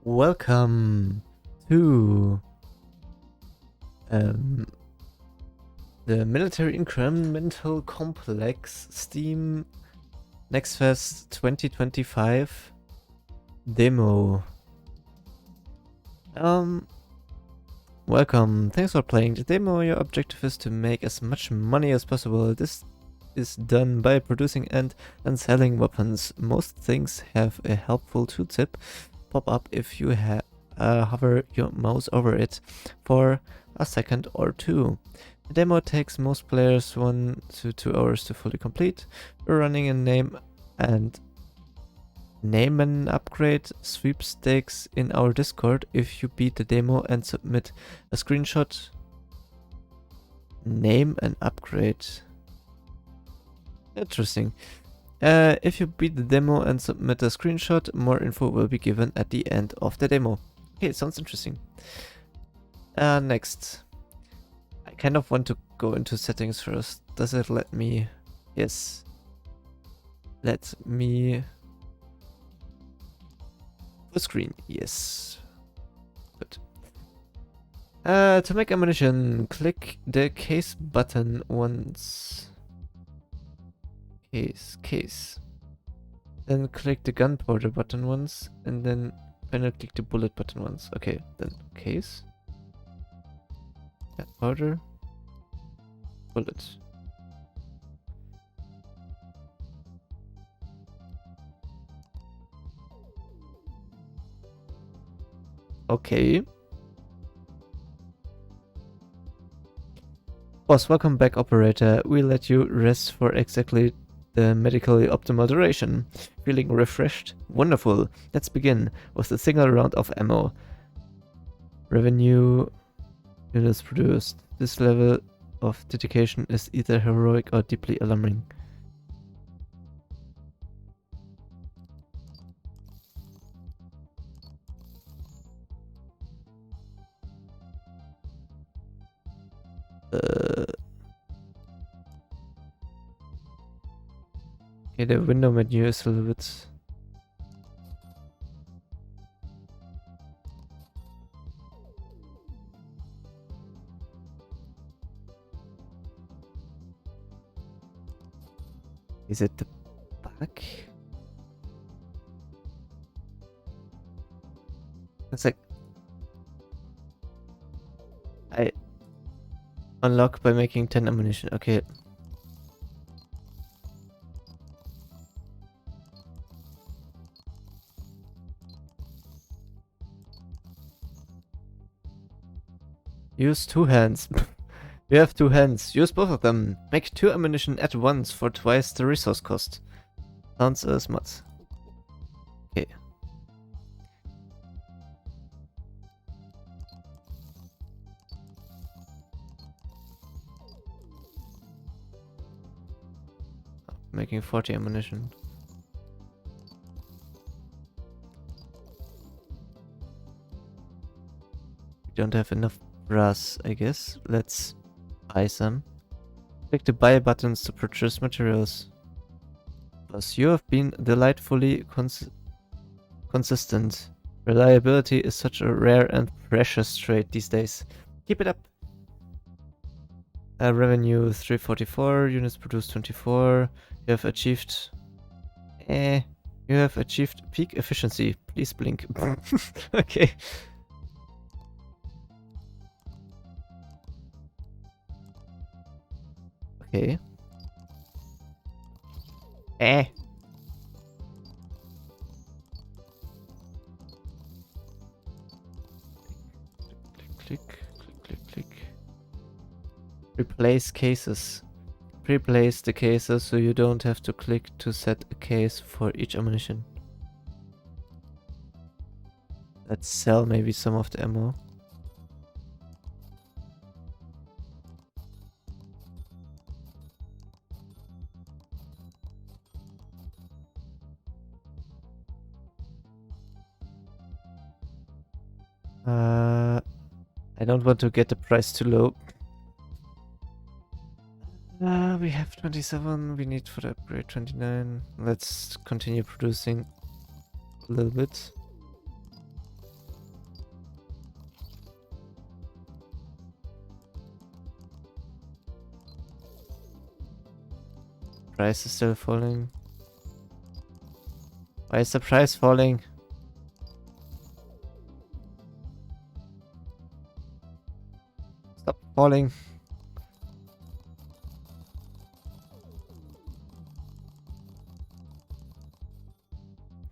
Welcome to the Military Incremental Complex Steam Next Fest 2025 demo. Welcome. Thanks for playing the demo. Your objective is to make as much money as possible. This is done by producing and selling weapons. Most things have a helpful tooltip pop up if you hover your mouse over it for a second or two. The demo takes most players 1 to 2 hours to fully complete. We're running a name and upgrade sweepstakes in our Discord. If you beat the demo and submit a screenshot, name and upgrade. Interesting. If you beat the demo and submit a screenshot, more info will be given at the end of the demo. Okay, sounds interesting. Next. I kind of want to go into settings first. Does it let me? Yes. Let me... full screen. Yes. Good. To make ammunition, click the case button once. Case. Then click the gunpowder button once, and then finally click the bullet button once. Okay, then case. Gunpowder. Bullet. Okay. Boss, welcome back, operator. We let you rest for exactly the medically optimal duration. Feeling refreshed? Wonderful. Let's begin with a single round of ammo. Revenue units produced. This level of dedication is either heroic or deeply alarming. Okay, the window menu is a little bit... Is it the back? It's like... I unlock by making 10 ammunition. Okay. Use 2 hands. You have 2 hands. Use both of them. Make 2 ammunition at once for twice the resource cost. Sounds smart. Okay. Making 40 ammunition. We don't have enough brass, I guess. Let's buy some. Click the buy buttons to purchase materials. Plus, you have been delightfully consistent. Reliability is such a rare and precious trait these days. Keep it up. Revenue 344, units produced 24. You have achieved... You have achieved peak efficiency. Please blink. Okay. Okay. Click. Replace cases. Replace the cases so you don't have to click to set a case for each ammunition. Let's sell maybe some of the ammo. I don't want to get the price too low. We have 27, we need for the upgrade 29. Let's continue producing a little bit. Price is still falling. Why is the price falling? Stop falling.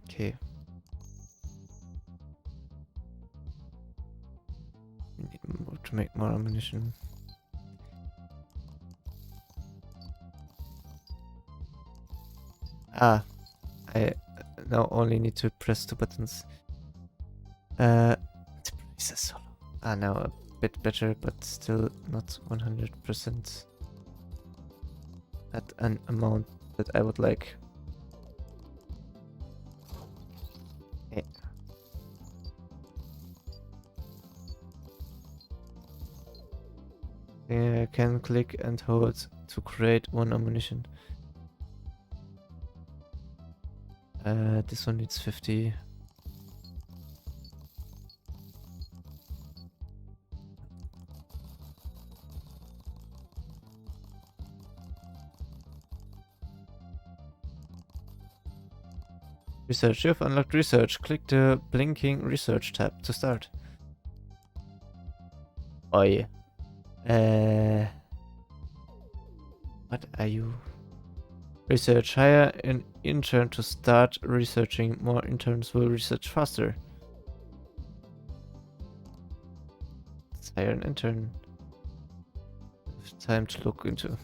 Okay. We need more to make more ammunition. Ah, I now only need to press 2 buttons. The price is so low. Ah, now a bit better, but still not 100% at an amount that I would like. Okay. I can click and hold to create 1 ammunition. This one needs 50. Research. You have unlocked research. Click the blinking research tab to start. Oi. What are you? Research. Hire an intern to start researching. More interns will research faster. Let's hire an intern. Time to look into.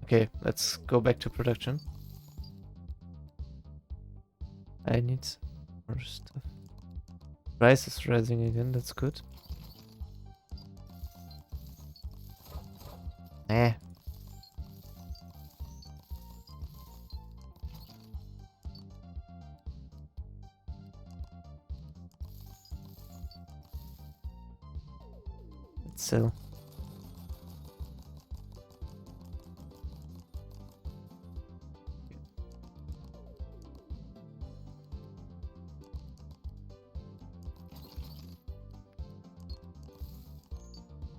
Okay, let's go back to production. I need more stuff. Price is rising again, that's good. Eh. Let's sell.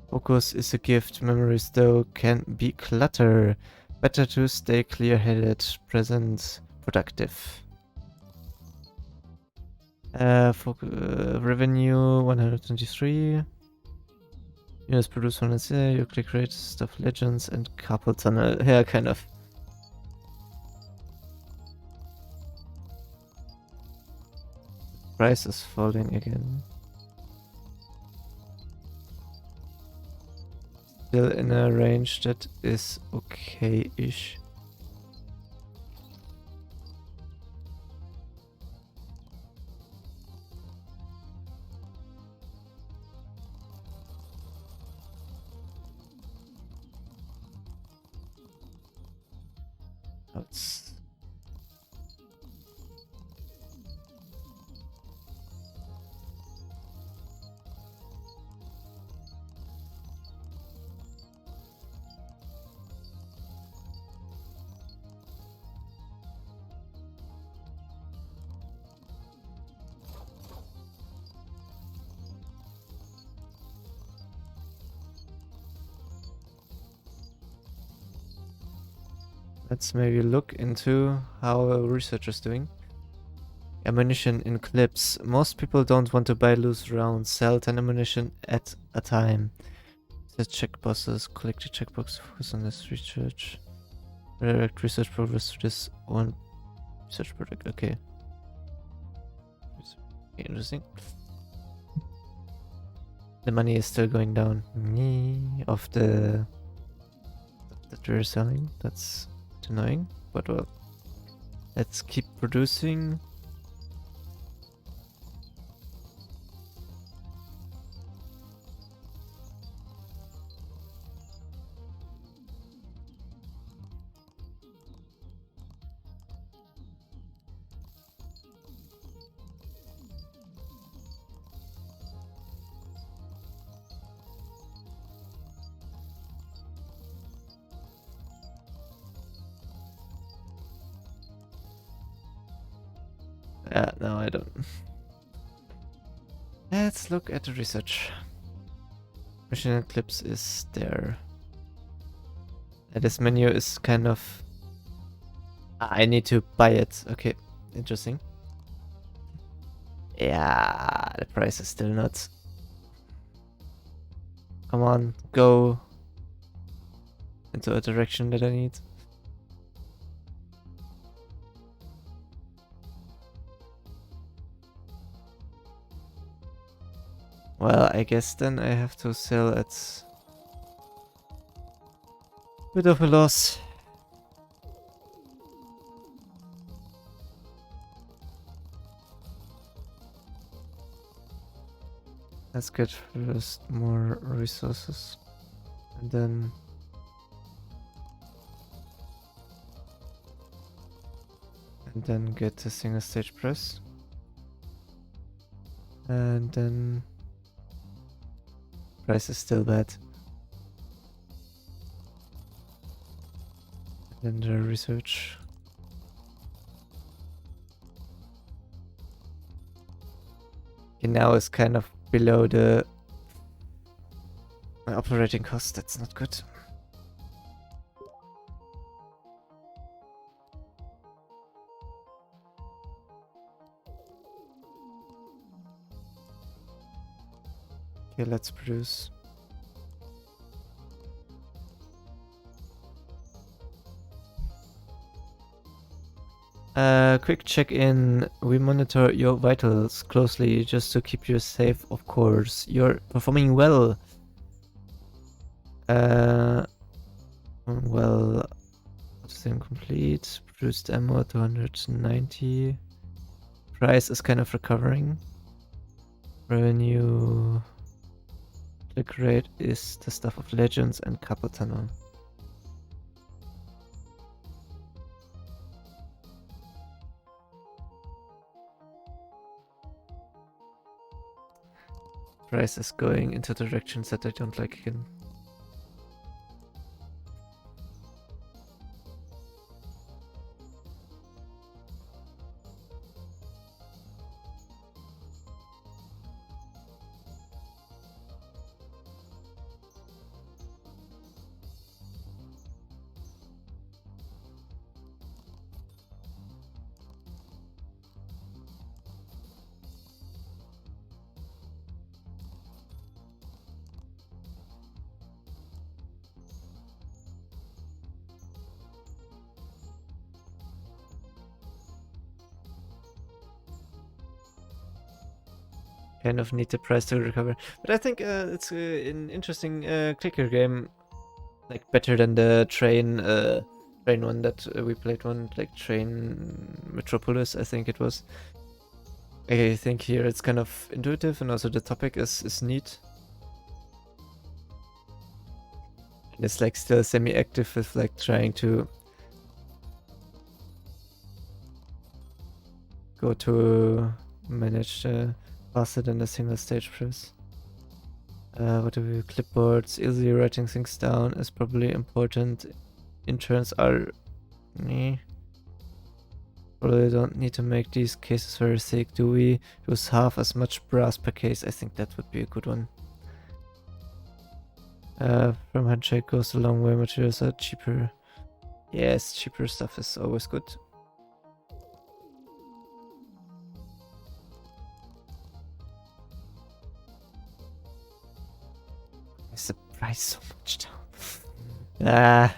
Focus is a gift. Memories, though, can be clutter. Better to stay clear-headed, present, productive. Revenue 123. Units produce 100. You click create stuff legends and carpal tunnel. Yeah, kind of. Price is falling again. Still in a range that is okay-ish. Let's maybe look into how a researcher is doing. Ammunition in clips. Most people don't want to buy loose rounds. Sell 10 ammunition at a time. Set check boxes. Click the checkbox. Focus on this research. Redirect research progress to this one research project. Okay. Interesting. The money is still going down. Of the that we're selling. That's annoying, but well. Let's keep producing. No, I don't. Let's look at the research. Machine Eclipse is there. This menu is kind of... I need to buy it. Okay, interesting. Yeah, the price is still not... Come on, go into a direction that I need. Well, I guess then I have to sell at bit of a loss. Let's get first more resources and then get a single stage press and then price is still bad. And then the research. Okay, now is kind of below the my operating cost. That's not good. Okay, let's produce. Quick check-in. We monitor your vitals closely just to keep you safe, of course. You're performing well. Well, system complete. Produced ammo 290. Price is kind of recovering. Revenue. Click rate is the stuff of legends and carpal tunnel. Price is going into directions that I don't like again. Kind of need the price to recover, but I think it's an interesting clicker game, like better than the train one that we played, one like Train Metropolis, I think it was. I think here it's kind of intuitive, and also the topic is neat. And it's like still semi-active with like trying to go to manage faster than a single stage press. What do we clipboards? Easily writing things down is probably important. Interns are... Probably don't need to make these cases very thick. Do we use half as much brass per case? I think that would be a good one. From handshake goes a long way. Materials are cheaper. Yes, cheaper stuff is always good. Is the price so much down? Ah.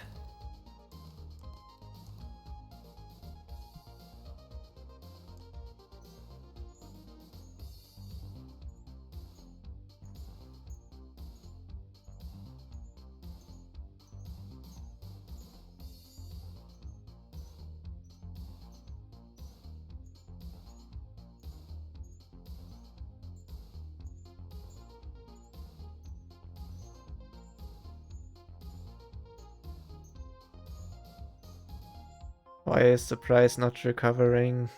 Why is the price not recovering?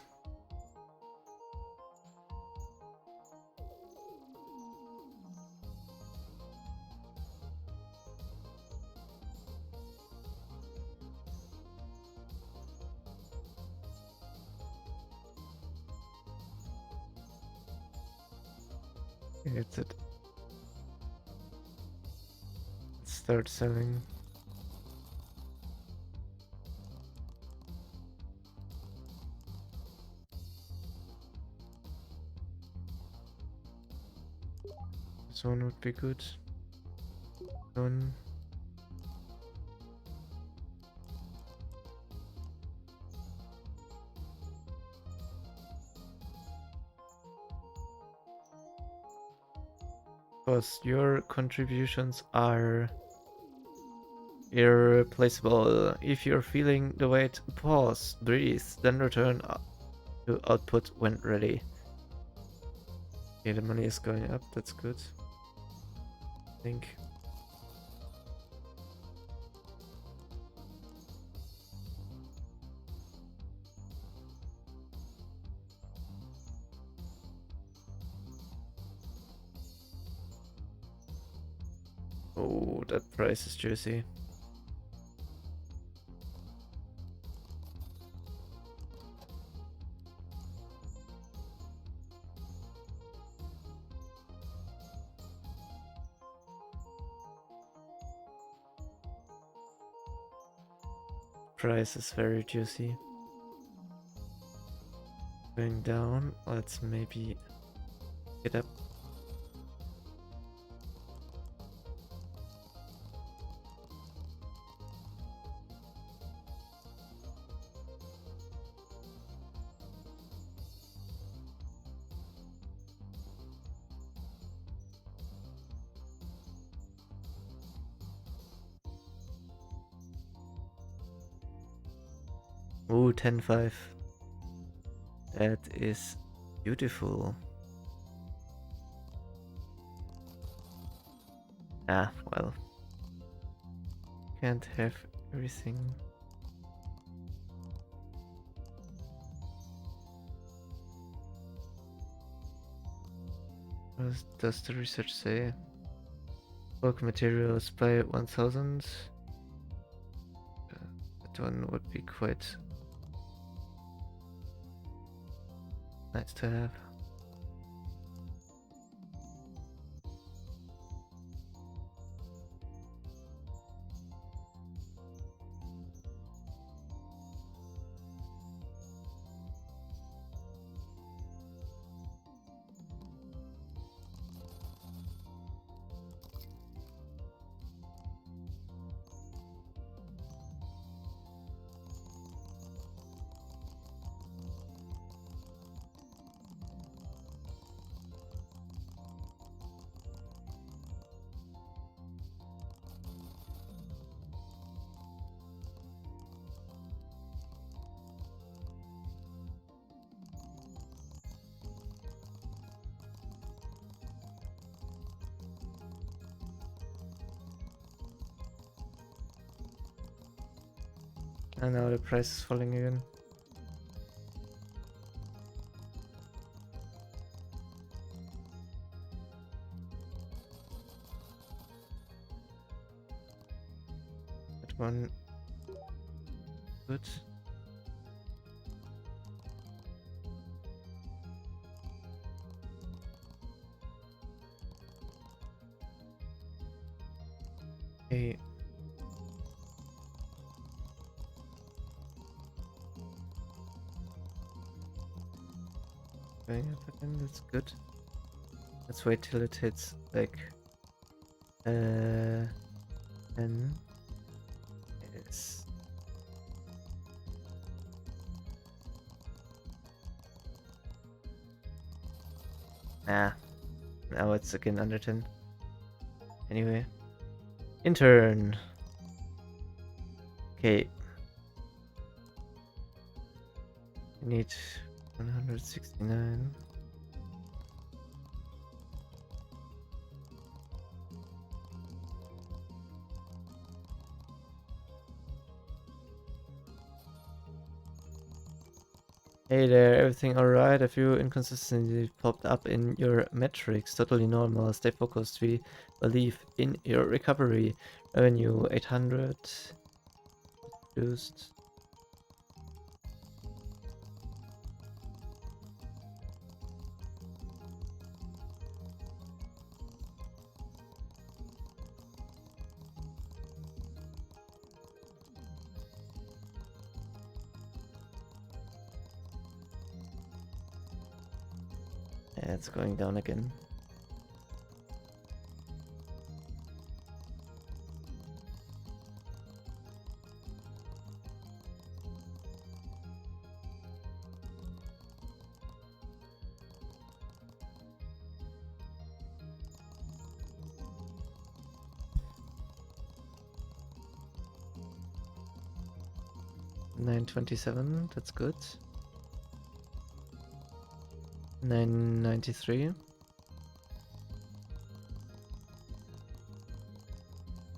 It's it. Let's start selling. This one would be good. One. Because your contributions are irreplaceable. If you're feeling the weight, pause, breathe, then return to output when ready. Okay, the money is going up, that's good. I think. Oh, that price is juicy. Price is very juicy. Going down, let's maybe get up. Ooh, 10.5. That is beautiful. Ah, well. Can't have everything. What does the research say? Bulk materials by 1000. That one would be quite nice to have. And now the price is falling again. That one good. Okay. Going up again, that's good. Let's wait till it hits like 10. Yes. Ah, now it's again under 10. Anyway. Intern. Okay. We need 169. Hey there, everything alright? A few inconsistencies popped up in your metrics. Totally normal. Stay focused. We believe in your recovery. Revenue 800. Produced. Yeah, it's going down again. $9.27, that's good. $9.93.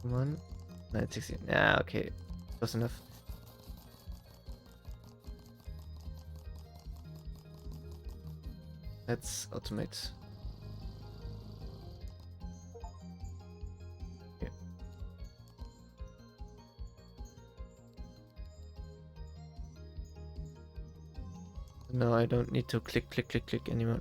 Come on. $9.60. Yeah, okay. Close enough. Let's automate. Okay. No, I don't need to click anymore.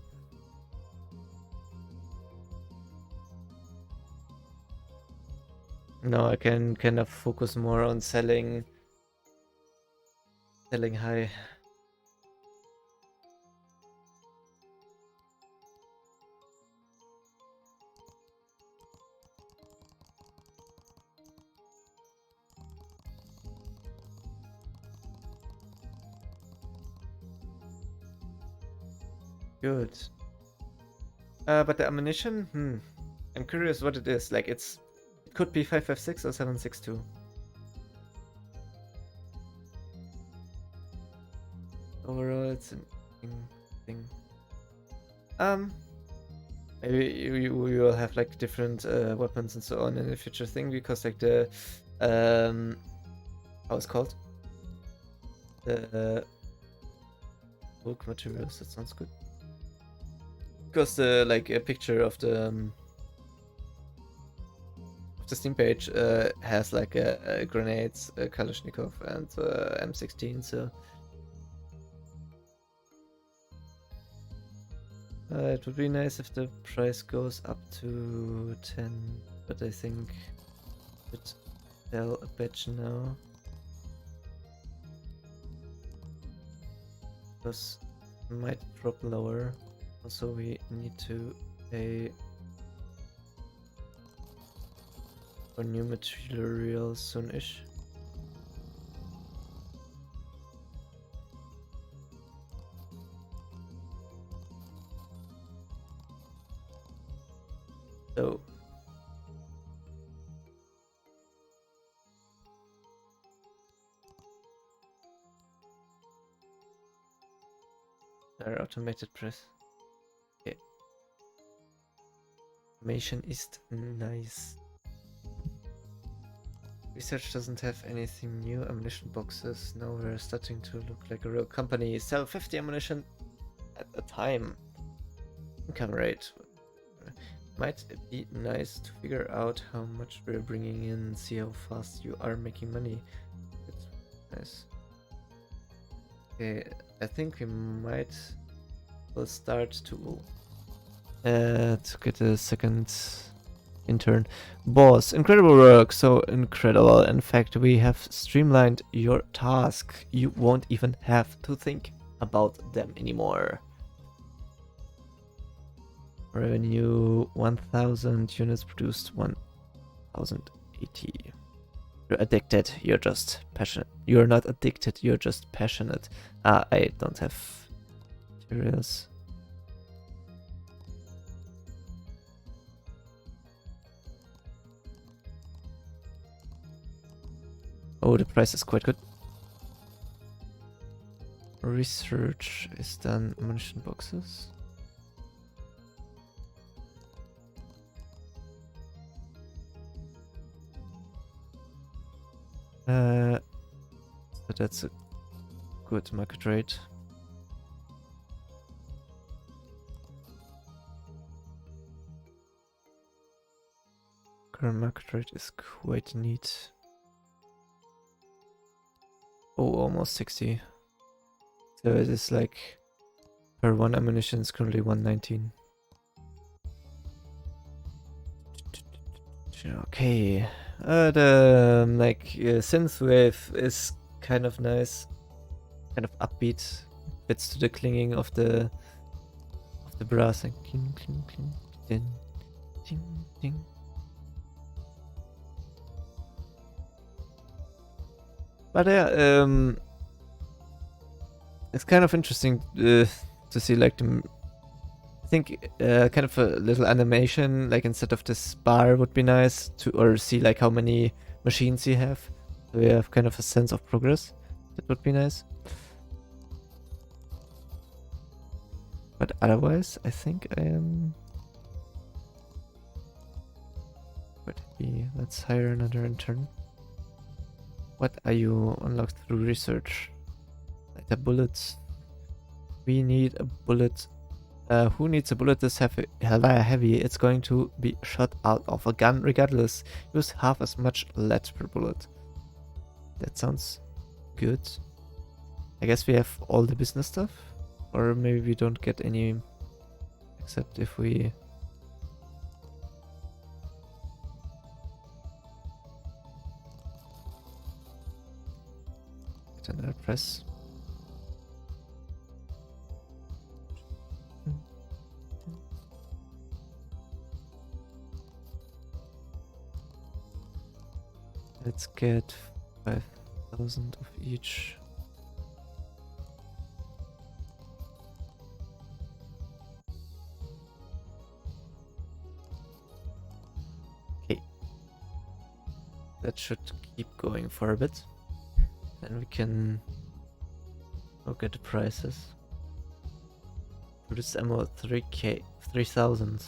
No, I can kind of focus more on selling high. Good. But the ammunition, I'm curious what it is. Like it could be 5.56 or 7.62. Overall, it's an thing. Maybe you will have like different weapons and so on in the future thing, because like the how it's called, the bulk materials. That sounds good. Because the like a picture of the Steam page has like a grenades, a Kalashnikov, and M16. So it would be nice if the price goes up to 10, but I think it sell a batch now. Because it might drop lower. Also, we need to pay for new materials soon-ish. So our automated press. Okay. Automation is nice. Research doesn't have anything new. Ammunition boxes. Now we're starting to look like a real company. Sell 50 ammunition at a time. Income rate. Might be nice to figure out how much we're bringing in, see how fast you are making money. It's nice. Okay, I think we might will start to get a second intern. Boss, incredible work, so incredible. In fact, we have streamlined your task. You won't even have to think about them anymore. Revenue 1000 units produced 1080. You're addicted, you're just passionate. You're not addicted, you're just passionate. I don't have materials. Oh, the price is quite good. Research is done. Ammunition boxes. So that's a good market rate. Current market rate is quite neat. Oh, almost 60. So it is like per one ammunition is currently 119. Okay, the synthwave is kind of nice, kind of upbeat, fits to the clinging of the the brass and cling, cling, cling, ding, ding, ding. But yeah, it's kind of interesting to see like the. I think kind of a little animation, like instead of this bar, would be nice to, or see like how many machines you have, so we have kind of a sense of progress. That would be nice. But otherwise, I think I am quite happy. Let's hire another intern. What are you unlocked through research? Like the bullets. We need a bullet. Who needs a bullet this heavy? It's going to be shot out of a gun regardless. Use half as much lead per bullet. That sounds good. I guess we have all the business stuff. Or maybe we don't get any, except if we... get another press. Let's get 5,000 of each. Okay. That should keep going for a bit. Then we can look at the prices. For this ammo, 3k, 3,000.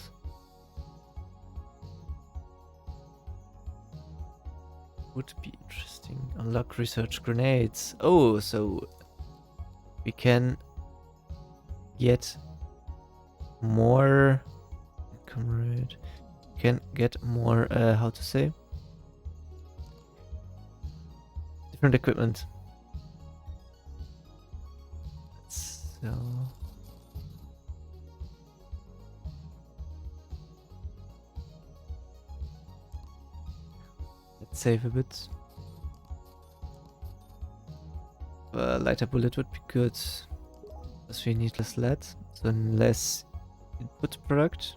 Would be interesting. Unlock research grenades. Oh, so we can get more. Comrade. Can get more. How to say? Different equipment. Let's sell. Save a bit. Lighter bullet would be good, because we need less lead, so less input product.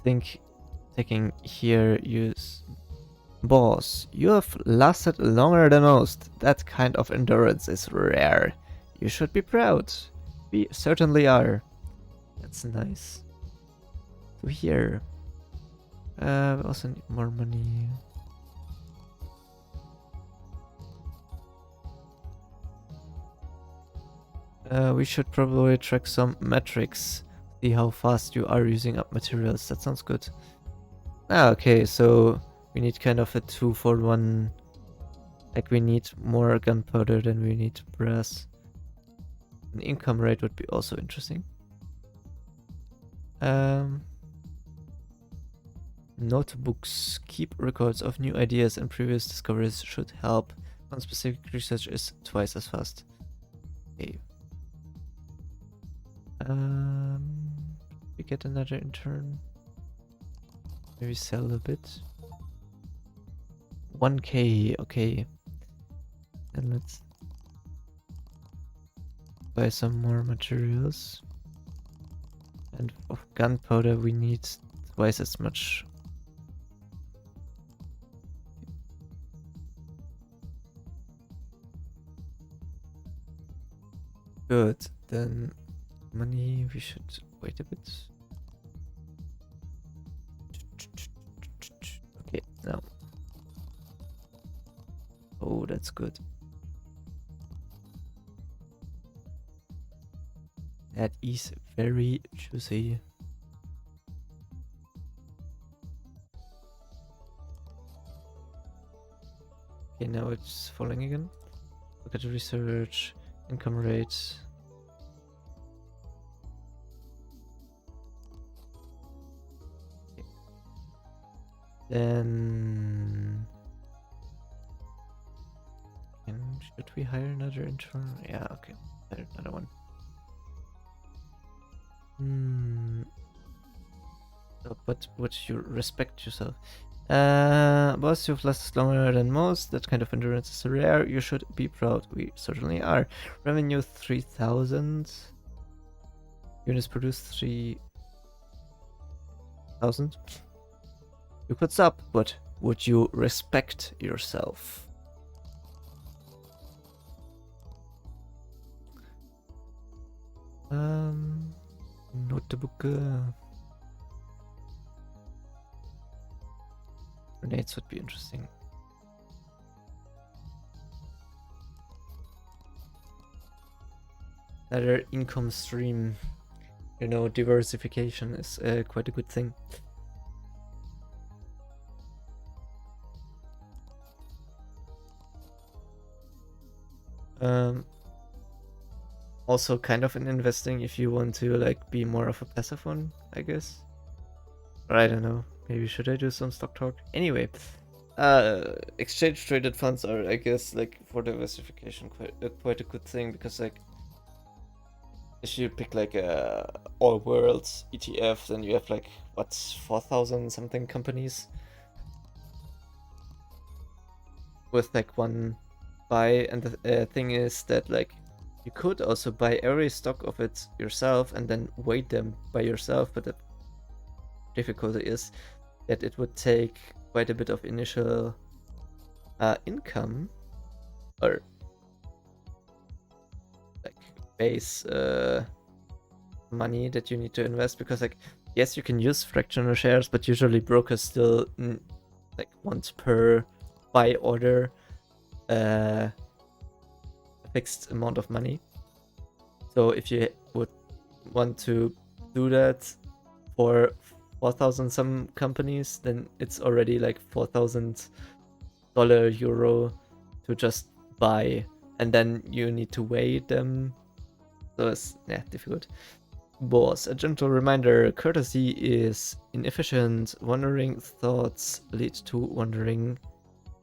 Think taking here use. Boss, you have lasted longer than most. That kind of endurance is rare. You should be proud. We certainly are. That's nice to hear. We also need more money. We should probably track some metrics. See how fast you are using up materials. That sounds good. Okay, so we need kind of a 2-for-1. Like we need more gunpowder than we need brass. An income rate would be also interesting. Notebooks. Keep records of new ideas and previous discoveries should help. Non-specific research is twice as fast. Okay. We get another intern. Maybe sell a bit. 1k, okay. And let's buy some more materials. And of gunpowder we need twice as much. Good, then money, we should wait a bit. Okay, now. Oh, that's good. That is very juicy. Okay, now it's falling again. Look at the research, income rates. Okay. Then should we hire another intern? Yeah, okay. Hire another one. Oh, but would you respect yourself? Boss, you've lasted longer than most. That kind of endurance is rare. You should be proud. We certainly are. Revenue 3,000. Units produced 3,000. You could stop, but would you respect yourself? Notebook. Grenades would be interesting. Another income stream. You know, diversification is quite a good thing. Also kind of in investing if you want to like be more of a passive one, I guess. Or I don't know. Maybe should I do some stock talk? Anyway, exchange traded funds are, I guess, like for diversification quite a good thing, because like if you pick like a all worlds ETF, then you have like what, 4,000 something companies with like one buy, and the thing is that like you could also buy every stock of it yourself and then weight them by yourself, but the difficulty is that it would take quite a bit of initial income, or like base money that you need to invest, because like yes, you can use fractional shares, but usually brokers still like want per buy order a fixed amount of money. So if you would want to do that for 4,000 some companies, then it's already like $4,000 euro to just buy, and then you need to weigh them. So it's difficult. Boss, a gentle reminder: courtesy is inefficient. Wandering thoughts lead to wandering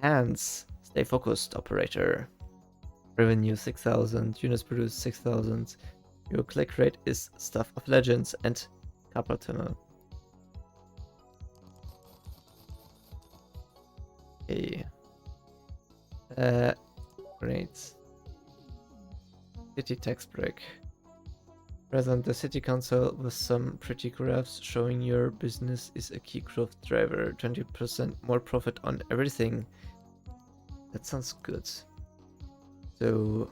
hands. Stay focused, operator. Revenue 6,000. Units produced 6,000. Your click rate is Stuff of Legends and carpal tunnel. Okay. Great. City tax break. Present the city council with some pretty graphs showing your business is a key growth driver. 20% more profit on everything. That sounds good. So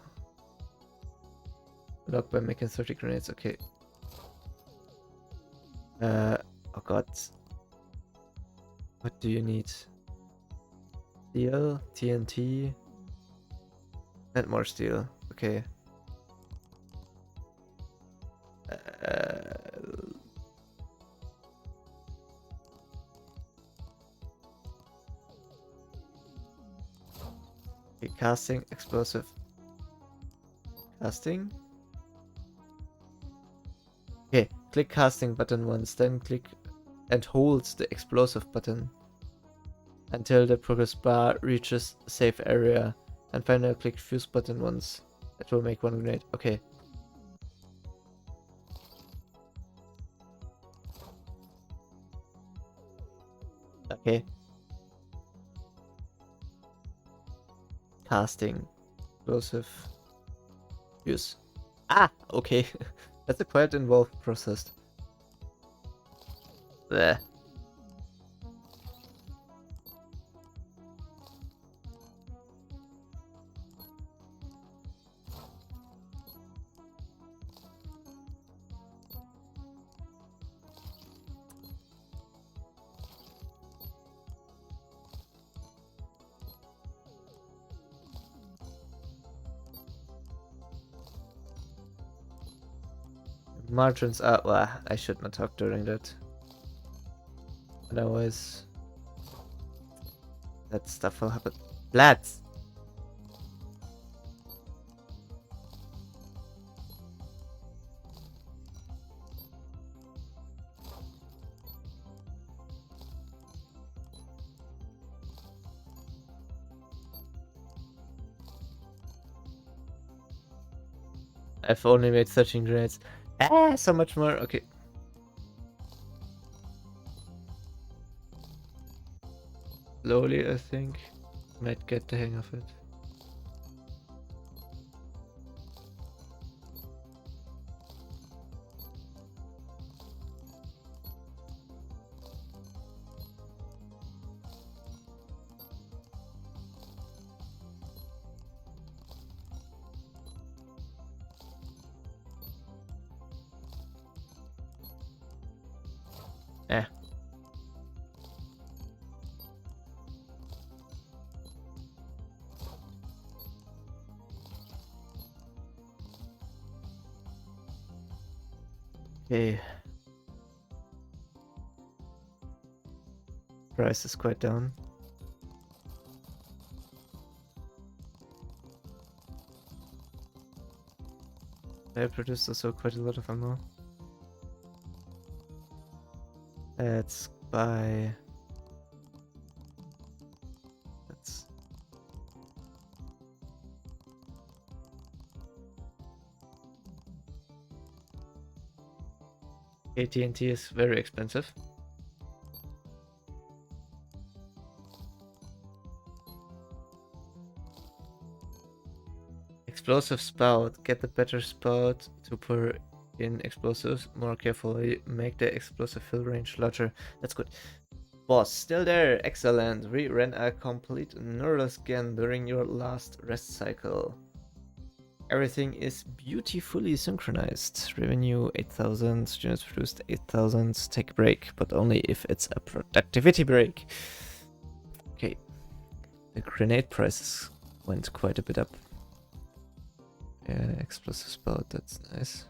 lock by making 30 grenades. Okay. Oh god. What do you need? Steel, TNT, and more steel. Okay. Okay, casting, explosive. Casting. Okay, click casting button once, then click and hold the explosive button until the progress bar reaches safe area, and finally click fuse button once. That will make one grenade. Okay. Okay. Casting. Explosive. Fuse. Ah! Okay. That's a quite involved process. Bleh. Margins are... Well, I should not talk during that. Otherwise... that stuff will happen. Lads! I've only made 13 grenades. Ah, so much more. Okay. slowly, I think. Might get the hang of it. Eh. Okay. Price is quite down. I produced also quite a lot of ammo. Let's buy. Let's. AT&T is very expensive. Explosive spout. Get the better spout to pour in explosives more carefully. Make the explosive fill range larger. That's good. Boss, still there. Excellent. We ran a complete neural scan during your last rest cycle. Everything is beautifully synchronized. Revenue 8,000, units produced 8,000. Take a break, but only if it's a productivity break. Okay. The grenade prices went quite a bit up. Yeah, explosive spout, that's nice.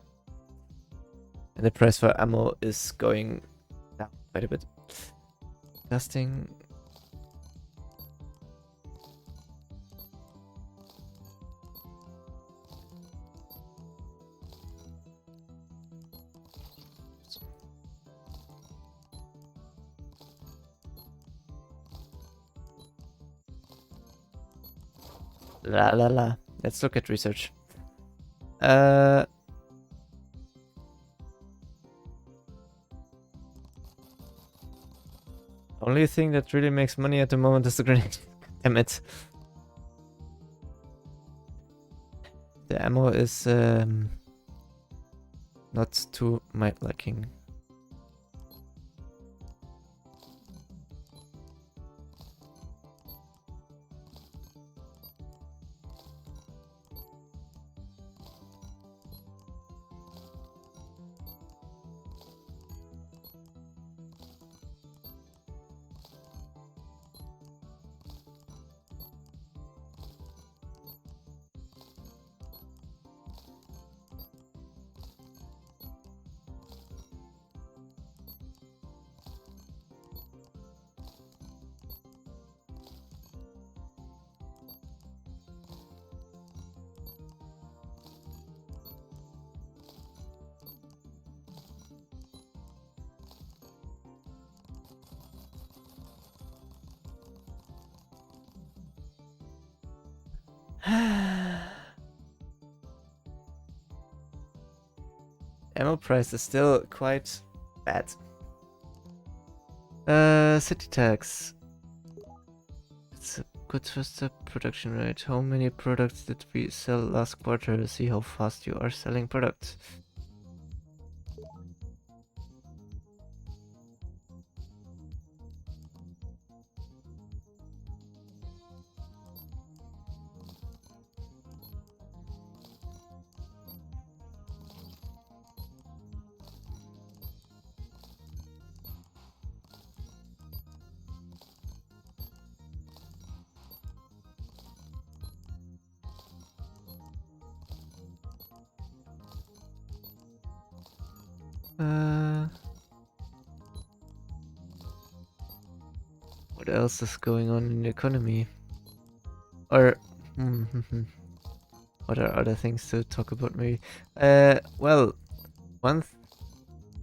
And the price for ammo is going down quite a bit. Casting. La la la. Let's look at research. Only thing that really makes money at the moment is the grenade. Damn it. The ammo is not to my liking. Ammo price is still quite bad. City tax. It's a good first step. Production rate. How many products did we sell last quarter? See how fast you are selling products. What else is going on in the economy? Or what are other things to talk about maybe? Well, one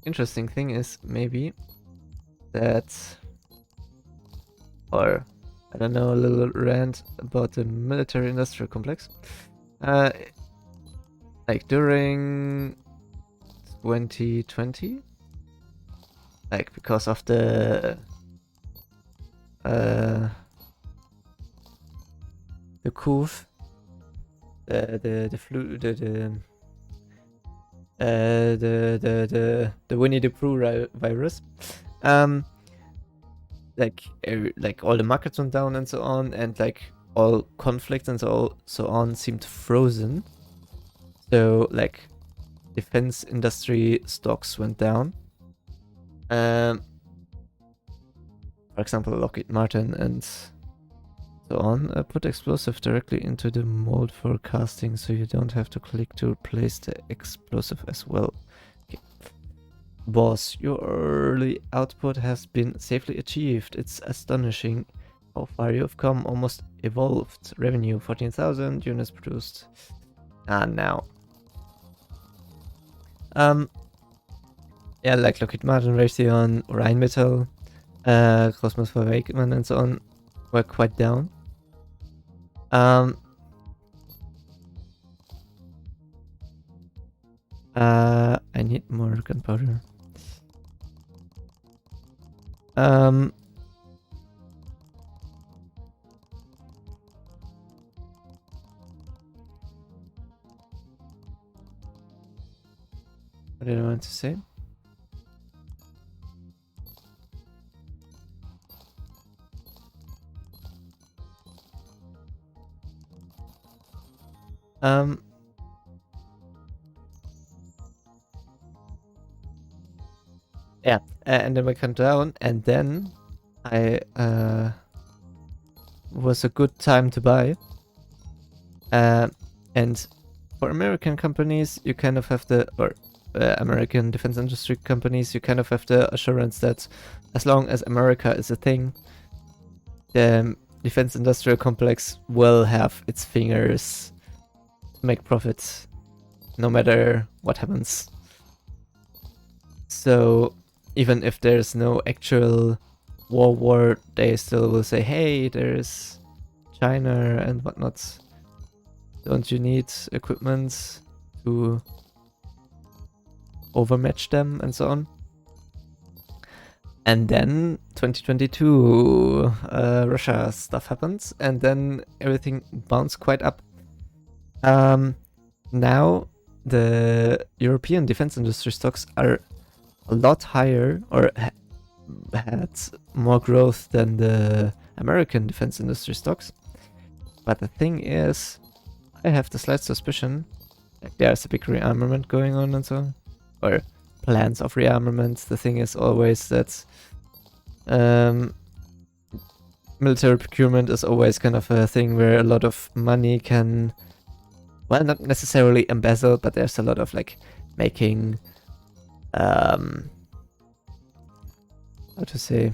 interesting thing is maybe that, or I don't know, a little rant about the military industrial complex. Like during 2020, like because of the the coof, the Winnie the Pooh virus. Like all the markets went down and so on, and like all conflicts and so on seemed frozen. So like defense industry stocks went down. For example, Lockheed Martin and so on. Put explosive directly into the mode forecasting so you don't have to click to replace the explosive as well. Okay. Boss, your early output has been safely achieved. It's astonishing how far you've come. Almost evolved. Revenue 14,000 units produced. And now. Yeah, like Lockheed Martin, Raytheon, Rheinmetall, Cosmos for Wakeman and so on were quite down. I need more gunpowder. What did I want to say? Yeah, and then we come down, and then I was a good time to buy. And for American companies, you kind of have the, or American defense industry companies, you kind of have the assurance that as long as America is a thing, the defense industrial complex will have its fingers to make profits no matter what happens. So even if there's no actual war, they still will say, hey, there's China and whatnot. Don't you need equipment to overmatch them and so on? And then 2022, Russia stuff happens, and then everything bounced quite up. Now the European defense industry stocks are a lot higher, or had more growth than the American defense industry stocks. But the thing is, I have the slight suspicion like there's a big rearmament going on and so on, or plans of rearmament. The thing is always that military procurement is always kind of a thing where a lot of money can, well, not necessarily embezzle, but there's a lot of like making how to say,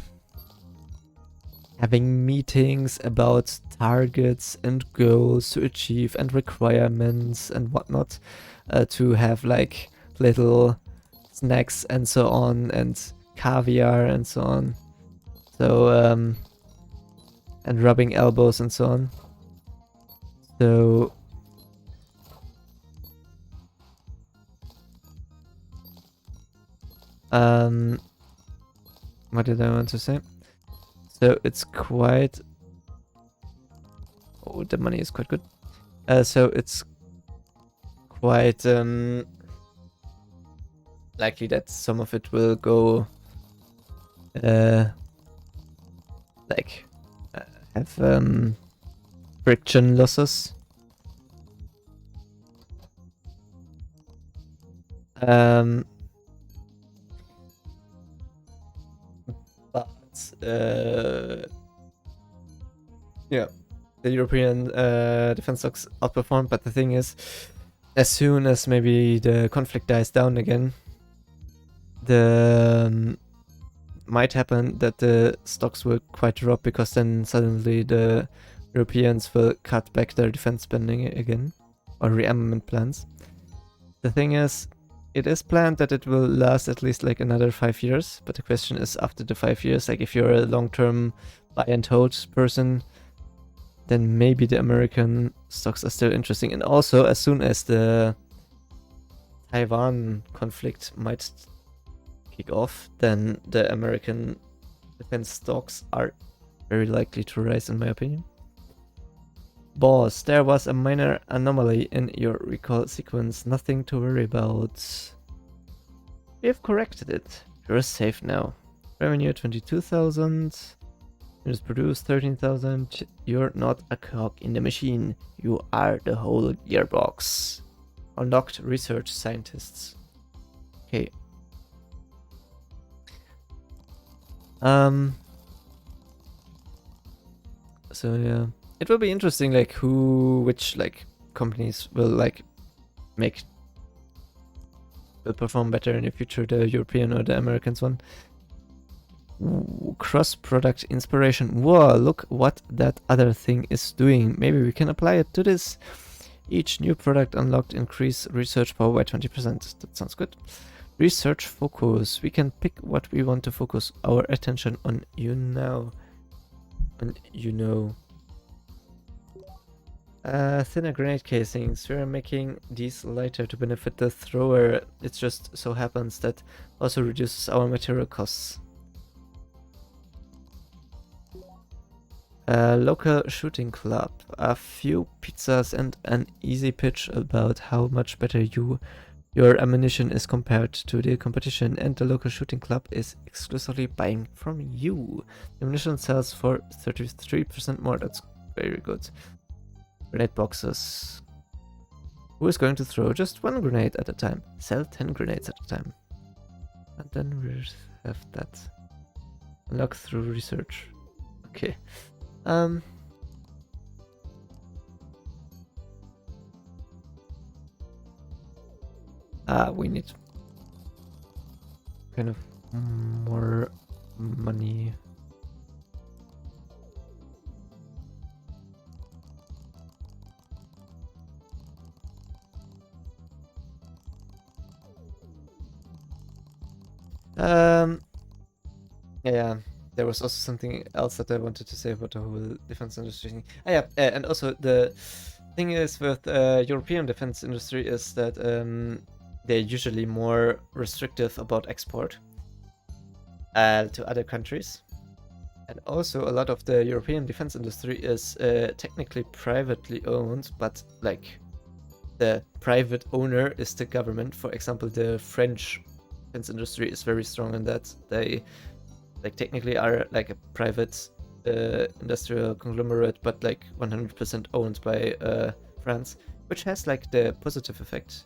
having meetings about targets and goals to achieve and requirements and whatnot, to have like little snacks and so on, and caviar and so on. So and rubbing elbows and so on. So what did I want to say? So it's quite, oh, the money is quite good. So it's quite likely that some of it will go like have friction losses. Yeah, the European defense stocks outperformed, but the thing is, as soon as maybe the conflict dies down again, the might happen that the stocks will quite drop, because then suddenly the Europeans will cut back their defense spending again, or rearmament plans. The thing is, it is planned that it will last at least like another 5 years, but the question is, after the 5 years, like if you're a long-term buy and hold person, then maybe the American stocks are still interesting. And also, as soon as the Taiwan conflict might kick off, then the American defense stocks are very likely to rise, in my opinion. Boss, there was a minor anomaly in your recall sequence. Nothing to worry about. We have corrected it. You're safe now. Revenue 22,000. Units produced 13,000. You're not a cog in the machine. You are the whole gearbox. Unlocked research scientists. Okay. So yeah, it will be interesting, like which like companies will like will perform better in the future, the European or the Americans one. Cross-product inspiration. Whoa, look what that other thing is doing. Maybe we can apply it to this. Each new product unlocked increase research power by 20%. That sounds good. Research focus. We can pick what we want to focus our attention on. Thinner grenade casings. We're making these lighter to benefit the thrower. It just so happens that also reduces our material costs. Local shooting club. A few pizzas and an easy pitch about how much better your ammunition is compared to the competition, and the local shooting club is exclusively buying from you. The ammunition sells for 33% more. That's very good. Grenade boxes. Who is going to throw just one grenade at a time? Sell 10 grenades at a time. And then we have that. Unlock through research. Okay. We need kind of more money. Yeah, there was also something else that I wanted to say about the whole defense industry thing. And also the thing is with European defense industry is that they're usually more restrictive about export to other countries. And also a lot of the European defense industry is technically privately owned, but like the private owner is the government. For example, the French defense industry is very strong in that. They like technically are like a private industrial conglomerate, but like 100% owned by France, which has like the positive effect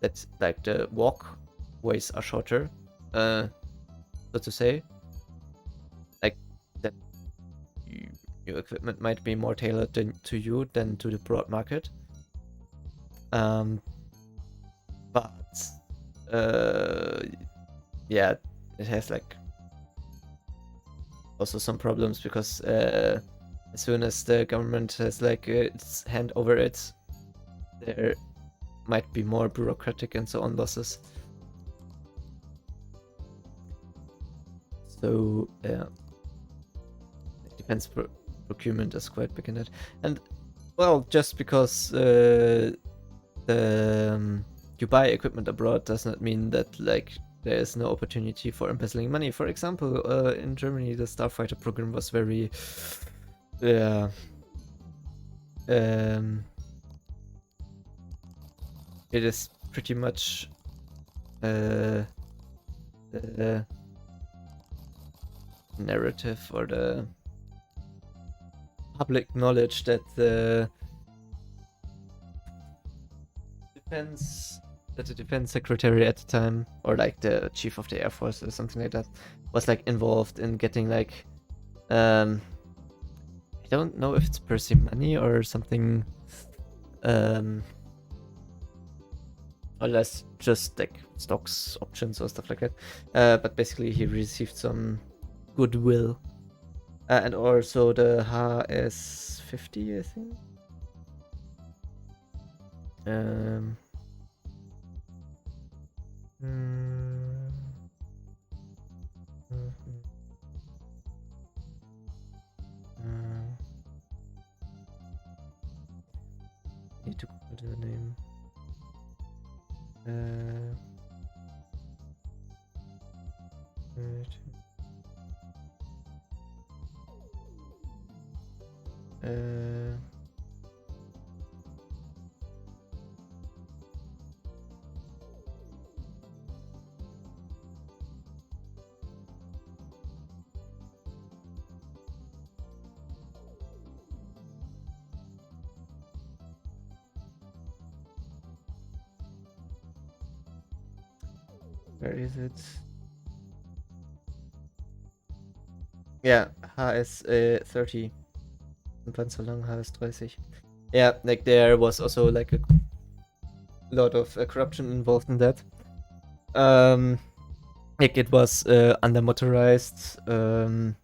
that like the walkways are shorter, so to say. Like that your equipment might be more tailored to you than to the broad market. But yeah, it has like also some problems because as soon as the government has like its hand over it, there might be more bureaucratic and so on losses. So yeah, defense procurement is quite big in that. And well, just because you buy equipment abroad does not mean that like there is no opportunity for embezzling money. For example, in Germany, the Starfighter program was very, it is pretty much the narrative or the public knowledge that the defense secretary at the time, or like the chief of the Air Force or something like that, was like involved in getting like I don't know if it's per se money or something, or less just like stocks, options or stuff like that. But basically he received some goodwill, and also the HS-50, I think. Need to put the name. Right. Where is it? Yeah, HS 30. Und wann so lang HS 30? Yeah, like there was also like a lot of corruption involved in that. Like it was under motorized. And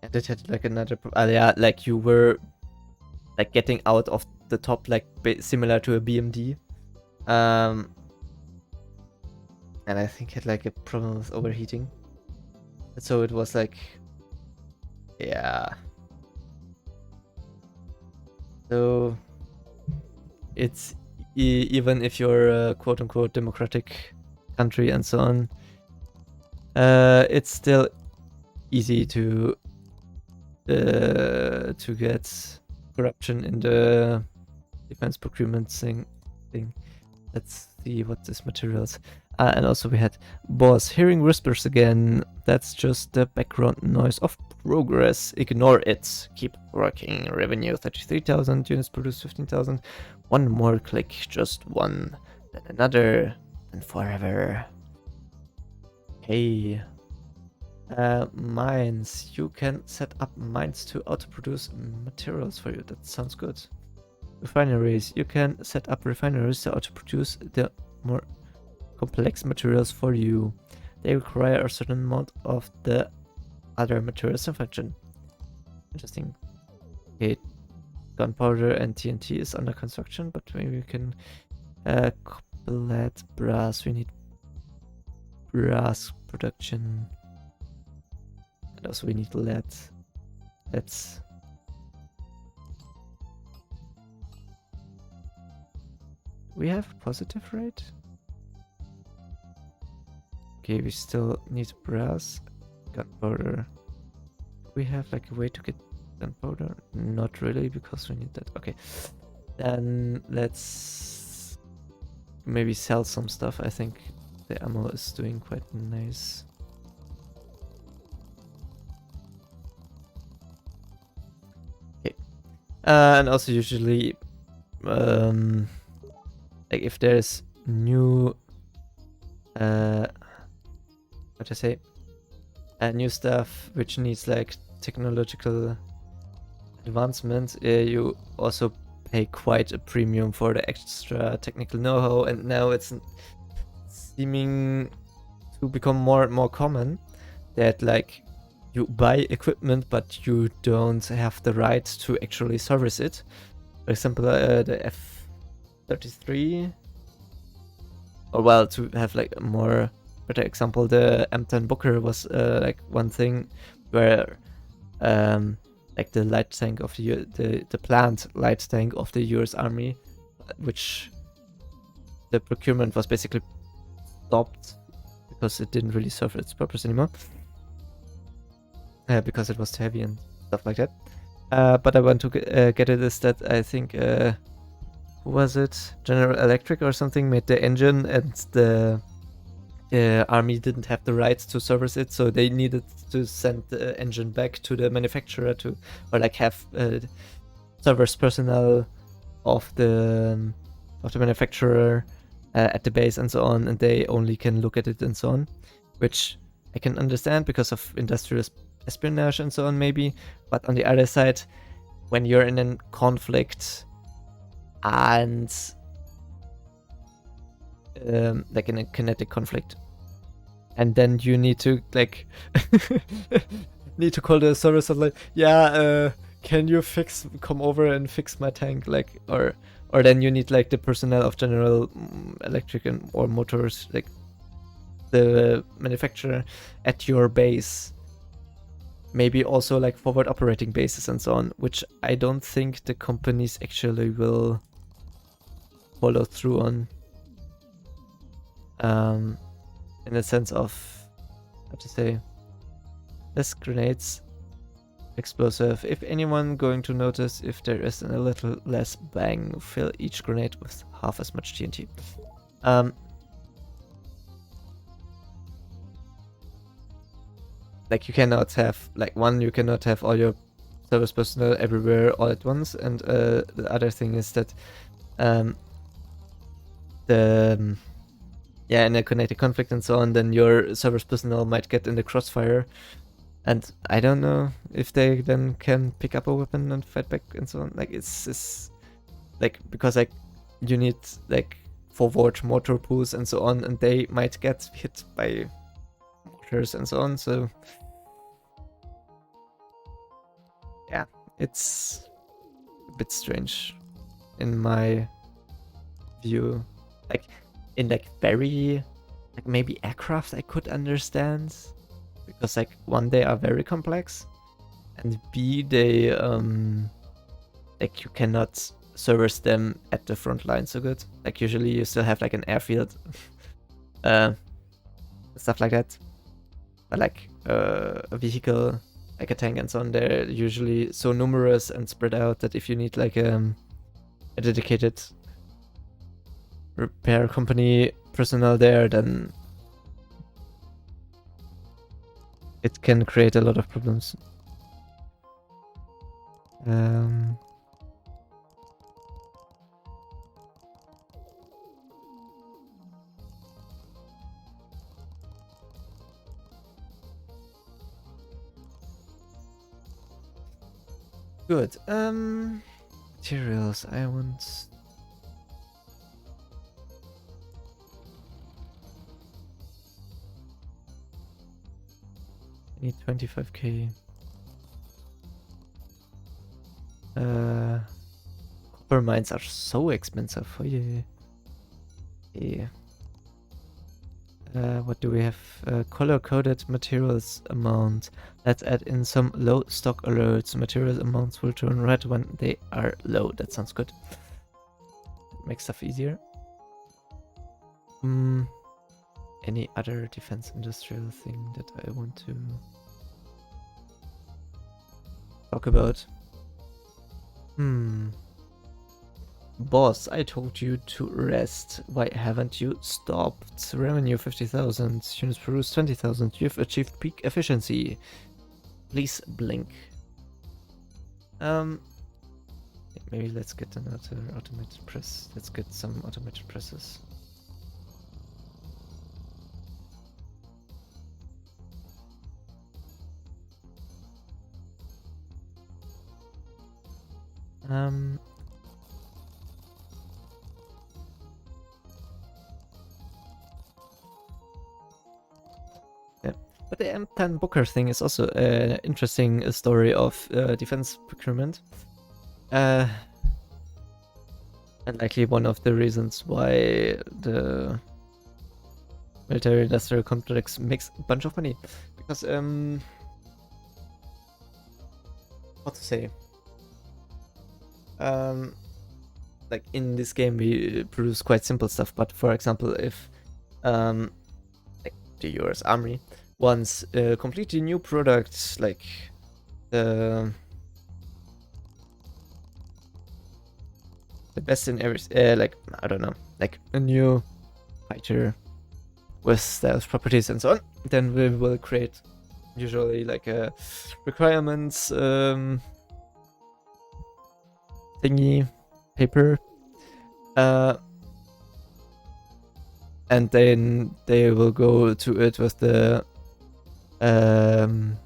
it had like another. Yeah, like you were like getting out of the top, like similar to a BMD. And I think it had like a problem with overheating. So it was like, yeah. So it's even if you're a quote unquote democratic country and so on, it's still easy to get corruption in the defense procurement thing. Let's see what this materials. And also we had boss hearing whispers again. That's just the background noise of progress. Ignore it. Keep working. Revenue 33,000. Units produced 15,000. One more click. Just one. Then another. Then forever. Hey. Mines. You can set up mines to auto-produce materials for you. That sounds good. Refineries. You can set up refineries to auto-produce the more complex materials for you. They require a certain amount of the other materials to function. Interesting. Okay, gunpowder and TNT is under construction, but maybe we can complete brass. We need brass production. And also we need lead. Let's we have a positive rate? Okay, we still need brass, gunpowder. We have like a way to get gunpowder? Not really, because we need that. Okay, then let's maybe sell some stuff. I think the ammo is doing quite nice. Okay, and also usually, like if there's new what to say, new stuff which needs like technological advancement, you also pay quite a premium for the extra technical know-how, and now it's seeming to become more and more common that like you buy equipment but you don't have the right to actually service it. For example, the F-33, or well, to have like a more better example, the M10 Booker was like one thing where like the light tank of the planned light tank of the US Army, which the procurement was basically stopped because it didn't really serve its purpose anymore, because it was too heavy and stuff like that. But I want to get it is that I think who was it, General Electric or something, made the engine, and the army didn't have the rights to service it, so they needed to send the engine back to the manufacturer to, or like have service personnel of the manufacturer at the base and so on, and they only can look at it and so on, which I can understand because of industrial espionage and so on maybe. But on the other side, when you're in a conflict and like in a kinetic conflict, and then you need to like need to call the service of like, yeah, can you come over and fix my tank, like, or then you need like the personnel of General Electric and or Motors, like the manufacturer at your base, maybe also like forward operating bases and so on, which I don't think the companies actually will follow through on. In the sense of, how to say, less grenades, explosive. If anyone going to notice if there is a little less bang, fill each grenade with half as much TNT. Like you cannot have, like you cannot have all your service personnel everywhere all at once, and the other thing is that the yeah, in a connected conflict and so on, then your server's personnel might get in the crossfire. And I don't know if they then can pick up a weapon and fight back and so on. Like it's like, because like you need like forward mortar pools and so on, and they might get hit by mortars and so on. So yeah, it's a bit strange in my view. Like in like very like maybe aircraft I could understand, because like one, they are very complex, and B, they like you cannot service them at the front line so good. Like usually you still have like an airfield, stuff like that. But like a vehicle, like a tank and so on, they're usually so numerous and spread out that if you need like a dedicated repair company personnel there, then it can create a lot of problems. Good. Materials, I want... I need 25k. Copper mines are so expensive. Oh, yeah. Yeah. What do we have? Color-coded materials amount. Let's add in some low stock alerts. Materials amounts will turn red when they are low. That sounds good. Makes stuff easier. Any other defense industrial thing that I want to talk about? Boss, I told you to rest. Why haven't you stopped? Revenue 50,000, units produced 20,000. You've achieved peak efficiency. Please blink. Maybe let's get another automated press. Let's get some automated presses. Yeah, but the M10 Booker thing is also an interesting story of defense procurement. And likely one of the reasons why the military industrial complex makes a bunch of money. Because, what to say? Like in this game we produce quite simple stuff, but for example, if like the US Army wants a completely new product, like the best in every like I don't know, like a new fighter with stealth properties and so on, then we will create usually like a requirements thingy paper, and then they will go to it with the to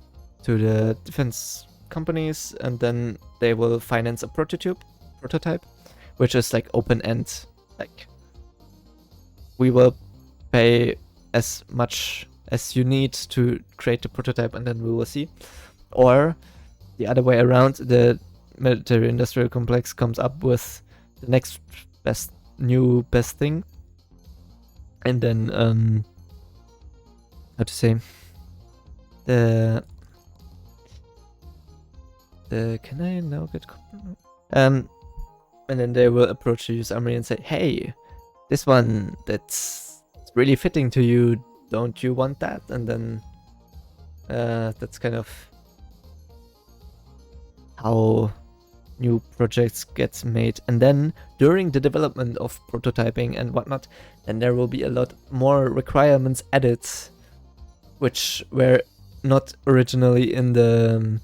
the defense companies, and then they will finance a prototype, which is like open end. Like we will pay as much as you need to create the prototype, and then we will see. Or the other way around, the military industrial complex comes up with the next best thing, and then how to say, the can I now get and then they will approach the US Army and say, hey, this one that's really fitting to you, don't you want that? And then that's kind of how new projects get made. And then during the development of prototyping and whatnot, then there will be a lot more requirements added, which were not originally in the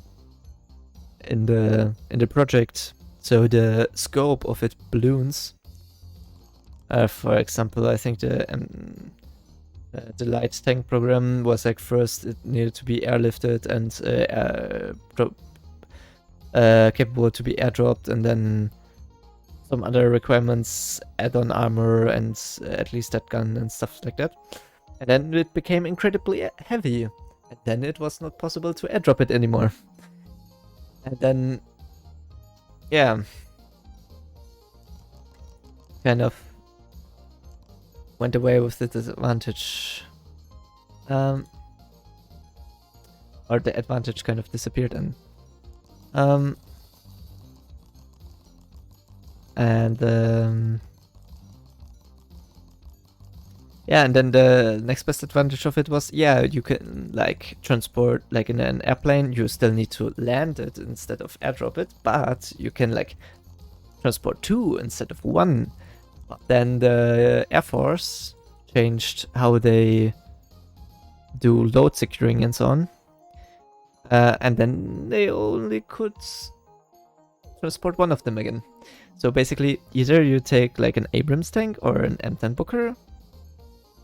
project. So the scope of it balloons. For example, I think the light tank program was like first it needed to be airlifted and capable to be airdropped, and then some other requirements, add-on armor and at least that gun and stuff like that. And then it became incredibly heavy, and then it was not possible to airdrop it anymore. And then, yeah, kind of went away with the disadvantage. Or the advantage kind of disappeared, and yeah, and then the next best advantage of it was, yeah, you can like transport, like in an airplane, you still need to land it instead of airdrop it, but you can like transport 2 instead of 1. But then the Air Force changed how they do load securing and so on. And then they only could transport 1 of them again. So basically, either you take like an Abrams tank or an M10 Booker.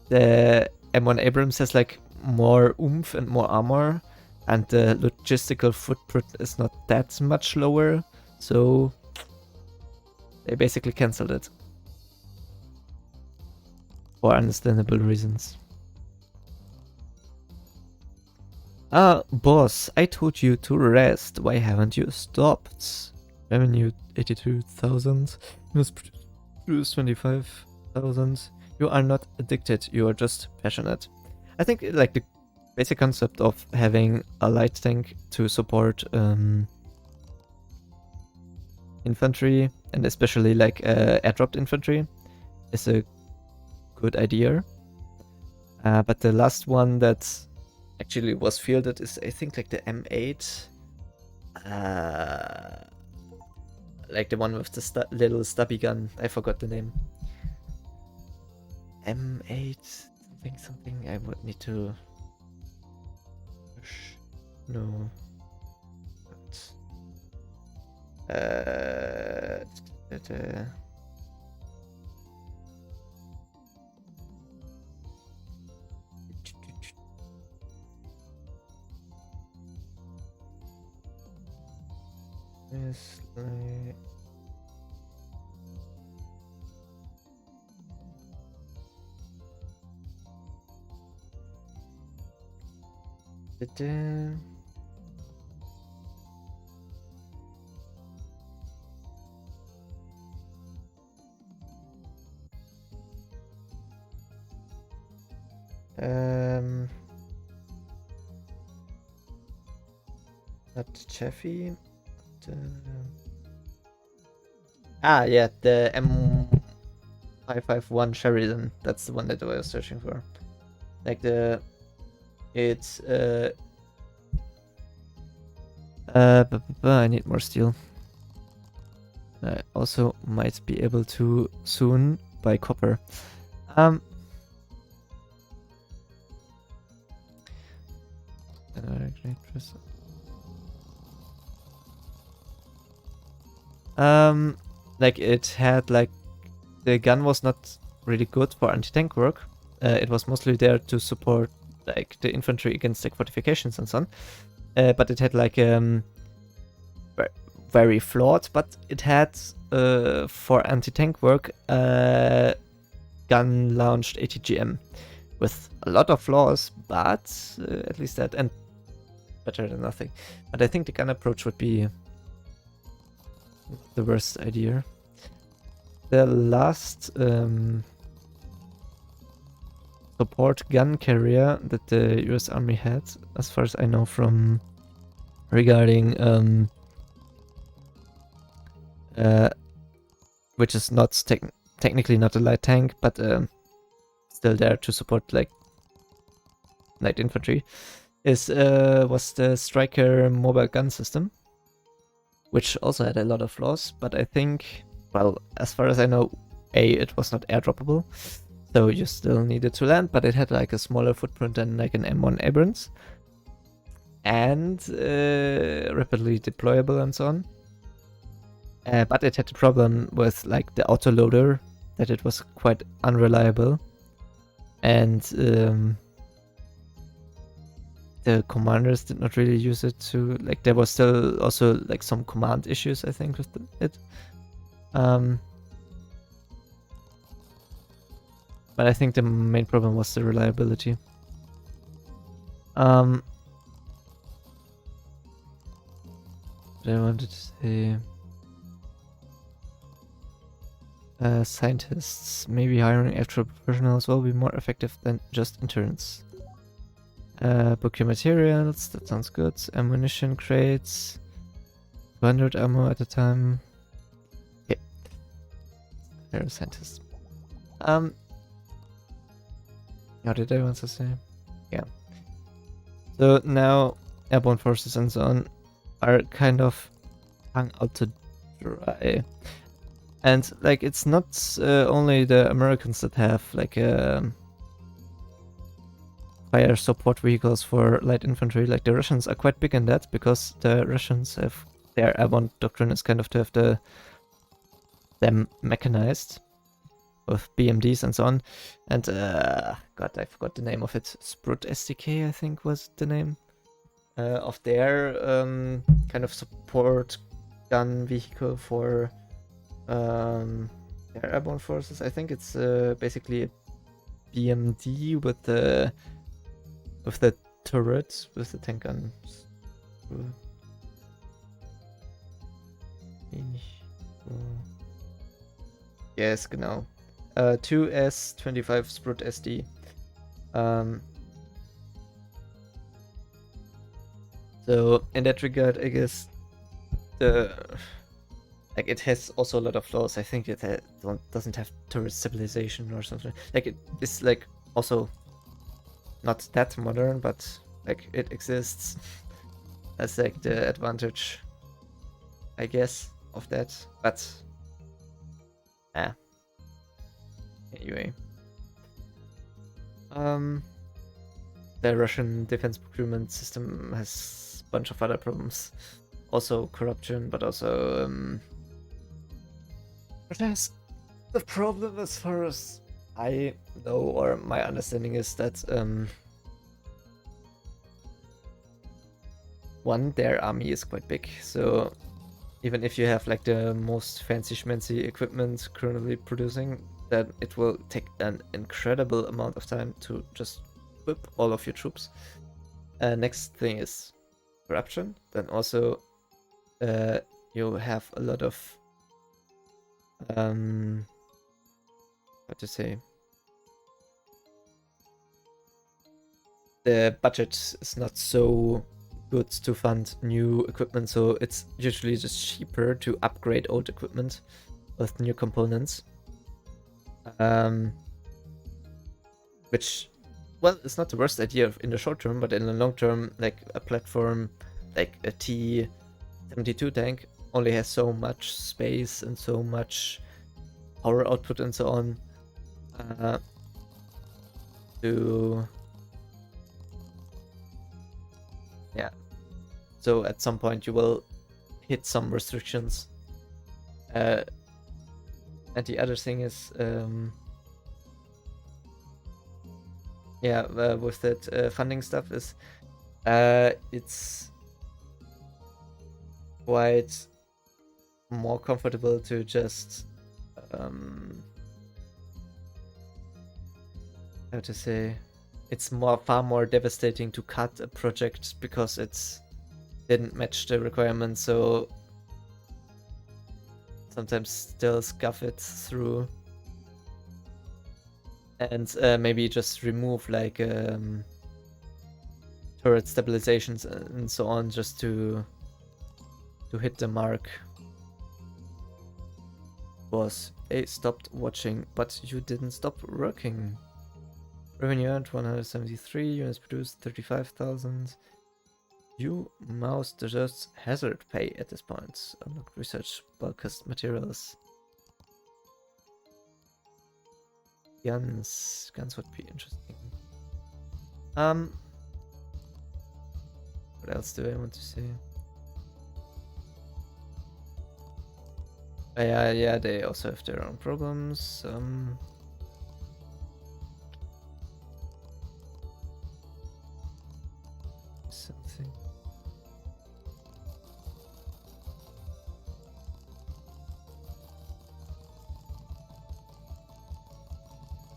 The M1 Abrams has like more oomph and more armor, and the logistical footprint is not that much lower, so they basically cancelled it. For understandable reasons. Boss, I told you to rest. Why haven't you stopped? Revenue 82,000. News produced 25,000. You are not addicted, you are just passionate. I think like the basic concept of having a light tank to support infantry, and especially like airdropped infantry, is a good idea. But the last one that actually was fielded is, I think, like the M8. Like the one with the little stubby gun. I forgot the name. M8 something. I would need to. No. Yes, not Chaffee. Yeah, the M551 Sheridan. That's the one that I was searching for. Like it's I need more steel. I also might be able to soon buy copper. Like it had like the gun was not really good for anti-tank work. It was mostly there to support like the infantry against like fortifications and so on. But it had like very flawed, but it had for anti-tank work gun launched ATGM with a lot of flaws, but at least that, and better than nothing. But I think the gun approach would be the worst idea. The last support gun carrier that the US Army had, as far as I know from regarding which is not technically not a light tank, but still there to support like light infantry, was the Striker mobile gun system, which also had a lot of flaws, but I think, well, as far as I know, it was not airdroppable, so you still needed to land, but it had like a smaller footprint than like an M1 Abrams, and rapidly deployable and so on. But it had a problem with like the autoloader that it was quite unreliable, and the commanders did not really use it to, like, there was still also like some command issues, I think, with it. But I think the main problem was the reliability. What I wanted to say, scientists, maybe hiring actual professionals will be more effective than just interns. Book your materials, that sounds good. Ammunition crates, 200 ammo at a time. Okay. Hire a scientist. What did I want to say? Yeah. So now airborne forces and so on are kind of hung out to dry. And like, it's not only the Americans that have like fire support vehicles for light infantry. Like, the Russians are quite big in that, because the Russians have their airborne doctrine is kind of to have them mechanized with BMDs and so on. And God, I forgot the name of it. Sprut SDK, I think, was the name of their kind of support gun vehicle for their airborne forces. I think it's basically a BMD with the turret with the tank gun. Yes, genau. 2S25 Sprut SD. So in that regard, I guess it has also a lot of flaws. I think it doesn't have turret stabilization or something. Like, it is like also not that modern, but like it exists. That's like the advantage, I guess, of that. But anyway, the Russian defense procurement system has a bunch of other problems, also corruption, but also but that's the problem, as far as I know, or my understanding is that one, their army is quite big, so even if you have like the most fancy schmancy equipment currently producing, then it will take an incredible amount of time to just whip all of your troops. Next thing is corruption. Then also you have a lot of how to say, the budget is not so good to fund new equipment, so it's usually just cheaper to upgrade old equipment with new components. Which, well, it's not the worst idea in the short term, but in the long term, like a platform like a T-72 tank only has so much space and so much power output and so on so at some point you will hit some restrictions. And the other thing is with that funding stuff is it's quite more comfortable to just how to say, it's far more devastating to cut a project because it didn't match the requirements, so sometimes still scuff it through and maybe just remove like turret stabilizations and so on, just to hit the mark. Boss, I stopped watching, but you didn't stop working. Revenue earned 173, units produced 35,000. You mouse deserves hazard pay at this point. Unlock research bulkest materials. Guns would be interesting. What else do I want to say? Yeah, they also have their own problems. Something.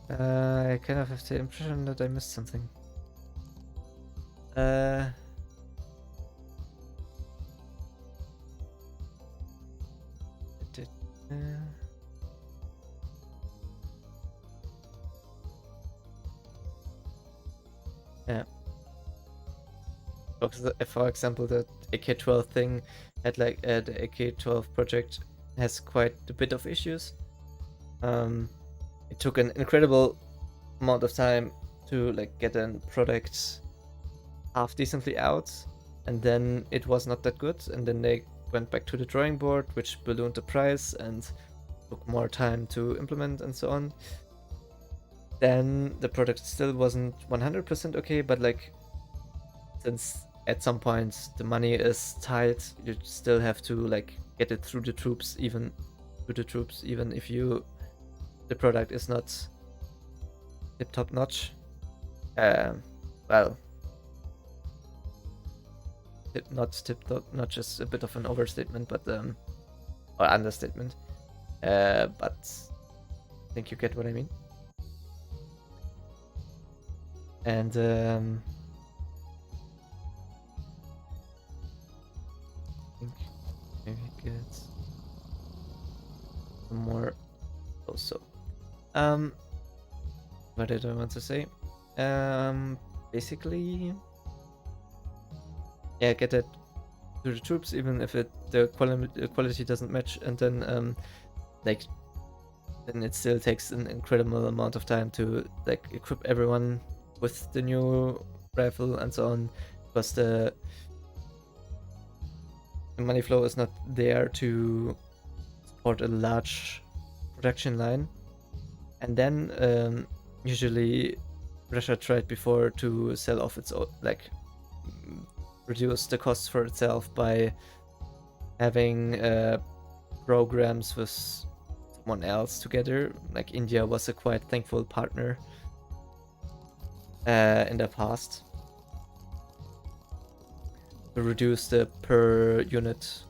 I kind of have the impression that I missed something. Did, yeah. For example, the AK-12 thing had like the AK-12 project has quite a bit of issues. It took an incredible amount of time to like get a product half decently out, and then it was not that good, and then they went back to the drawing board, which ballooned the price and took more time to implement and so on. Then the product still wasn't 100% okay, but like since at some point the money is tight, you still have to like get it through the troops, even if the product is not tip top notch. Well, not tip top notch is a bit of an overstatement, but or understatement. But I think you get what I mean. And I think maybe get some more also. What did I want to say? Basically, yeah, get it to the troops, even if the quality doesn't match, and then like then it still takes an incredible amount of time to like equip everyone with the new rifle and so on, because the money flow is not there to support a large production line. And then usually Russia tried before to sell off its own, like reduce the costs for itself by having programs with someone else together. Like India was a quite thankful partner in the past to reduce the per unit,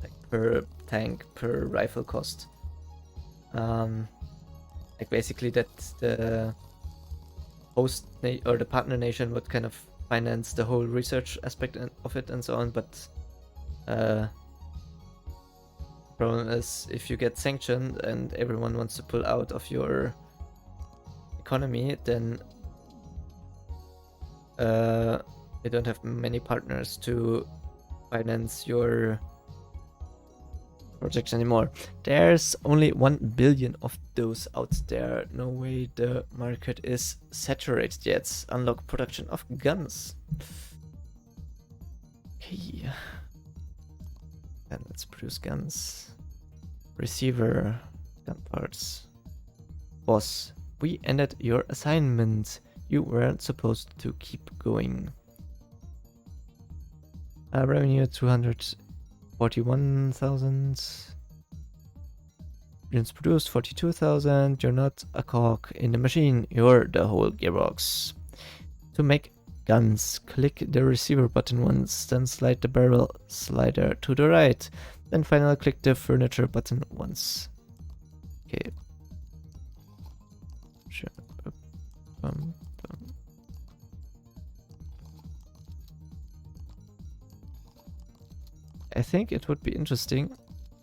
like per tank, per rifle cost. Like basically that the host or the partner nation would kind of finance the whole research aspect of it and so on, but problem is if you get sanctioned and everyone wants to pull out of your economy, then you don't have many partners to finance your projects anymore. There's only 1 billion of those out there. No way the market is saturated yet. Unlock production of guns. Okay. And let's produce guns. Receiver. Gun parts. Boss, we ended your assignment. You weren't supposed to keep going. Revenue 241,000. Units produced 42,000. You're not a cog in the machine, you're the whole gearbox. To make guns, click the receiver button once, then slide the barrel slider to the right. Then finally click the furniture button once. Okay. Sure. I think it would be interesting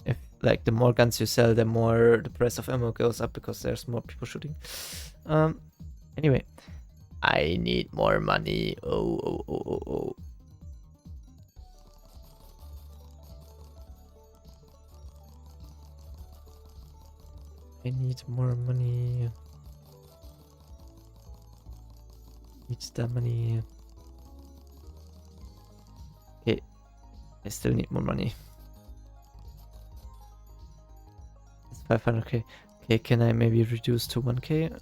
if, like, the more guns you sell, the more the price of ammo goes up because there's more people shooting. Anyway, I need more money. Oh. I need more money. Need the money. Okay. I still need more money. It's 500k. Okay, can I maybe reduce to 1k?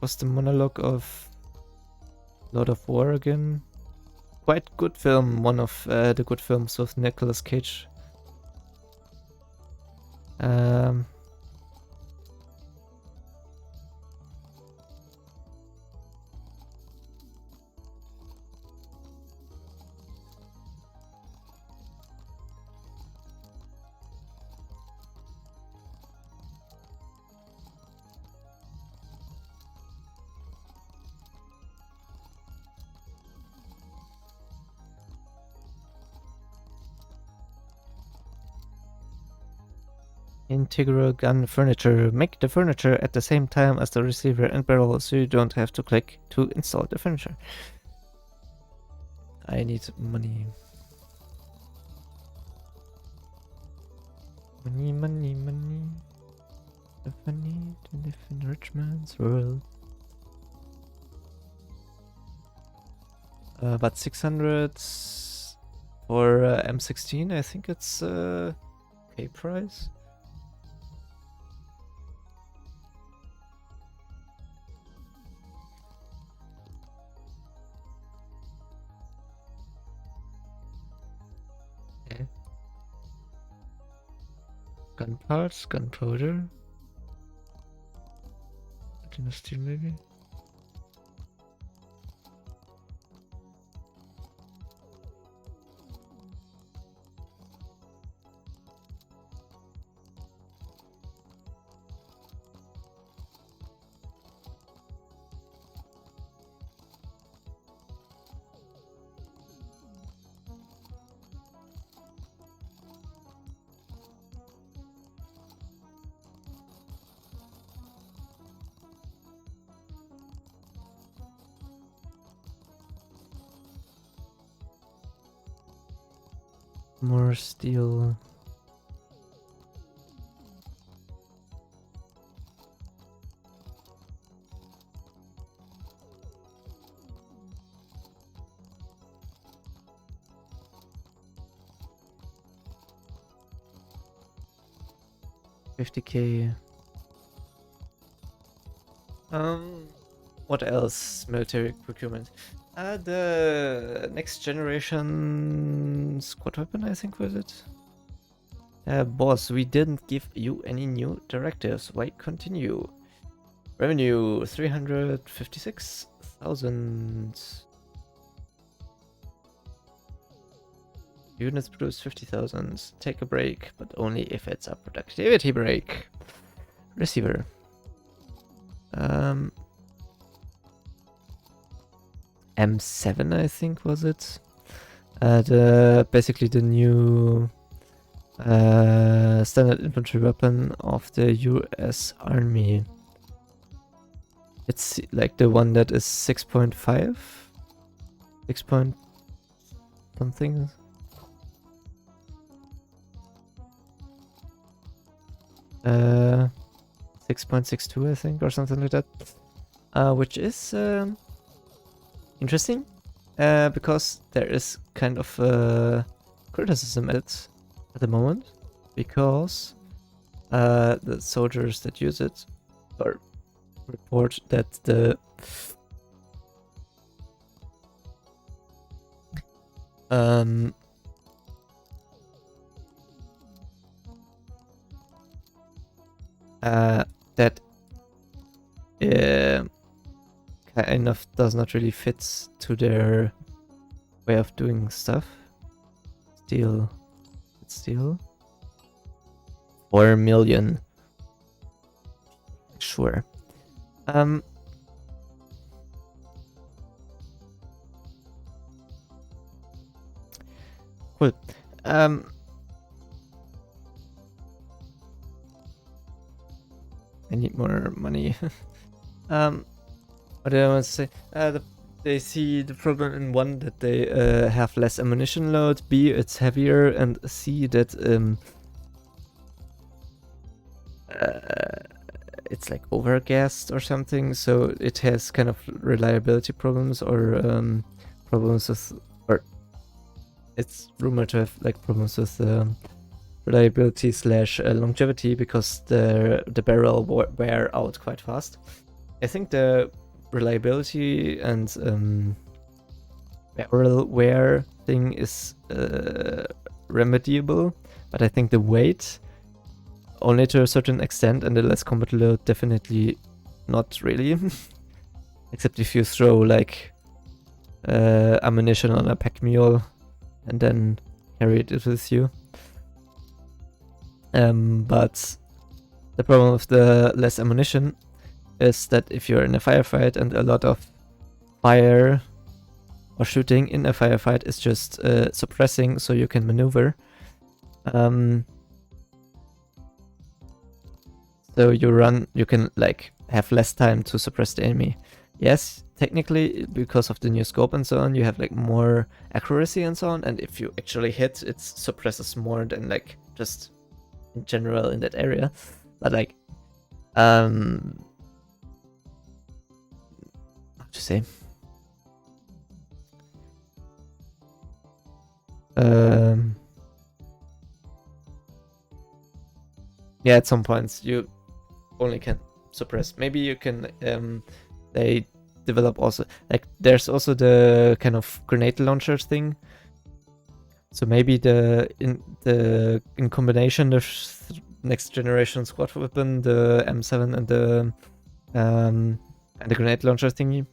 was the monologue of Lord of War again? Quite good film, one of the good films with Nicolas Cage. Integral gun furniture. Make the furniture at the same time as the receiver and barrel so you don't have to click to install the furniture. I need money. Money, money, money. If I need to live in rich man's world. But 600 for M16, I think it's okay price. Okay. Gun parts, gunpowder. Platinum steel maybe. More steel. $50K. What else? Military procurement. The next generation squad weapon, I think, was it? Boss, we didn't give you any new directives. Why continue? Revenue 356,000. Units produce 50,000. Take a break, but only if it's a productivity break. Receiver. M7, I think, was it? Basically the new standard infantry weapon of the US Army. It's like the one that is 6.5? 6 point something? Uh, 6.62, I think, or something like that. Which is interesting, because there is kind of criticism at the moment, because the soldiers that use it or report that the that kind of does not really fit to their way of doing stuff. Steel. 4 million. Sure. Cool. I need more money. What did I want to say? They see the problem in one, that they have less ammunition load, B, it's heavier, and C, that it's like overgassed or something, so it has kind of reliability problems, or problems with, or it's rumored to have like problems with reliability slash longevity, because the barrel wear out quite fast. I think the reliability and barrel wear thing is remediable, but I think the weight only to a certain extent, and the less combat load definitely not really. Except if you throw like ammunition on a pack mule and then carry it with you. But the problem with the less ammunition is that if you're in a firefight and a lot of fire or shooting in a firefight is just suppressing so you can maneuver. So you can like have less time to suppress the enemy. Yes, technically, because of the new scope and so on, you have like more accuracy and so on, and if you actually hit, it suppresses more than like just in general in that area. But like, how to say? Yeah, at some points you only can suppress. Maybe you can they develop also like there's also the kind of grenade launchers thing. So maybe in combination the next generation squad weapon, the M7 and the grenade launcher thingy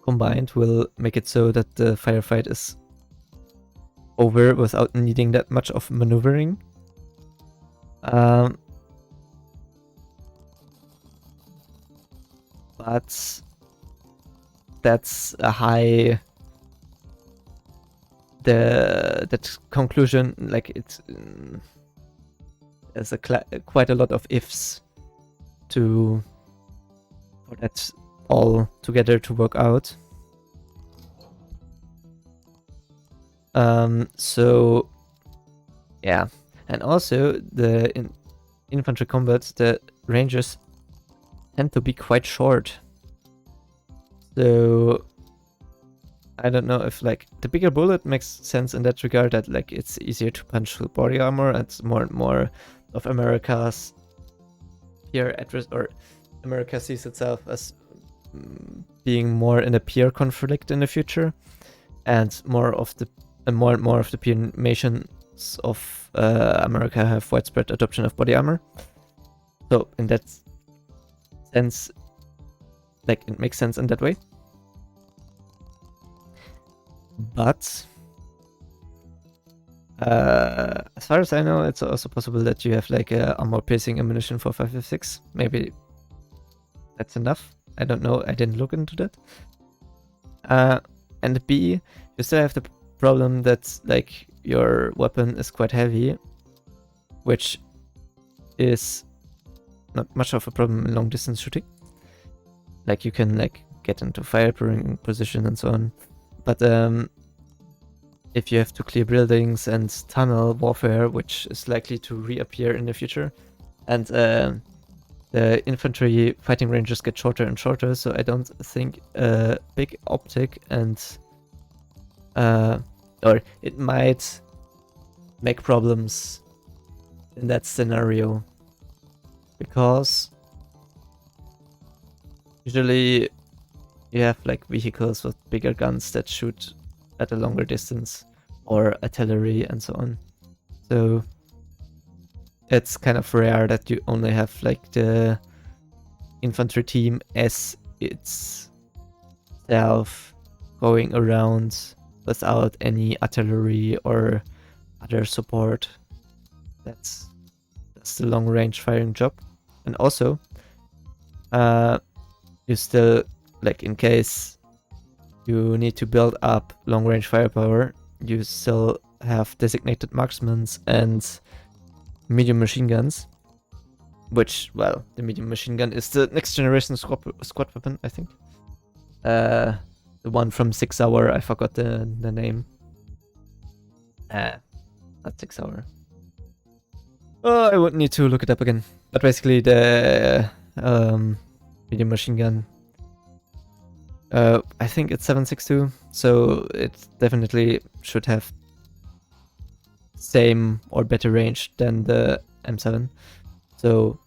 combined will make it so that the firefight is over without needing that much of maneuvering. But that's a high. That conclusion, like it's there's quite a lot of ifs for that all together to work out. So yeah, and also the infantry combat, the ranges tend to be quite short. So I don't know if like the bigger bullet makes sense in that regard, that like it's easier to punch through body armor, and more and more of America's peer address, or America sees itself as being more in a peer conflict in the future, and more and more of the peer nations of America have widespread adoption of body armor. So in that sense, like it makes sense in that way. But as far as I know, it's also possible that you have like a armor piercing ammunition for 556. Maybe that's enough. I don't know. I didn't look into that. And B, you still have the problem that like your weapon is quite heavy, which is not much of a problem in long distance shooting. Like you can like get into firing position and so on. But if you have to clear buildings and tunnel warfare, which is likely to reappear in the future, and the infantry fighting ranges get shorter and shorter, so I don't think big optic and or it might make problems in that scenario, because usually you have like vehicles with bigger guns that shoot at a longer distance, or artillery and so on. So it's kind of rare that you only have like the infantry team as itself going around without any artillery or other support. That's the long range firing job. And also you still, like, in case you need to build up long range firepower, you still have designated marksmen and medium machine guns, which, well, the medium machine gun is the next generation squad weapon, I think. The one from 6 Hour, I forgot the name. Not 6 Hour. Oh, I would need to look it up again. But basically the medium machine gun, I think it's 7.62, so it definitely should have same or better range than the M7. So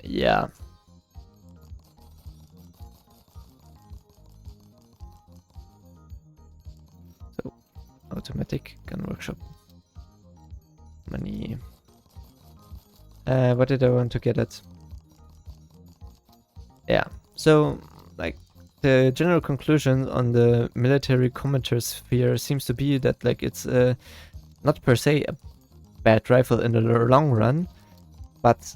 yeah, automatic gun workshop. Money. What did I want to get at? Yeah, so like the general conclusion on the military commenter sphere seems to be that like it's not per se a bad rifle in the long run, but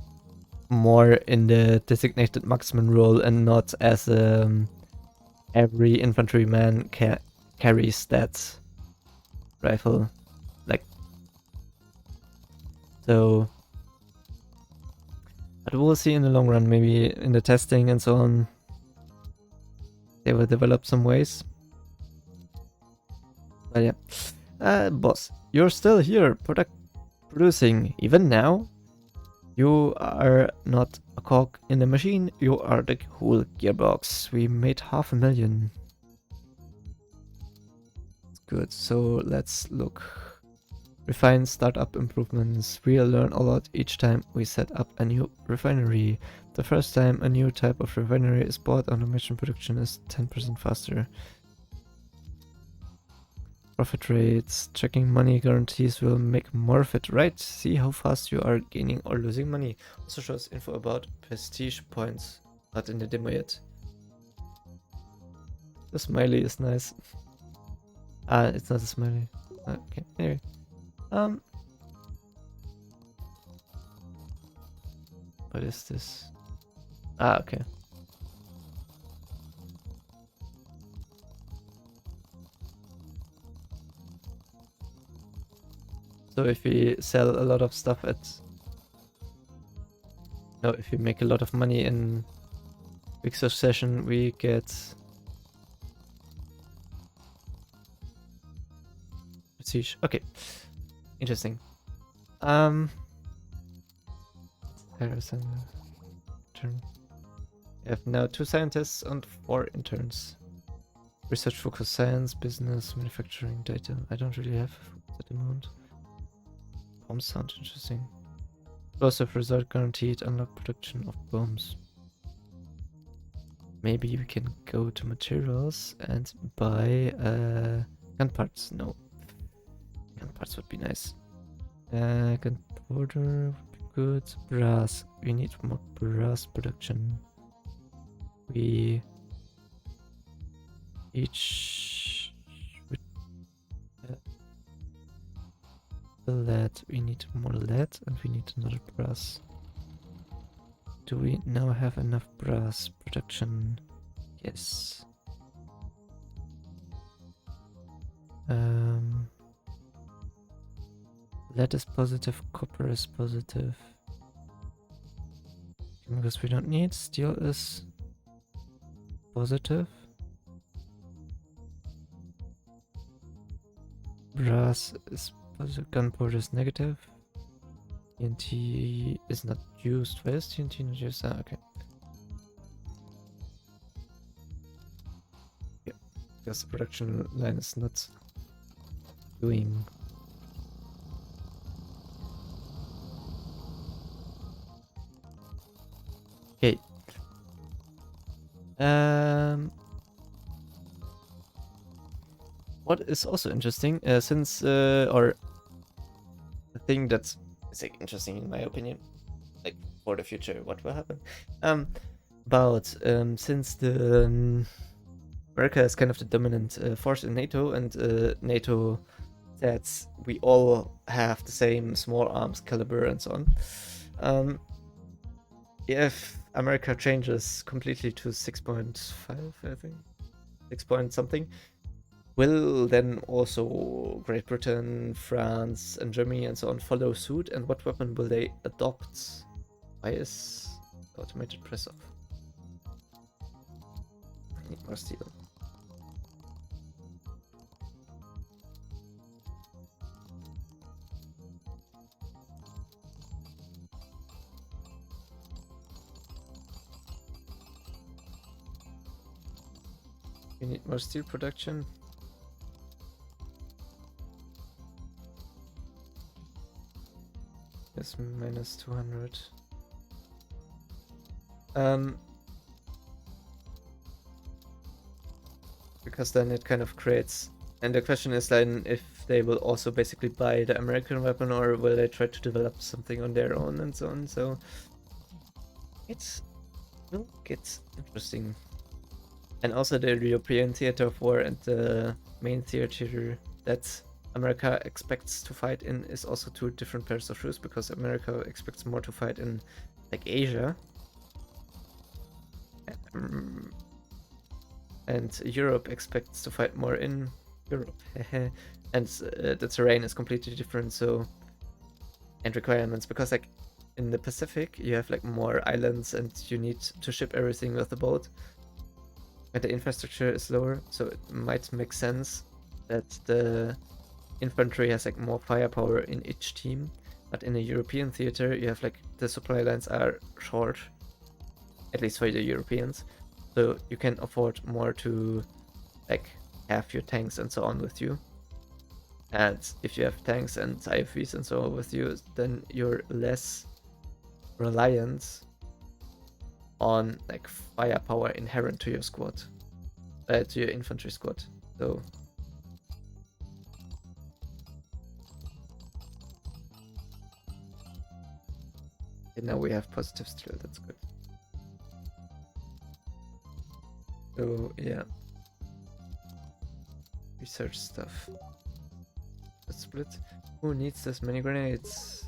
more in the designated marksman role and not as every infantryman carries that rifle, like so. But we'll see in the long run, maybe in the testing and so on, they will develop some ways. But yeah, boss, you're still here, producing even now. You are not a cog in the machine, you are the whole gearbox. We made 500,000. Good, so let's look. Refine startup improvements. We'll learn a lot each time we set up a new refinery. The first time a new type of refinery is bought, automation production is 10% faster. Profit rates. Checking money guarantees will make more of it, right? See how fast you are gaining or losing money. Also shows info about prestige points. Not in the demo yet. The smiley is nice. It's not a smiley. Okay, anyway. What is this? Okay. So if we sell a lot of stuff at... No, if we make a lot of money in quick succession, we get... prestige. Okay. Interesting. We have now 2 scientists and 4 interns. Research focus science, business, manufacturing, data. I don't really have at the moment. Bombs sound interesting. Explosive result guaranteed, unlock production of bombs. Maybe we can go to materials and buy gun parts. No. Gun parts would be nice. Gunpowder would be good. Brass. We need more brass production. We each with lead. We need more lead and we need another brass. Do we now have enough brass production? Yes. Lead is positive, copper is positive. Chemicals we don't need. Steel is positive. Brass is positive. Gunpowder is negative. TNT is not used. Why is TNT not used? Okay. Yeah, because the production line is not doing. Okay. What is also interesting, since or the thing that's like interesting in my opinion, like for the future, what will happen? Since the America is kind of the dominant force in NATO, and NATO said we all have the same small arms caliber and so on. If America changes completely to 6.5, I think, 6 point something, will then also Great Britain, France, and Germany and so on follow suit? And what weapon will they adopt? Why is automated press off? I need more steel. We need more steel production. Yes, minus 200. Because then it kind of creates And the question is then if they will also basically buy the American weapon, or will they try to develop something on their own and so on. So it will get interesting. And also the European theater of war and the main theater that America expects to fight in is also two different pairs of shoes, because America expects more to fight in like Asia. And Europe expects to fight more in Europe. And the terrain is completely different, so, and requirements, because like in the Pacific you have like more islands and you need to ship everything with the boat, and the infrastructure is lower, so it might make sense that the infantry has like more firepower in each team. But in a European theater you have like the supply lines are short, at least for the Europeans, so you can afford more to like have your tanks and so on with you. And if you have tanks and IFVs and so on with you, then you're less reliant on like firepower inherent to your squad, to your infantry squad. So and now we have positive still, that's good. So yeah, research stuff. Let's split. Who needs this many grenades?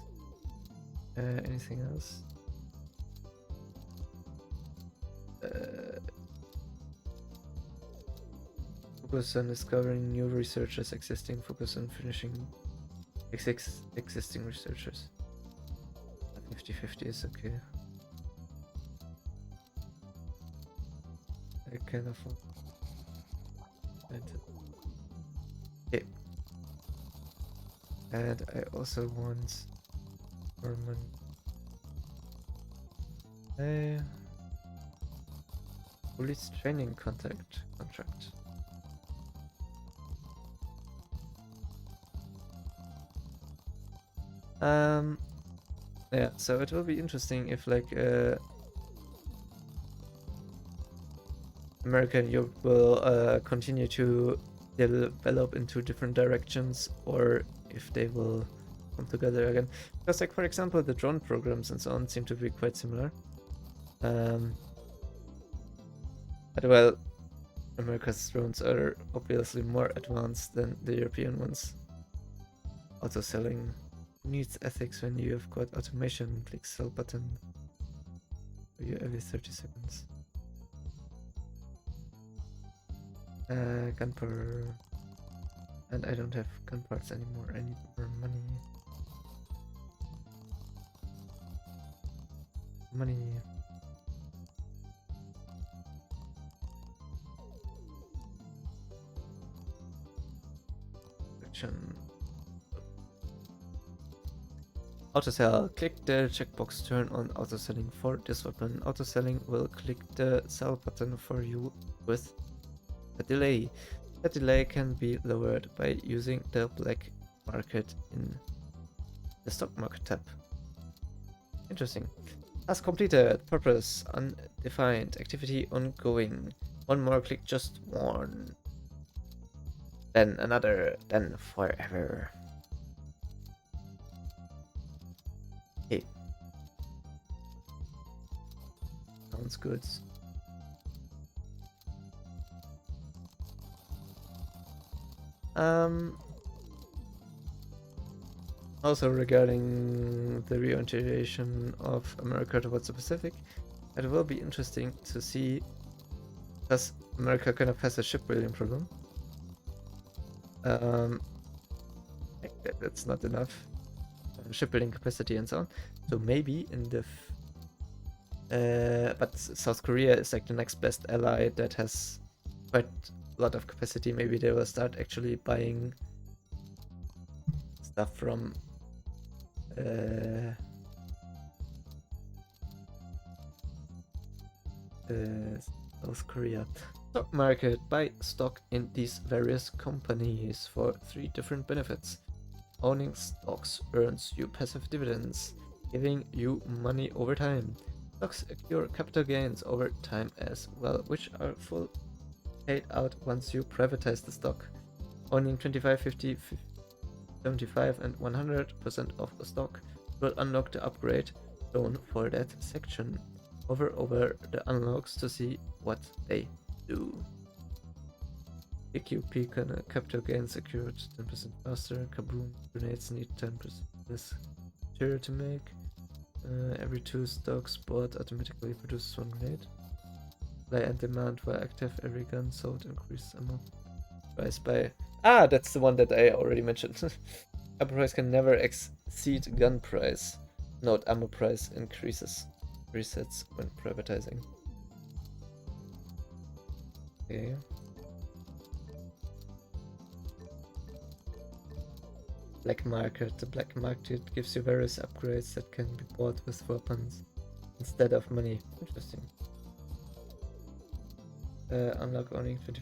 Anything else? Focus on discovering new researchers, existing. Focus on finishing existing researchers. 50-50 is okay. I can afford. Okay. And I also want more money. Police training contract. Yeah, so it will be interesting if like America and Europe will continue to develop into different directions, or if they will come together again. Because like, for example, the drone programs and so on seem to be quite similar. But well, America's drones are obviously more advanced than the European ones. Also selling needs ethics when you have got automation. Click sell button for you every 30 seconds. Gunpowder. And I don't have gun parts anymore. I need more money. Action. Auto sell. Click the checkbox. Turn on auto selling for this weapon. Auto selling will click the sell button for you with a delay. The delay can be lowered by using the black market in the stock market tab. Interesting. Task completed. Purpose undefined. Activity ongoing. One more click, just one. Then another. Then forever. Okay. Sounds good. Also regarding the reorientation of America towards the Pacific, it will be interesting to see, because America kind of has a shipbuilding problem. That's not enough shipbuilding capacity and so on. So maybe in the but South Korea is like the next best ally that has quite a lot of capacity. Maybe they will start actually buying stuff from South Korea. Stock market. Buy stock in these various companies for 3 different benefits. Owning stocks earns you passive dividends, giving you money over time. Stocks accrue capital gains over time as well, which are full paid out once you privatize the stock. owning 25, 50, 75 and 100% of the stock will unlock the upgrade shown for that section. Hover over the unlocks to see what they do. AQP capital gain secured 10% faster. Kaboom grenades need 10% less material to make. Every 2 stocks bought automatically produces 1 grenade. Supply and demand were active. Every gun sold increased ammo. Price by... Ah, that's the one that I already mentioned. Ammo price can never exceed gun price. Note, ammo price increases. Resets when privatizing. Okay. Black market. The black market gives you various upgrades that can be bought with weapons instead of money. Interesting. Unlock owning 20.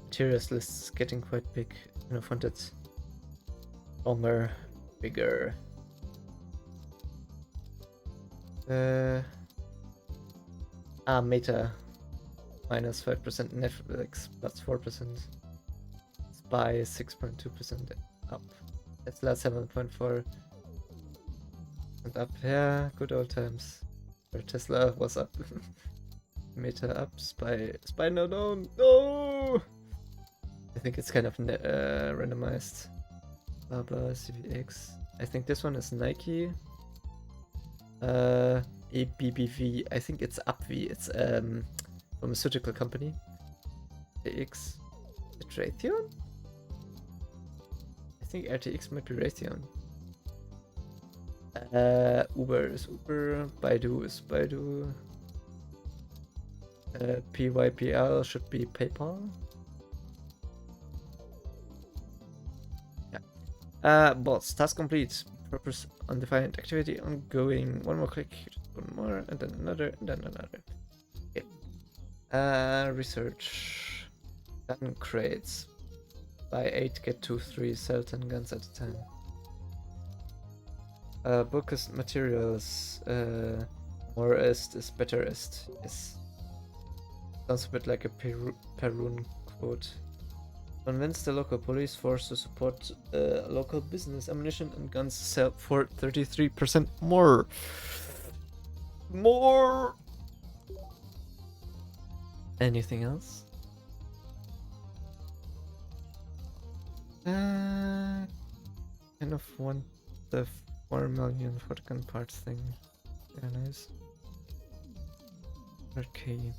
Materials list is getting quite big. I want it longer, bigger. Meta minus 5%, Netflix plus 4%, Spy 6.2% up, Tesla 7.4% up. Yeah, good old times where Tesla was up. Meta up, Spy no. I think it's kind of randomized. Blah blah, CVX. I think this one is Nike. ABBV, I think it's UpV. It's pharmaceutical company. RTX. Is it Raytheon? I think RTX might be Raytheon. Uber is Uber. Baidu is Baidu. PYPL should be PayPal. Boss, task complete. Purpose undefined. Activity ongoing. One more click. One more, and then another, and then another. Okay. Research. Gun crates. Buy 8, get 2, 3, sell 10 guns at a time. Book is materials. More is better is. Sounds a bit like a Perun quote. Convince the local police force to support local business. Ammunition and guns sell for 33% more. More. Anything else? Kind of want the 4 million for the gun parts thing. Yeah, nice. Okay.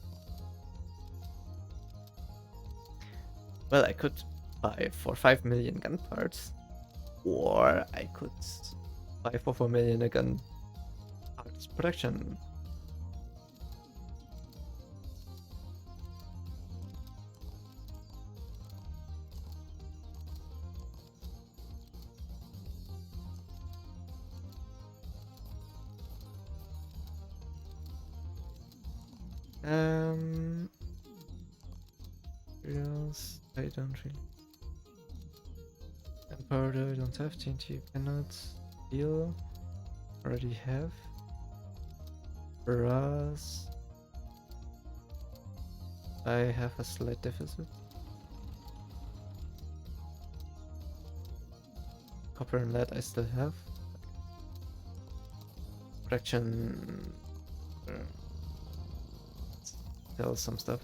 Well, I could buy for 5 million gun parts, or I could buy for 4 million a gun parts production. Materials, I don't really. Gunpowder, I don't have. TNT, cannot. Steel, already have. Brass, I have a slight deficit. Copper and lead, I still have. Fraction. Sell some stuff.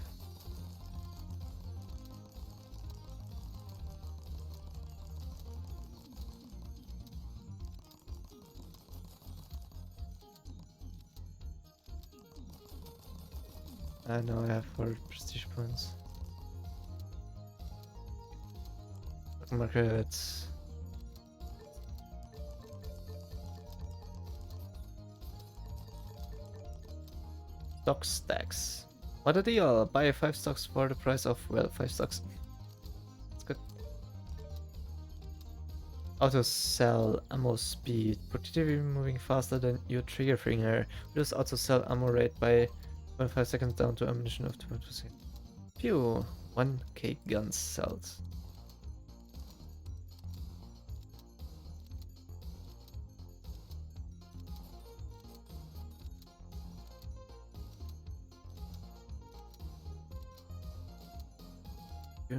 Now I have 4 prestige points. Markets. Stock stacks. What a deal! Buy 5 stocks for the price of, well, 5 stocks. That's good. Auto sell ammo speed. Productivity moving faster than your trigger finger. Reduce auto sell ammo rate by 0.5 seconds down to ammunition of 2%. Phew. 1k guns cells. Yeah.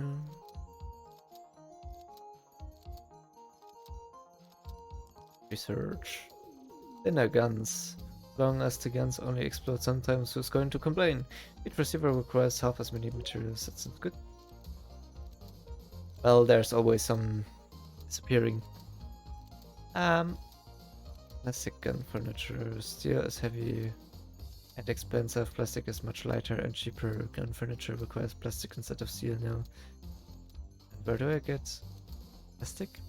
Research. Thinner guns. Long as the guns only explode sometimes, who's going to complain? Each receiver requires half as many materials. That's not good. Well, there's always some disappearing. Plastic gun furniture. Steel is heavy and expensive. Plastic is much lighter and cheaper. Gun furniture requires plastic instead of steel now. And where do I get plastic?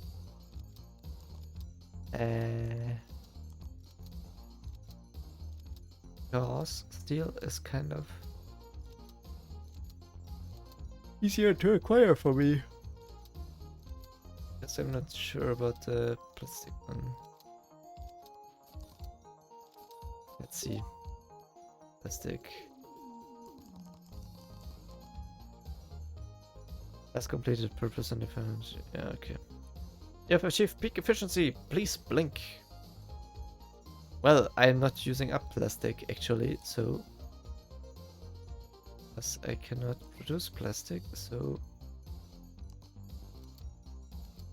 Because steel is kind of easier to acquire for me. Guess I'm not sure about the plastic one. Let's see. Plastic. Has completed purpose and defense. Yeah, okay. You have achieved peak efficiency. Please blink. Well, I'm not using up plastic actually, so because I cannot produce plastic, so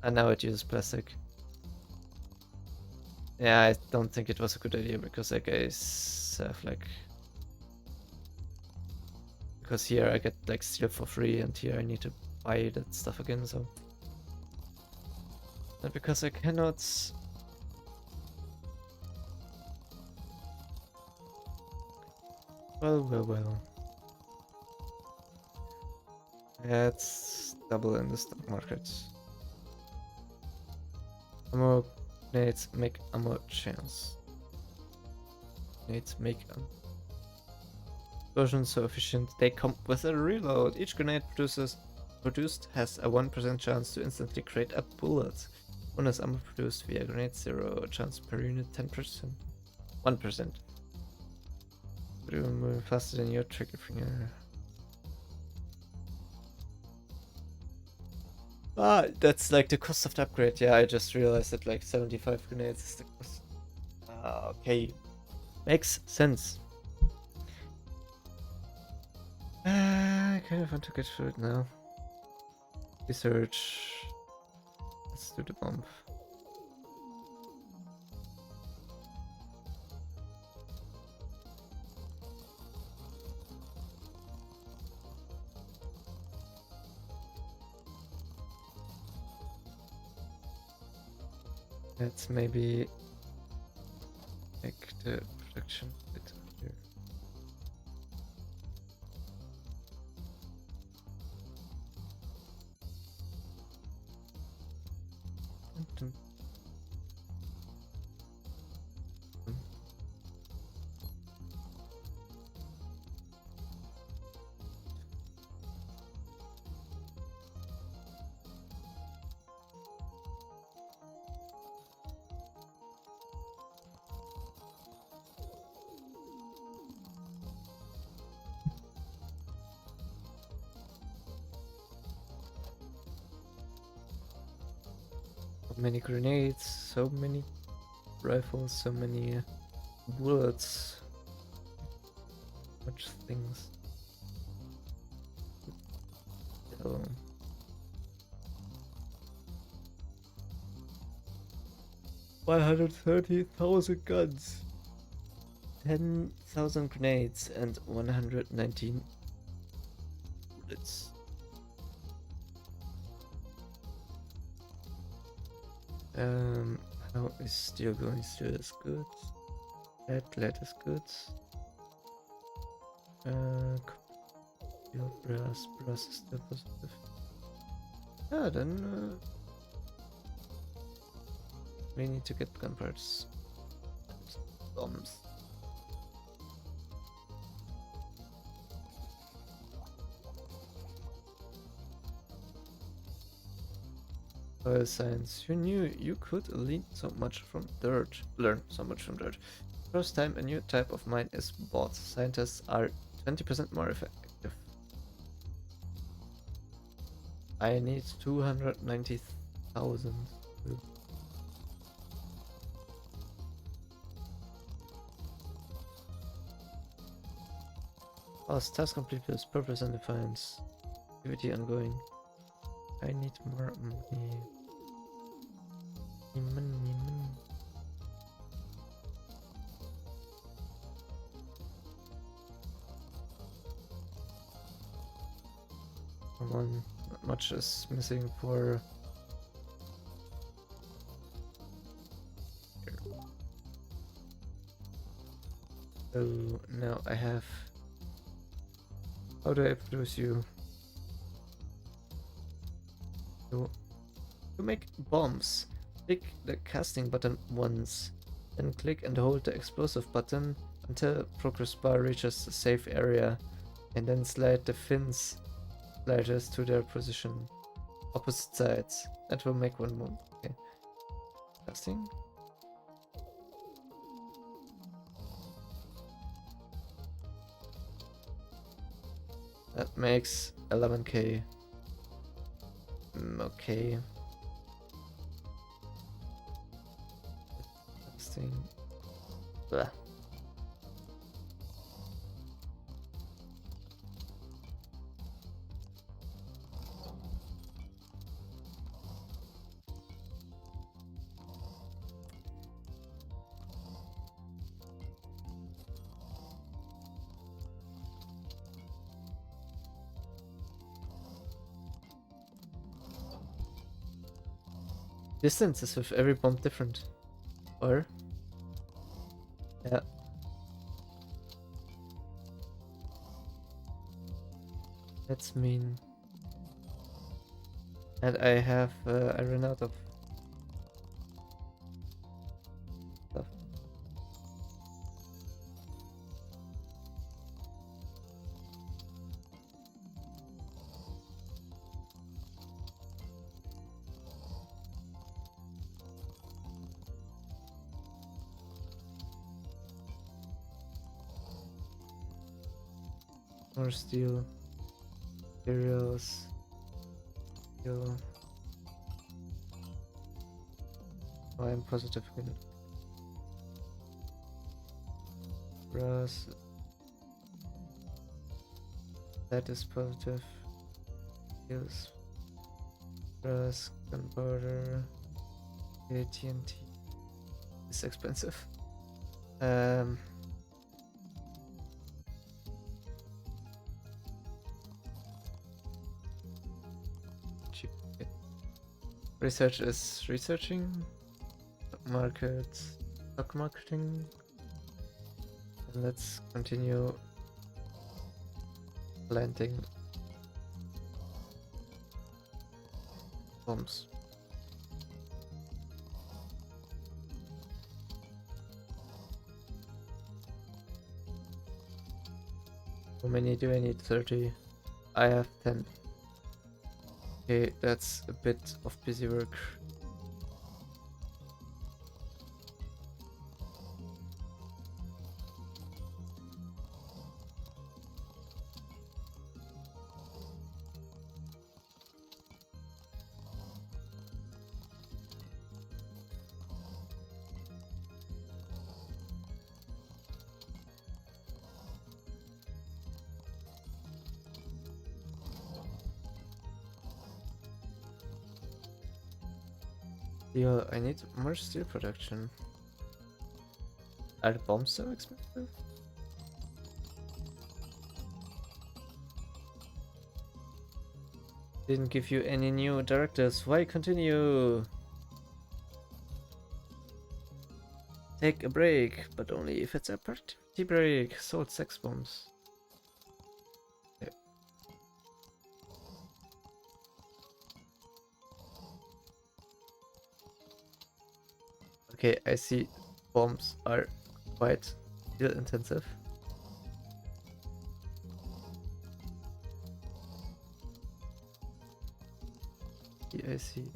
and now it uses plastic. Yeah, I don't think it was a good idea because I guess have like because here I get like steel for free and here I need to buy that stuff again, so and because I cannot well. Let's double in the stock market. Ammo grenades make ammo chance. Grenades make version so efficient they come with a reload. Each grenade produced has a 1% chance to instantly create a bullet. Bonus ammo produced via grenade 0 chance per unit 10%. 1%. Moving faster than your trigger finger. Ah, that's like the cost of the upgrade. Yeah, I just realized that like 75 grenades is the cost. Ah, okay. Makes sense. I kind of want to get through it now. Research. Let's do the bomb. Let's maybe make the production bit here. So many grenades, so many rifles, so many bullets. Much things. So 130,000 guns, 10,000 grenades, and 119 bullets. How is steel going? Steel is good. Lead is good. Steel, brass is still positive. Yeah, then we need to get gun parts and bombs. Soil science. Who knew you could learn so much from dirt? First time a new type of mine is bought, scientists are 20% more effective. I need 290,000. Task complete with purpose and defines. Activity ongoing. I need more money. Money. Come on, not much is missing for. Here. So now I have. How do I produce you? To make bombs, click the casting button once, then click and hold the explosive button until progress bar reaches the safe area, and then slide the fins sliders to their position, opposite sides. That will make one move. Okay. Casting. That makes 11k. Okay. Casting. Blah. Distance is with every bomb different. Or? Yeah. That's mean. And I have, I ran out of stuff. More steel. Materials. Steel. Oh, I'm positive. Brass. That is positive. Steels. Brass. Gunpowder. TNT. It's expensive. Cheap. Okay. Research is researching. Market. Stock marketing. And let's continue planting bombs. How many do I need? 30. I have 10. Okay, that's a bit of busy work. Steel, I need more steel production. Are the bombs so expensive? Didn't give you any new directors. Why continue? Take a break, but only if it's a productivity break. Sold 6 bombs. Okay. Okay, I see bombs are quite steel intensive. I see.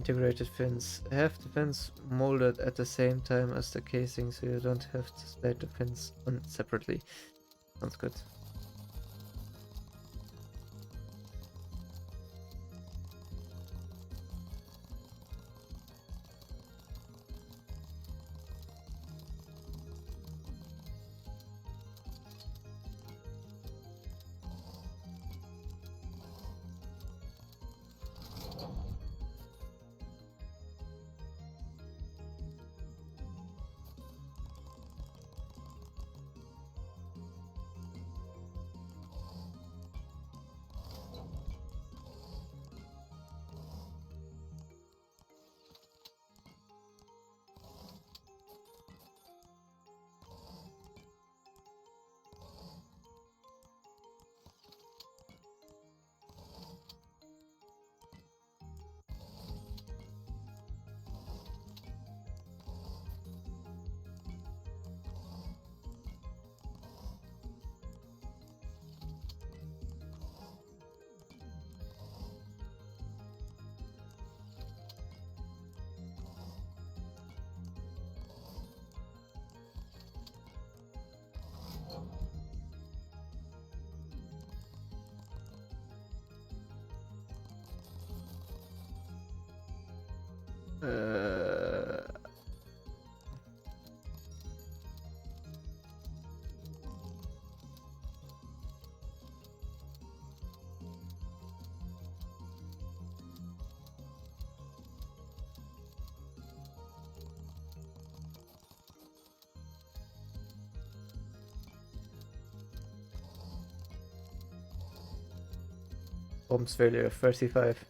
integrated fins. Have the fins molded at the same time as the casing so you don't have to slide the fins on separately. Sounds good. Bombs failure 35.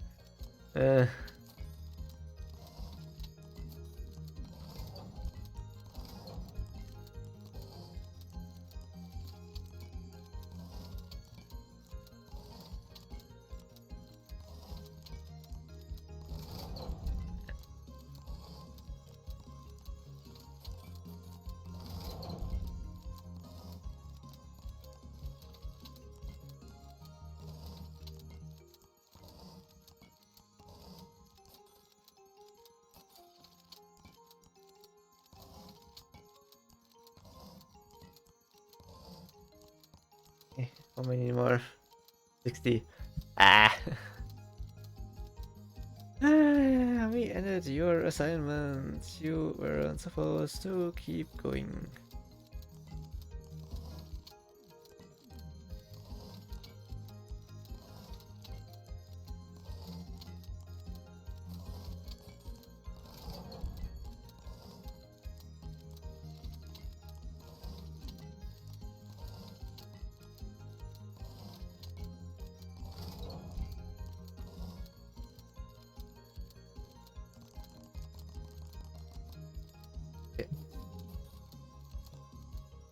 How many more? 60. Ah! We ended your assignment. You weren't supposed to keep going.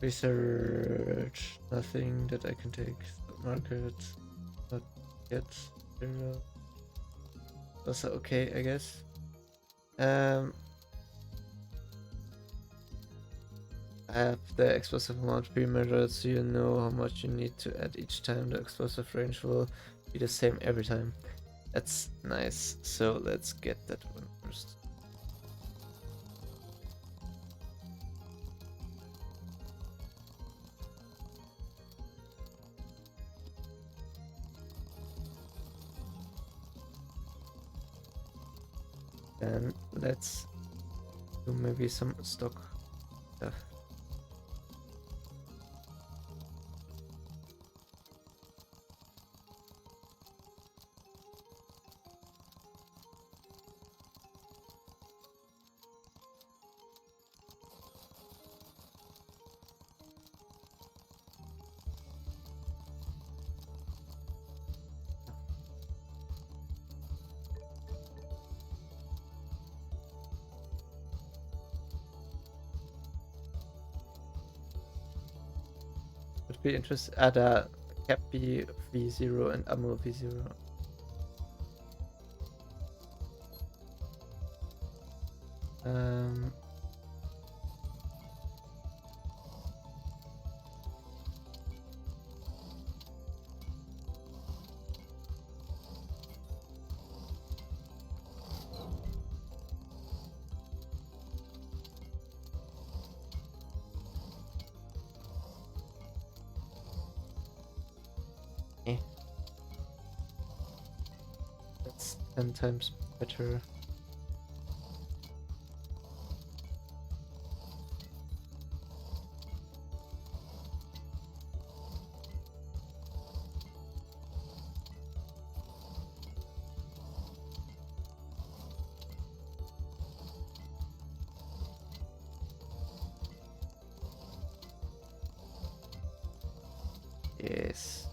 Research, nothing that I can take. Market, not yet. Zero. Also okay, I guess. I have the explosive amount pre-measured, so you know how much you need to add each time. The explosive range will be the same every time. That's nice. So let's get that one first. And let's do maybe some stock stuff. Would be interested at a Cappy V0 and Ammo V0. 10 times better. Yes.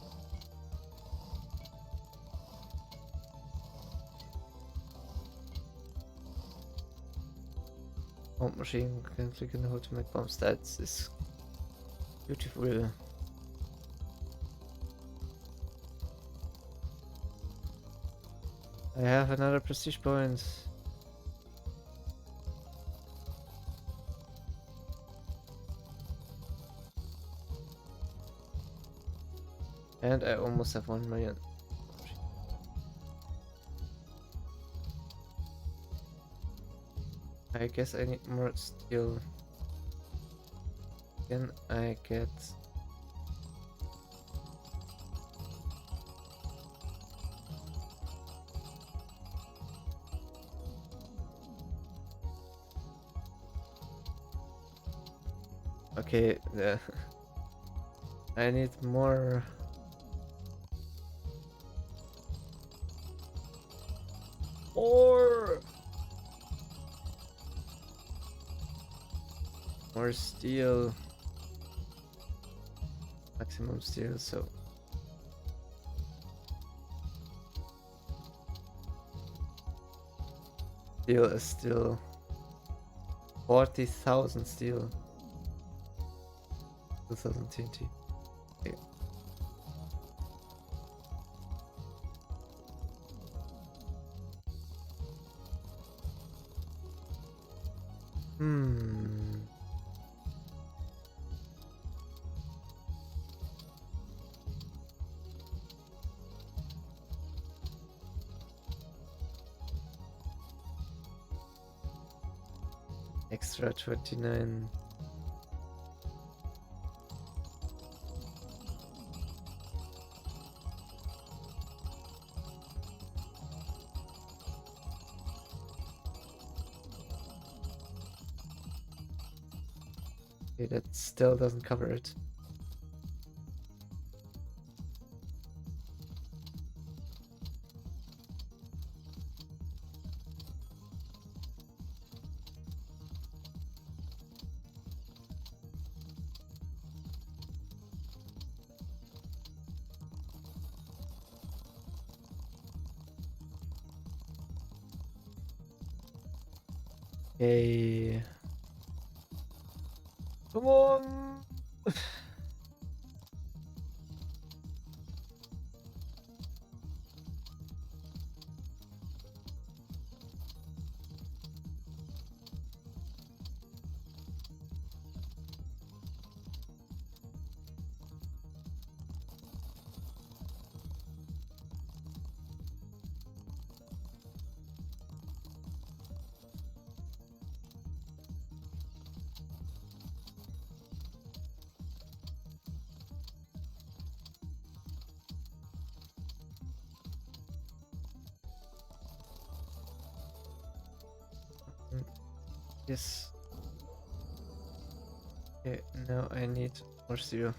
Bomb machine can click on hold to make bombs. That is beautiful. I have another prestige point. And I almost have 1 million. I guess I need more steel. Can I get... Okay, I need more... More steel. Maximum steel, so... Steel is still... 40,000 steel. 2,000 TNT. Okay. Extra 29. Okay, that still doesn't cover it. Okay. Come on! Yes. Okay, now I need more cereals.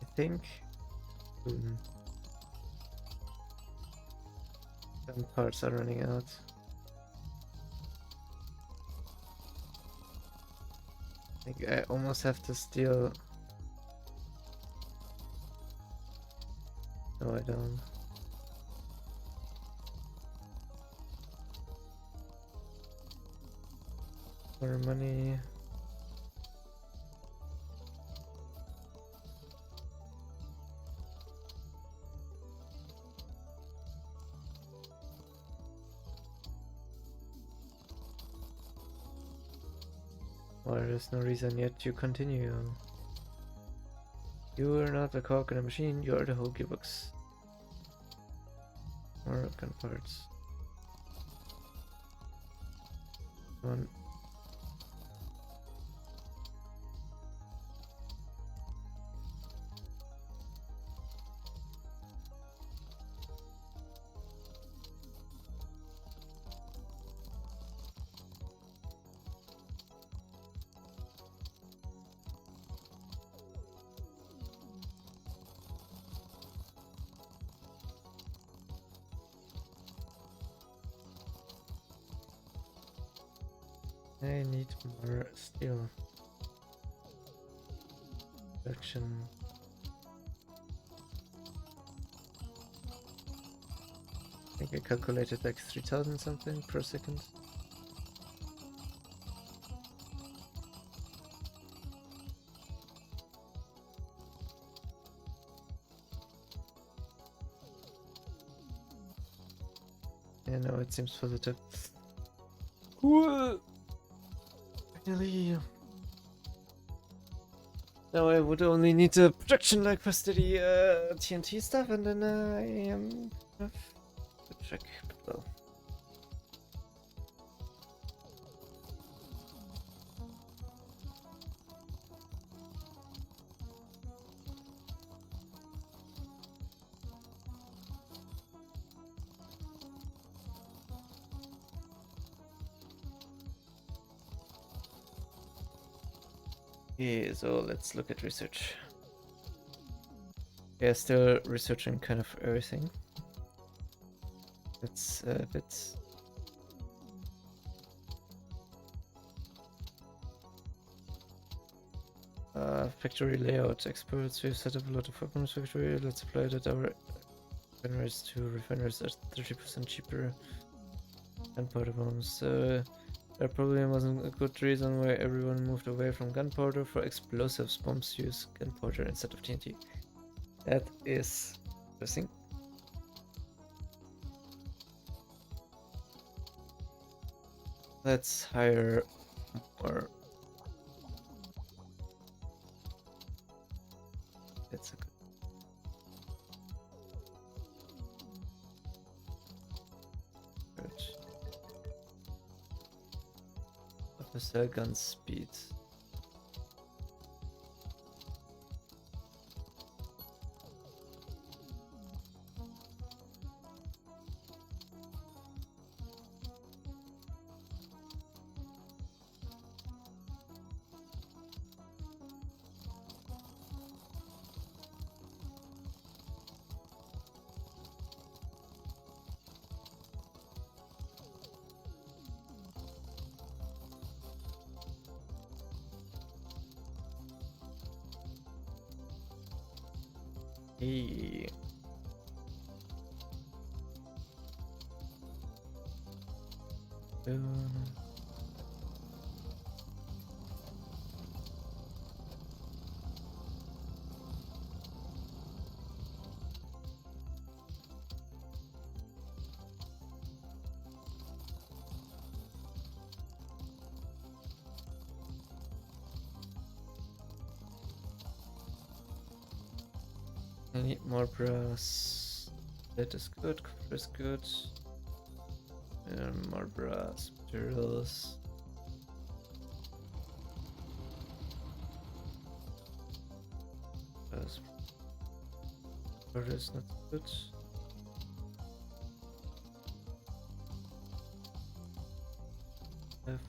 I think some parts are running out. I think I almost have to steal. No, I don't. More money. Well, there's no reason yet to continue. You are not a cog in a machine, you are the whole gearbox. More gun parts. One. I need more steel. Production. I think I calculated like 3000 something per second. Yeah, no, it seems positive. Whoa! Finally. Now I would only need a production like for steady TNT stuff, and then I am enough to check. Well, okay, so let's look at research. Yeah, still researching kind of everything. It's a bit. Factory layout experts. We've set up a lot of weapons factory. Let's apply that our refineries to refineries at 30% cheaper gunpowder bombs. There probably wasn't a good reason why everyone moved away from gunpowder. For explosives, bombs use gunpowder instead of TNT. That is interesting. Let's hire more. That's a good. Officer gun speed. Hey. I need more brass. That is good. Copper is good. And more brass materials. Brass. Copper is not good. F.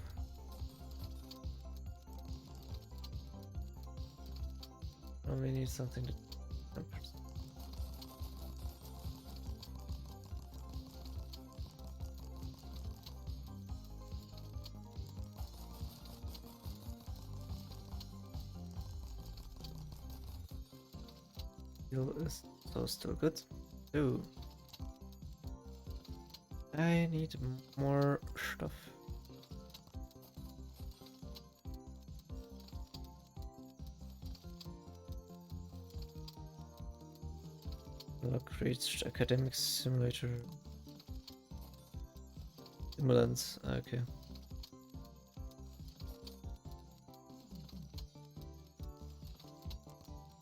Oh, we need something to. Is so still good. Ooh. I need more stuff. Unlock reached academic simulator. Stimulants, okay.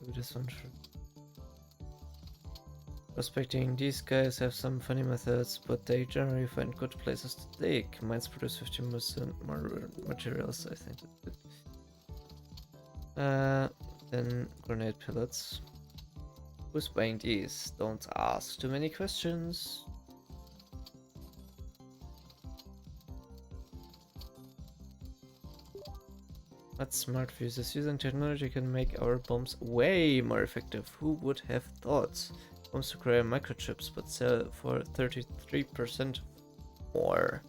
Do this one. Prospecting, these guys have some funny methods, but they generally find good places to dig. Mines produce 50% more materials, I think that's good. Then grenade pellets. Who's buying these? Don't ask too many questions. That's smart fuses. Using technology can make our bombs way more effective. Who would have thought? Bombs require microchips but sell for 33% more.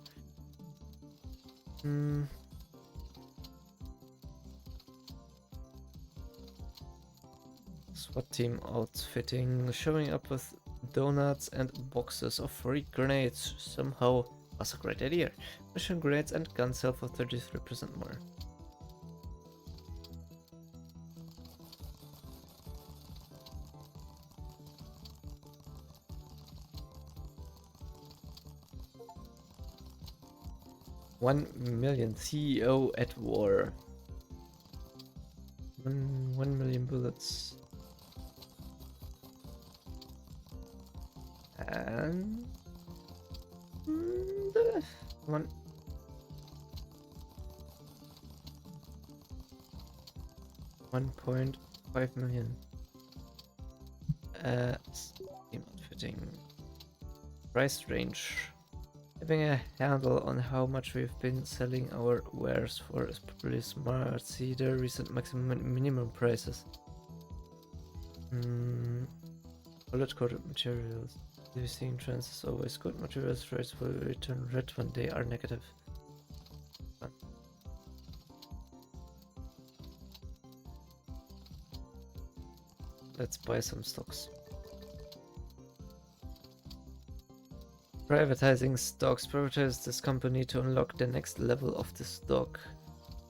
SWAT team outfitting, showing up with donuts and boxes of free grenades somehow was a great idea. Mission grenades and guns sell for 33% more. $1 million CEO at war. 1 million bullets. And 1.5 million. Team outfitting. Price range. Having a handle on how much we've been selling our wares for is probably smart. See the recent maximum and minimum prices. Bullet coated materials. We've seen trends is always good. Materials prices will return red when they are negative. Let's buy some stocks. Privatizing stocks. Privatize this company to unlock the next level of the stock.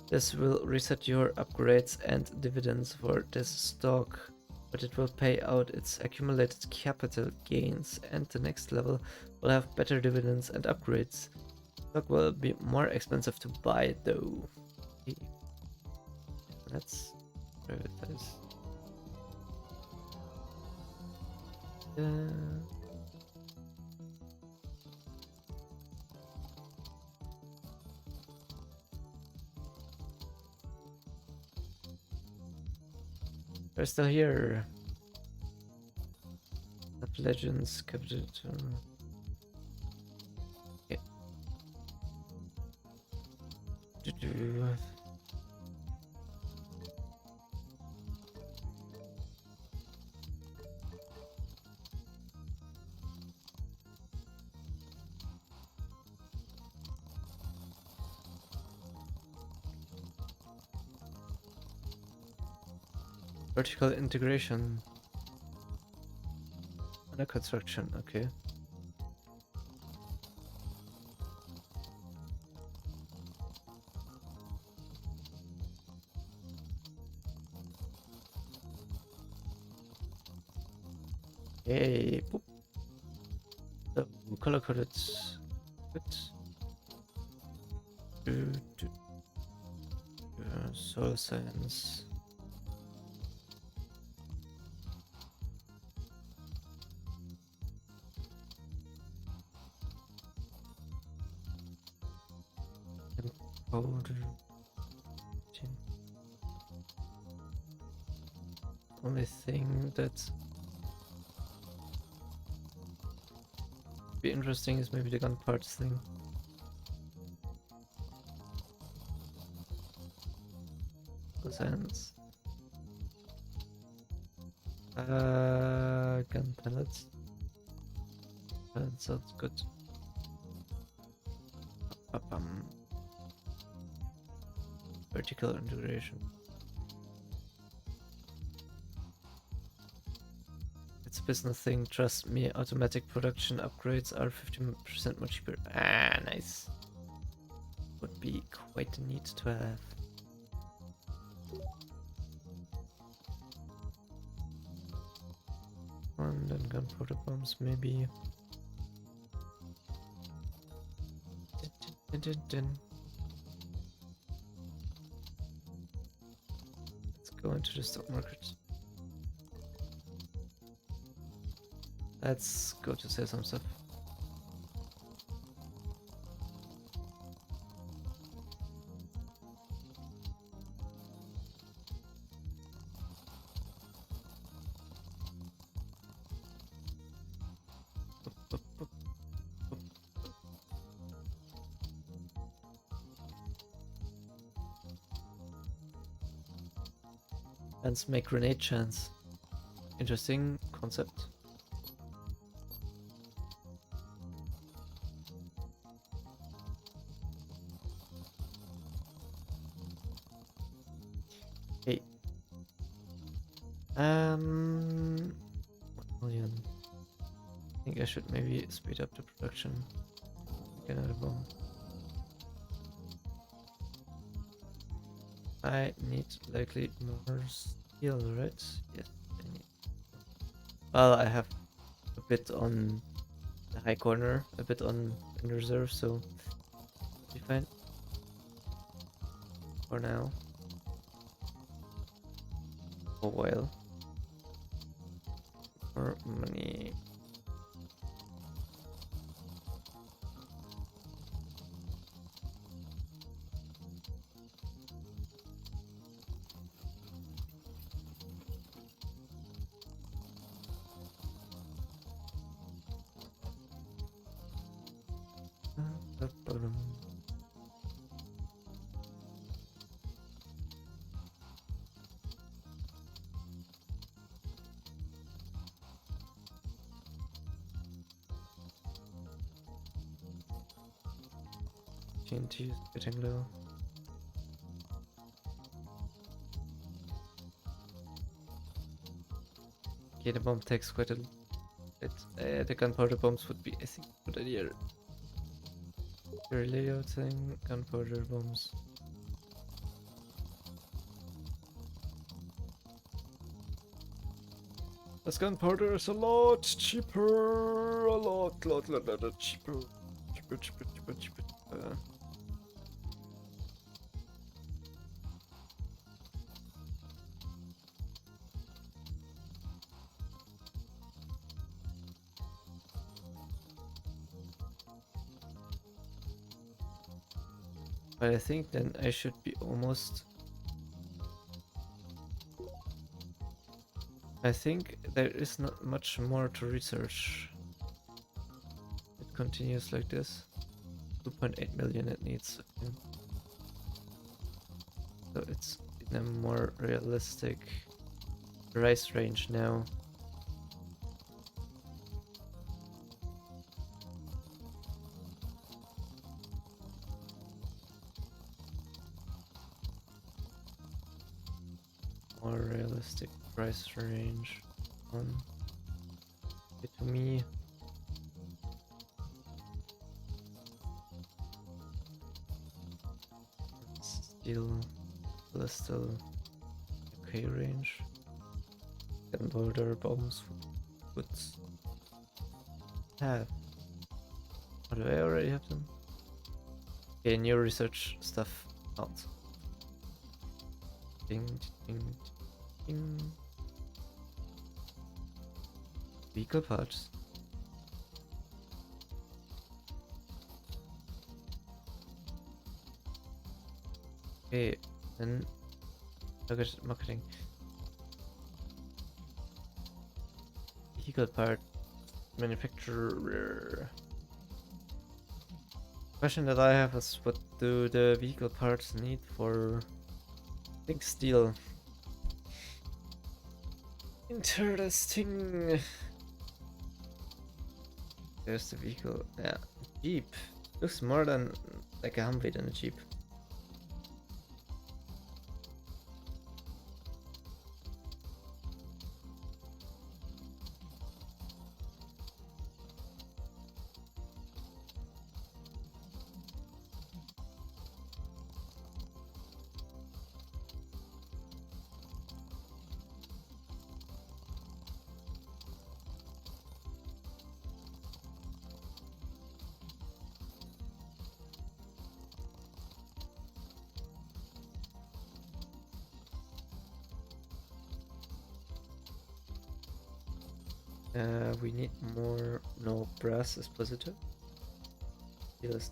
This will reset your upgrades and dividends for this stock, but it will pay out its accumulated capital gains, and the next level will have better dividends and upgrades. Stock will be more expensive to buy though. Okay. Let's privatize. They're still here. Up Legends, Capital. Okay. Vertical integration. Under construction, okay. Hey, boop. So, color coded. Good. Soil science. Only thing that be interesting is maybe the gun parts thing. Sense. Gun pellets. That sounds good. Vertical integration. It's a business thing, trust me. Automatic production upgrades are 15% more cheaper. Ah, nice. Would be quite neat to have. And then gunpowder bombs, maybe. Let's go into the stock market. Let's go to sell some stuff. And make grenade chance. Interesting concept. Okay. 1 million. I think I should maybe speed up the production. Get another bomb. I need likely more steel, right? Yes, I need. Well, I have a bit on the high corner, a bit on in reserve, so be fine for now. For a while. More money. TNT is getting low. Okay, the bomb takes quite a bit. The gunpowder bombs would be, I think, a good idea. Your layout thing, gunpowder bombs. This gunpowder is a lot cheaper, a lot cheaper. Cheaper. But I think then I should be almost... I think there is not much more to research. It continues like this. 2.8 million it needs. Okay. So it's in a more realistic price range now. More realistic price range on it to me. Still okay range. Gunpowder bombs would have. Or do I already have them? Okay, new research stuff out. Ding, ding, ding. Vehicle parts. Okay, then look at marketing. Vehicle part manufacturer. Question that I have is, what do the vehicle parts need for? I think steel. Interesting. There's the vehicle. Yeah, Jeep. Looks more than like a Humvee than a Jeep. We need more. No, brass is positive. Steel is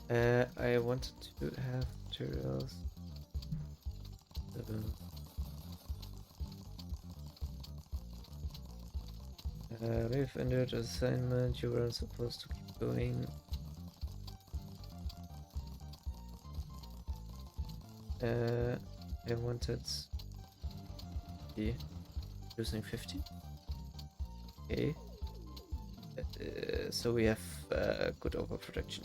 negative. I wanted to have materials. We've entered assignment. You weren't supposed to keep going. I wanted the using 50. Okay. So we have good overprotection.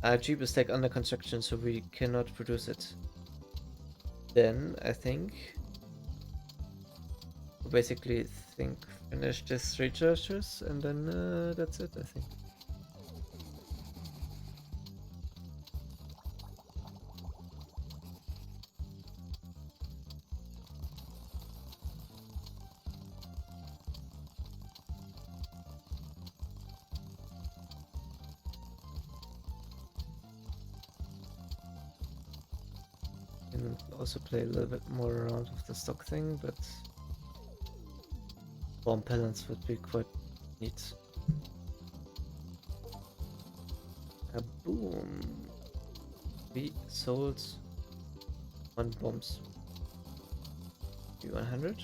Our Jeep is like under construction, so we cannot produce it. Then I think we basically finish this recharges and then that's it, I think. And also play a little bit more around with the stock thing, but bomb pellets would be quite neat. Boom! We sold 1 bombs. B100.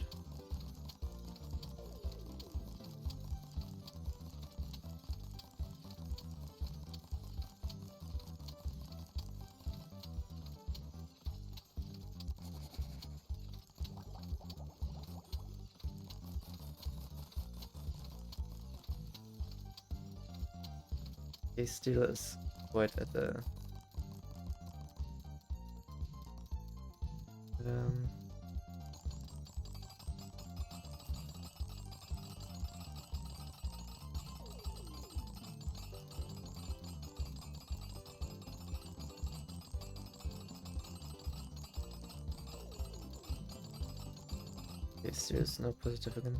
Steel is quite at the steel is now positive again.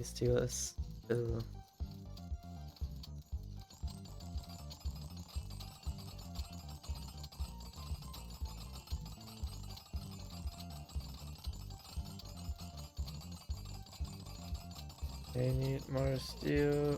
Steel is still I need more steel.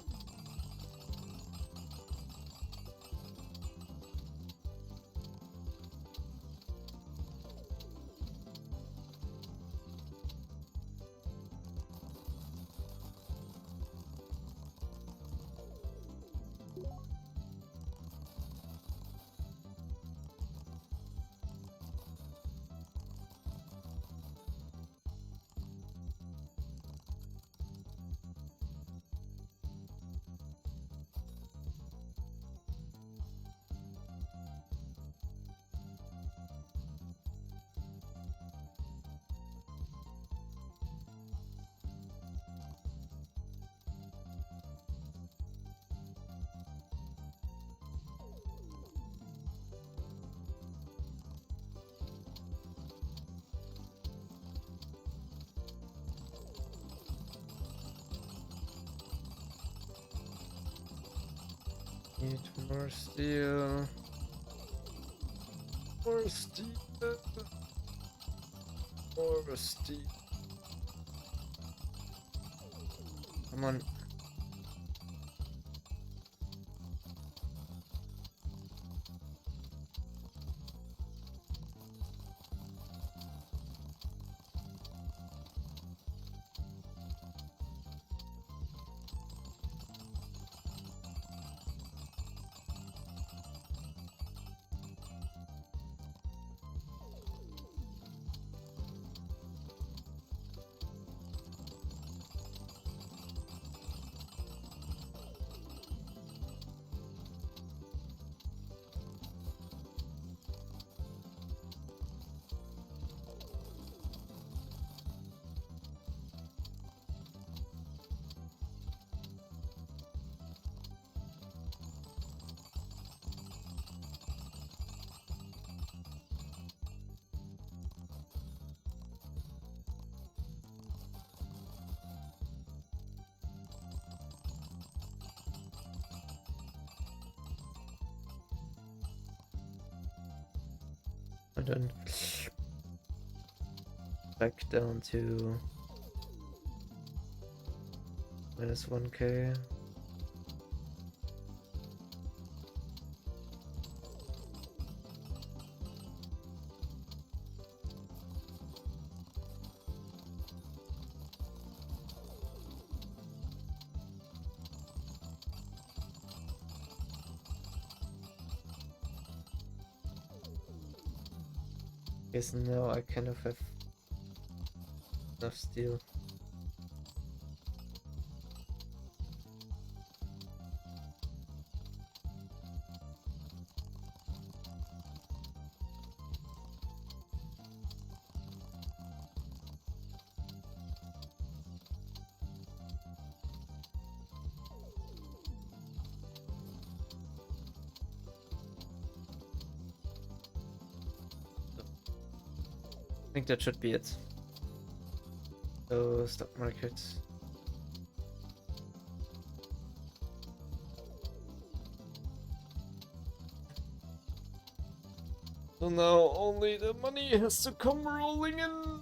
Need more steel. More steel. More steel. Come on. then back down to minus 1k. Guess now I kind of have enough steel. I think that should be it. So stock market. So now only the money has to come rolling in.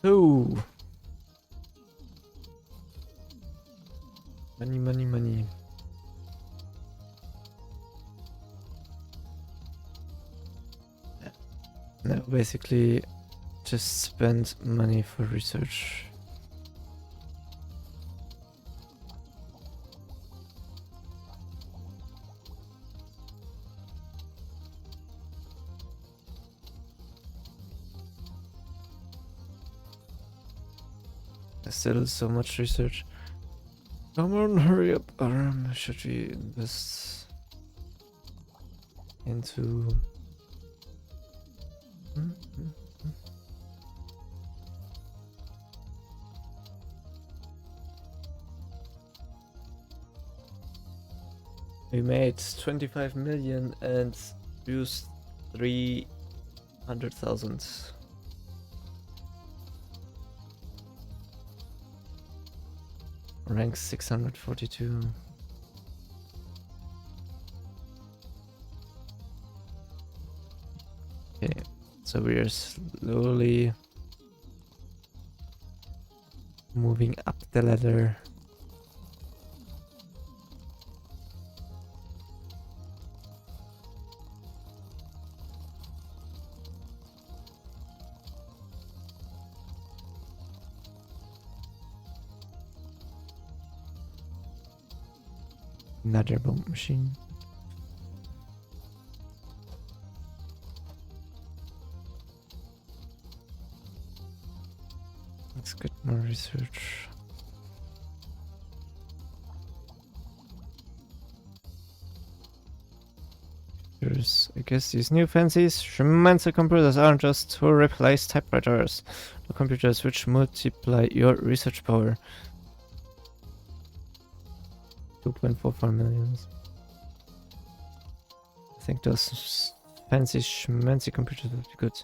Oh. Money, money, money. Yeah. Now basically just spend money for research. There's still so much research. Come on, hurry up, Aram. Should we invest into... We made 25 million and used 300,000. Rank 642. Okay, so we are slowly moving up the ladder. Another bomb machine. Let's get more research. I guess these new fancy Incremental computers aren't just to replace typewriters, or computers which multiply your research power. 2.44 million. I think those fancy schmancy computers would be good.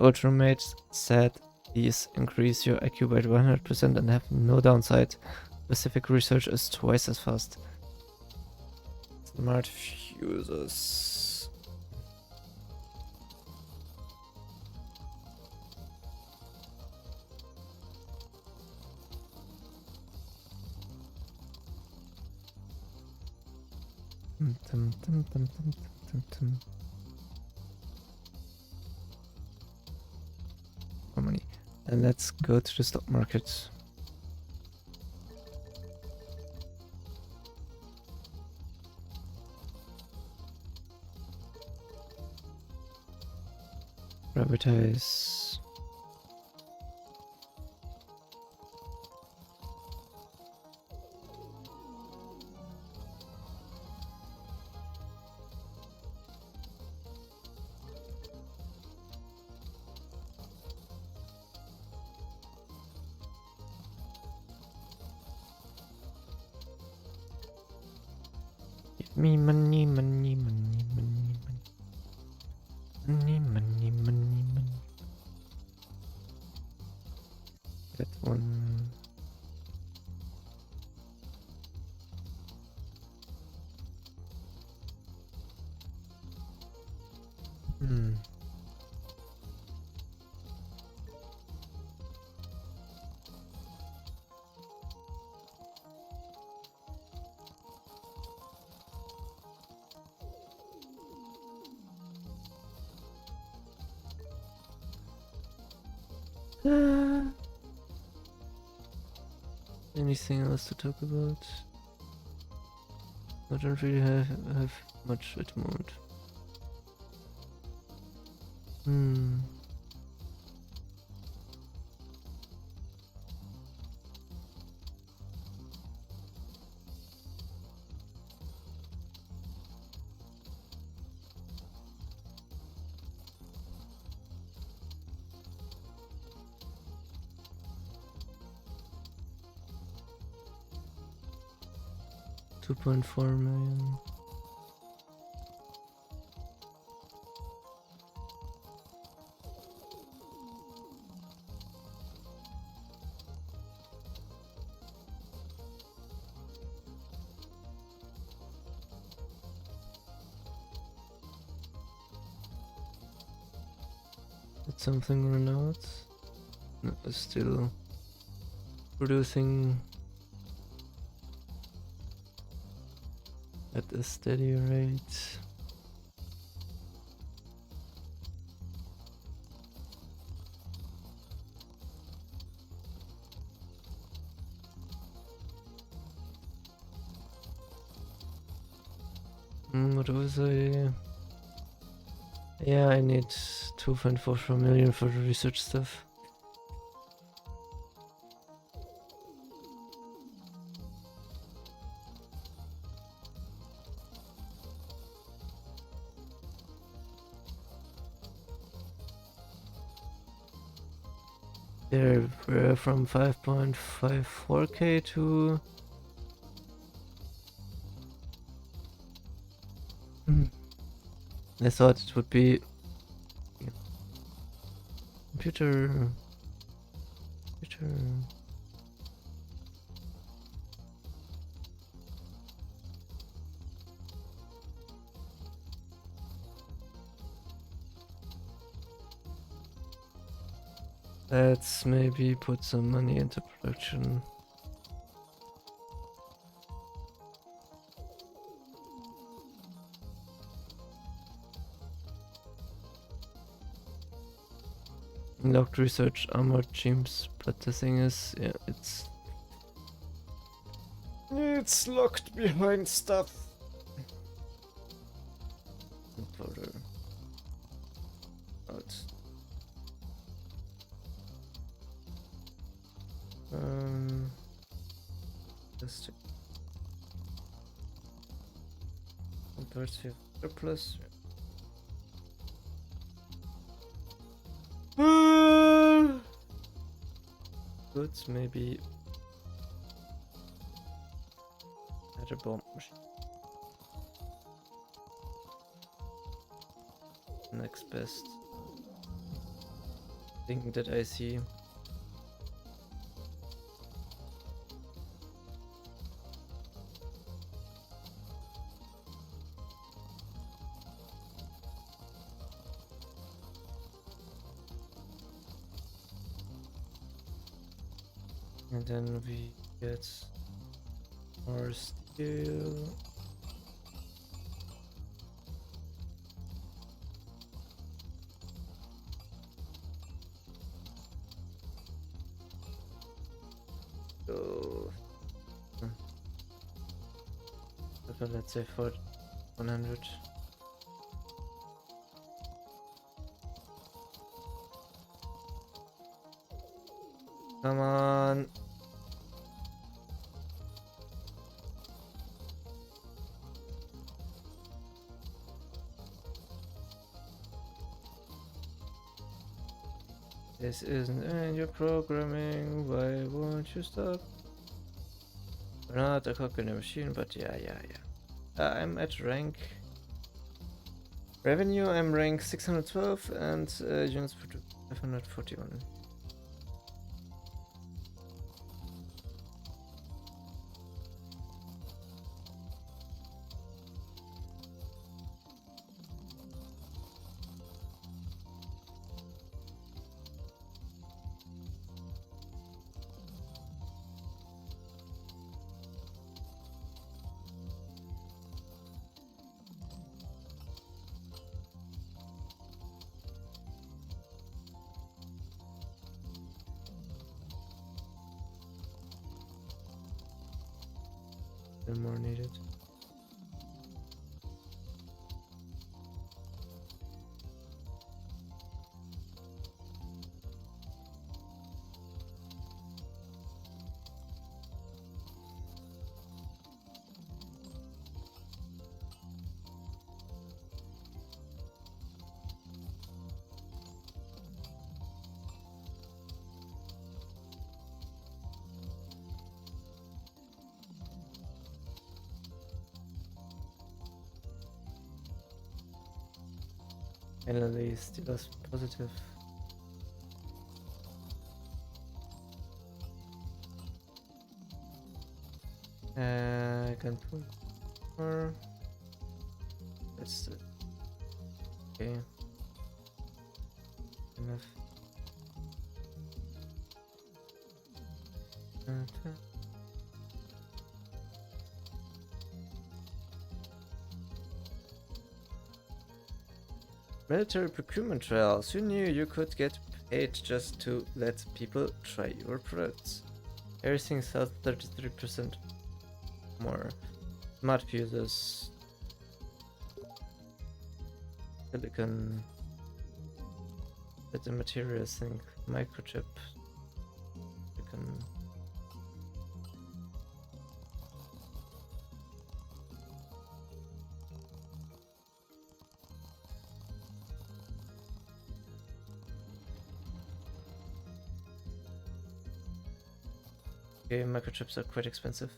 Old roommate said these increase your IQ by 100% and have no downside. Specific research is twice as fast. Smart fuses. More money. And let's go to the stock market. Privatize. Me money, money, money, money, money. Money, money, money, money. That one. Hmm. 'Anything else to talk about? I don't really have much at the moment. 2.4 million. Did something run out? No, it's still producing at a steady rate. What was I? Yeah, I need 2.44 million for the research stuff. There were from 5.54k to I thought it would be computer. Let's maybe put some money into production. Locked research armored teams, but the thing is, yeah, it's locked behind stuff. Out. Just compared to surplus. Goods maybe at a bomb machine. Next best thing that I see. And then we get more steel. So, let's say for 100. Come on. This isn't in your programming, why won't you stop? We're not a cock in a machine, but yeah. I'm at rank revenue. I'm rank 612 and units produced 541. More needed. Finally, still positive. I can put more. That's okay. Enough. Okay. Military procurement trials. Who knew you could get paid just to let people try your products? Everything sells 33% more. Smart fuses. Silicon. Better materials, think. Microchip. Silicon. Okay, microchips are quite expensive.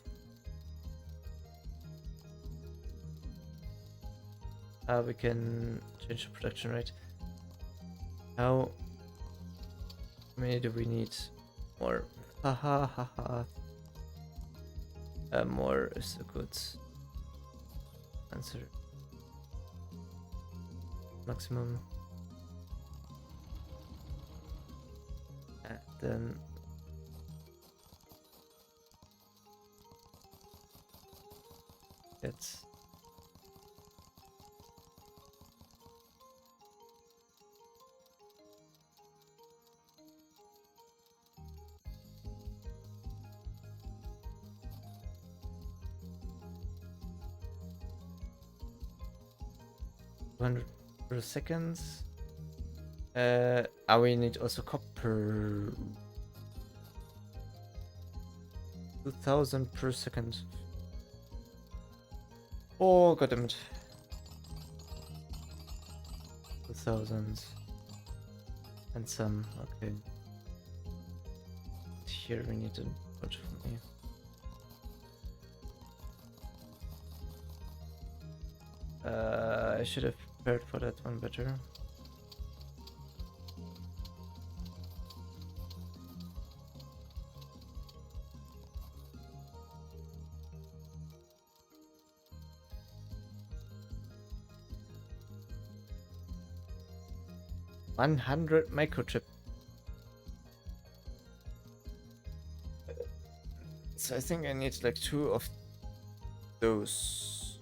We can change the production rate. How many do we need? More. Haha, haha. More is a good answer. Maximum. And then it's per seconds. We need also copper. 2000 per second. Oh, goddammit. 2000 and some. Okay. Here we need a bunch from here. I should have prepared for that one better. $100 microchip. So I think I need like 2 of those.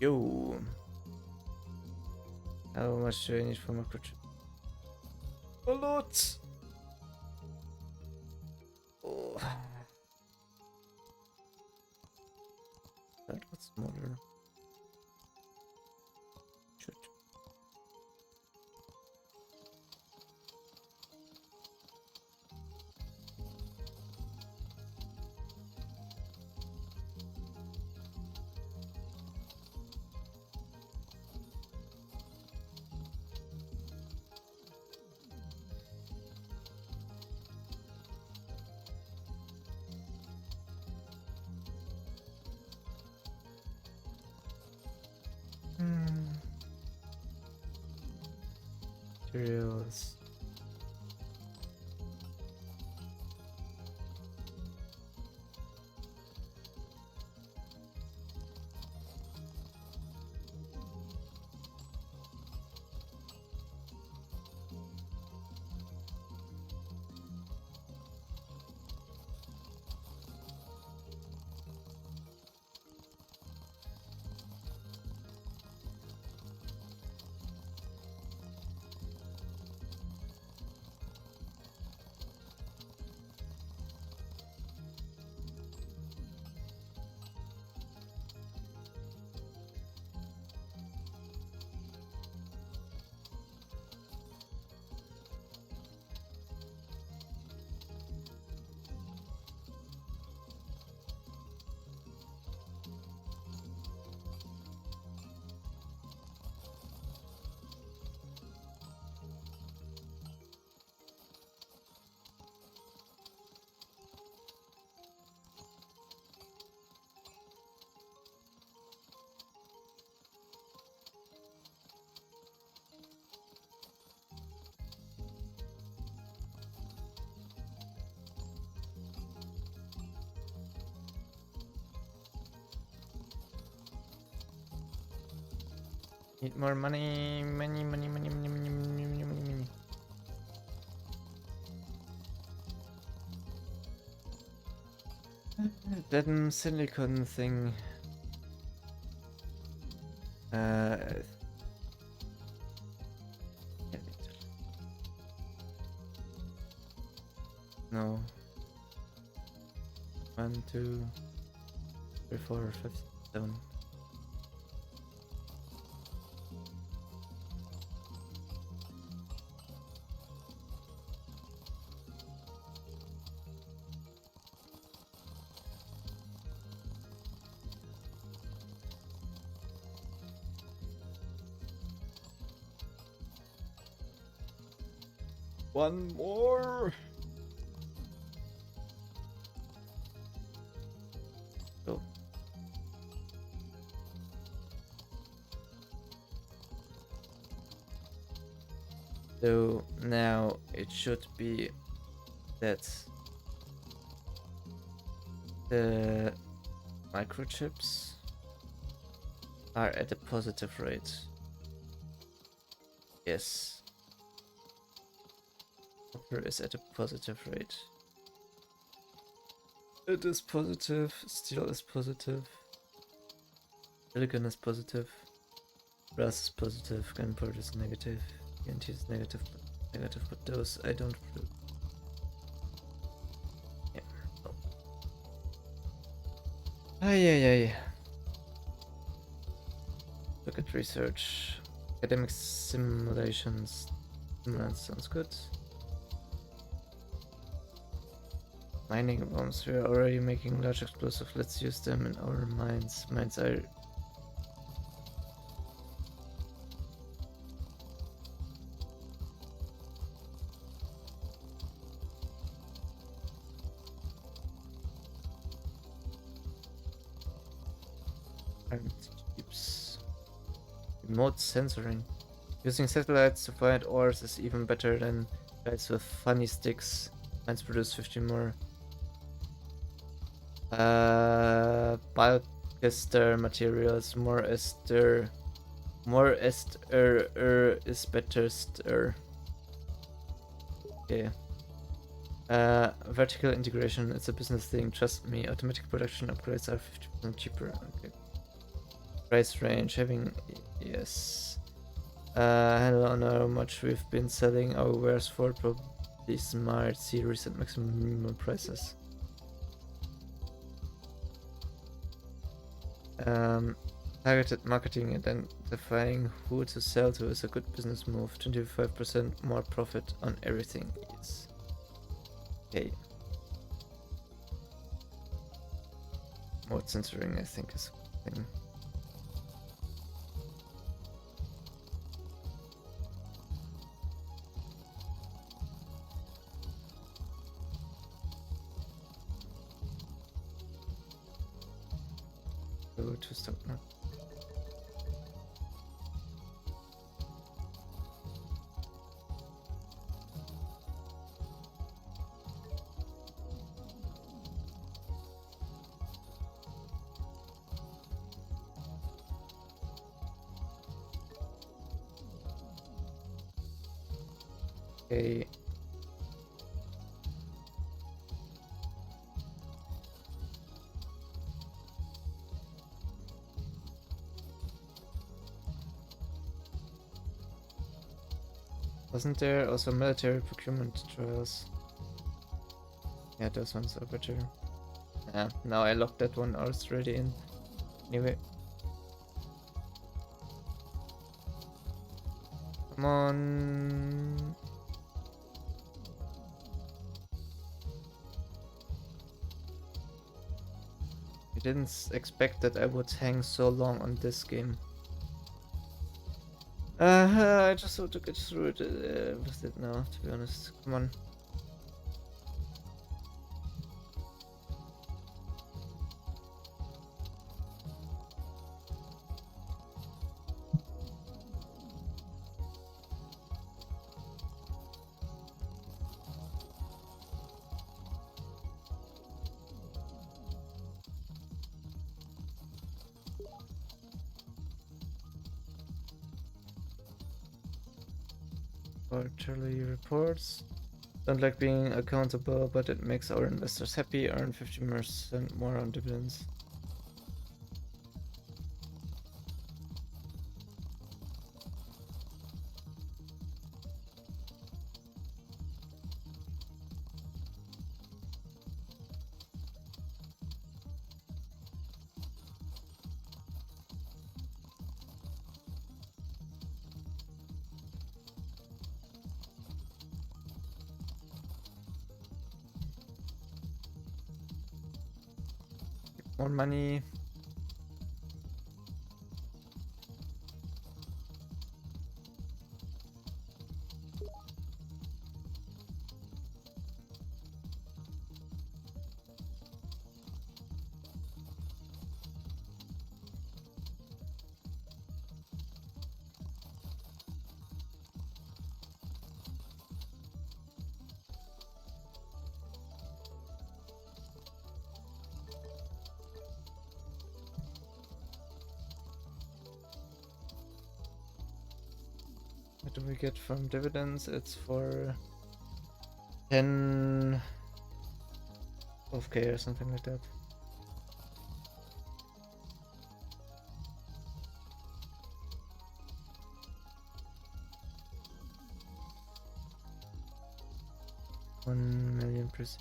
Yo. How much do I need for microchip? A lot. Oh. That was smaller. Shit. materials. Need more money, money, money, money, money, money, money, money, money, money. That silicon thing. Damn it. No. 1, 2, 3, 4, 5, 7. One more. Go. So now it should be that the microchips are at a positive rate. Yes. Copper is at a positive rate. It is positive, steel is positive, silicon is positive, brass is positive, gunpowder is negative, TNT is negative, but those I don't produce. Yeah. Oh. Ay. Look at research. Academic simulations. Sounds good. Mining bombs, we are already making large explosives, let's use them in our mines. Mines are... chips. Remote censoring. Using satellites to find ores is even better than guys with funny sticks. Mines produce 50 more. Bioester materials, more ester is better stir. Okay. Vertical integration, it's a business thing, trust me. Automatic production upgrades are 50% cheaper. Okay. Price range, having... yes. I don't know how much we've been selling our wares for, probably smart, see recent maximum prices. Targeted marketing, identifying who to sell to is a good business move. 25% more profit on everything. Yes. Okay. More censoring, I think, is a thing. Go to stock market. Okay. Wasn't there also military procurement trials? Yeah, those ones are better. Yeah, now I locked that one already in. Anyway. Come on. I didn't expect that I would hang so long on this game. I just want to get through it with it now, to be honest. Come on. Quarterly reports. Don't like being accountable, but it makes our investors happy. Earn 15% more on dividends. More money. What do we get from dividends? It's for 10 of K or something like that. $1,000,000%.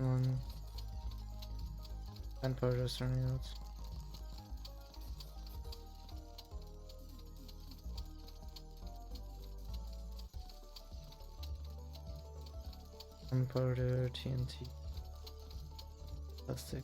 On manpower just running out. Gunpowder, TNT, plastic.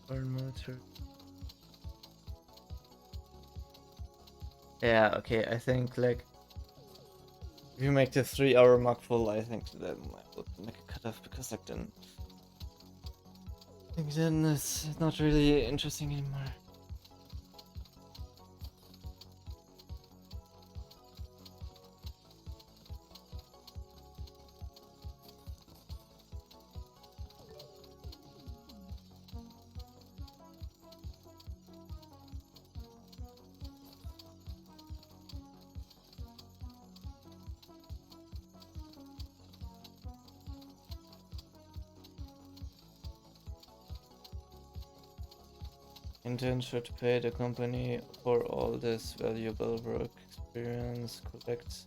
Foreign military. Yeah, okay, I think like if you make the 3-hour mark full, I think that would make a cutoff because like then I think then it's not really interesting anymore. Intent should pay the company for all this valuable work experience, collect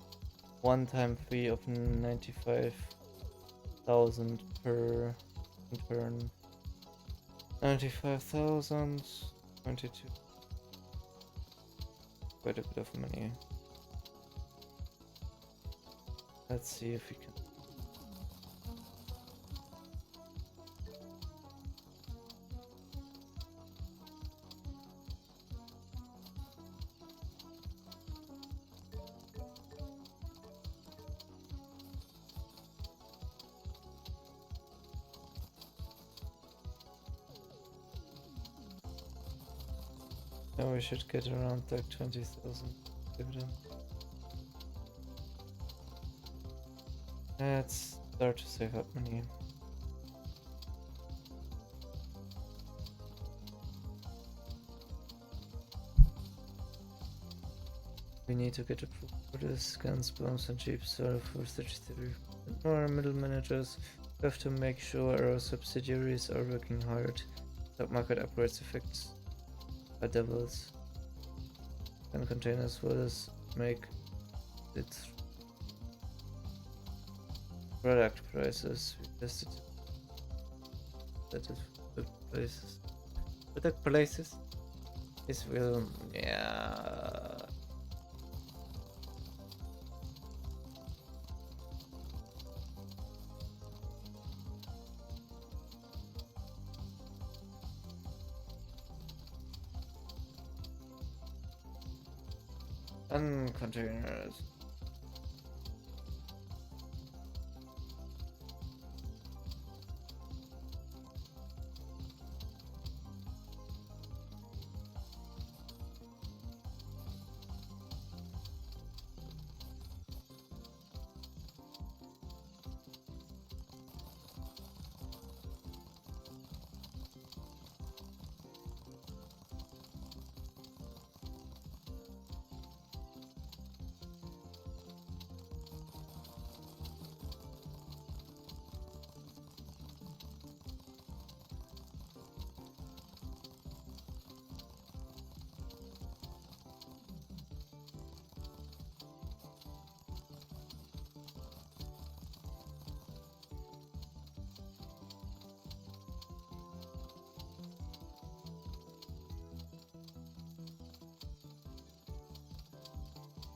one-time fee of 95,000 per intern. 95,000, 22. Quite a bit of money. Let's see if we can. Now we should get around like 20,000 dividend. Let's start to save up money. We need to get approved for this. Guns, bombs, and jeeps are for 33. Our middle managers have to make sure our subsidiaries are working hard. Stock market upwards effects are doubles. Gun containers will make it. Product prices we tested. That is good places. Product places. This will, yeah. And containers.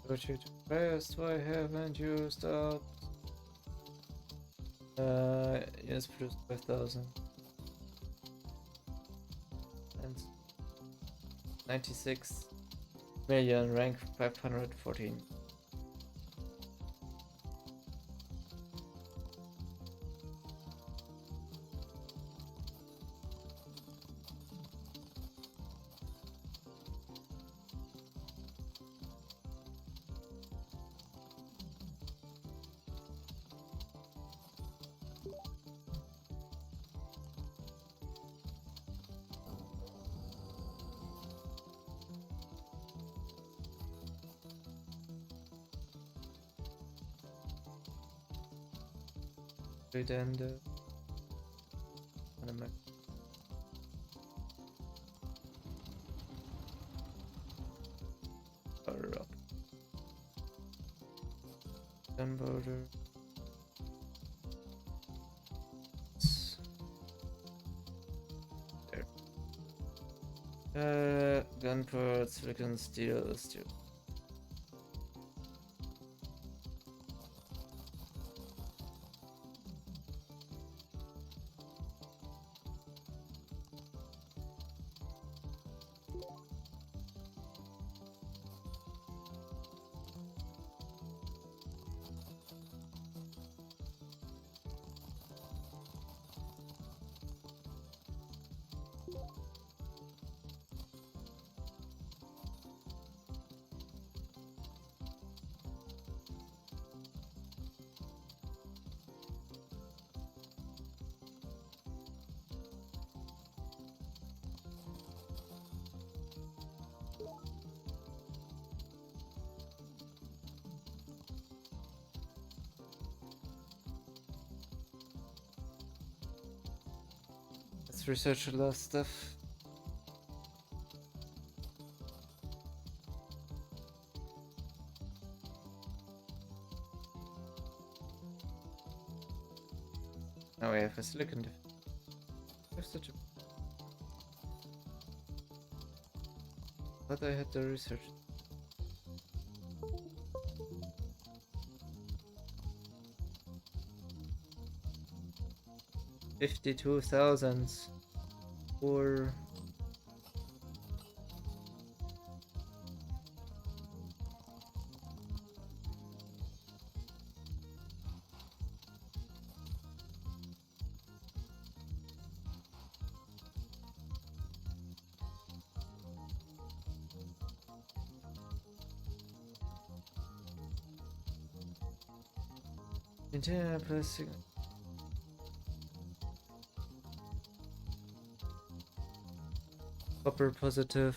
Rotate fast, why haven't you stopped? Yes, produced 5,000. And 96 million, rank 514. And power up. Gunpowder. There. Gunpowder, silicon, steel. Let's research the last stuff. Now we have a silicon. There's such a. But I had to research. 52,000 for interior plastic. Copper positive.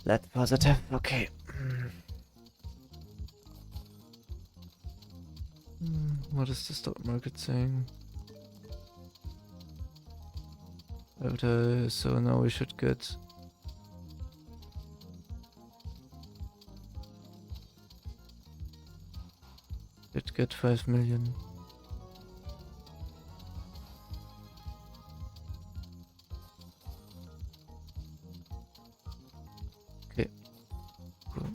Lead positive, okay. What is the stock market saying? So now we should get should get 5 million. Okay, cool.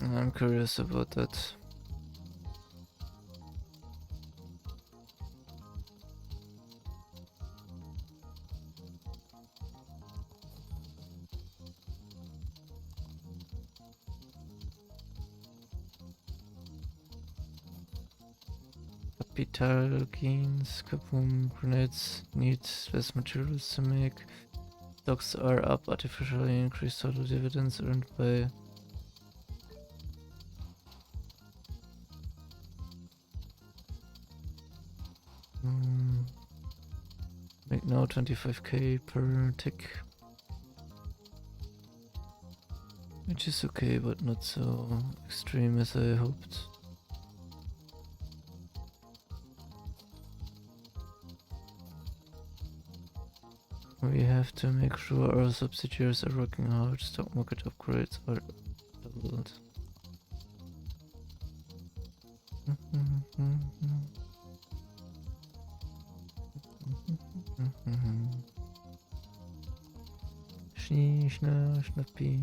I'm curious about that. Capital gains, kaboom, grenades need less materials to make. Stocks are up, artificially increased total dividends earned by make now 25k per tick, which is okay, but not so extreme as I hoped. We have to make sure our subsidiaries are working hard. Stock market upgrades are doubled. Schnappi.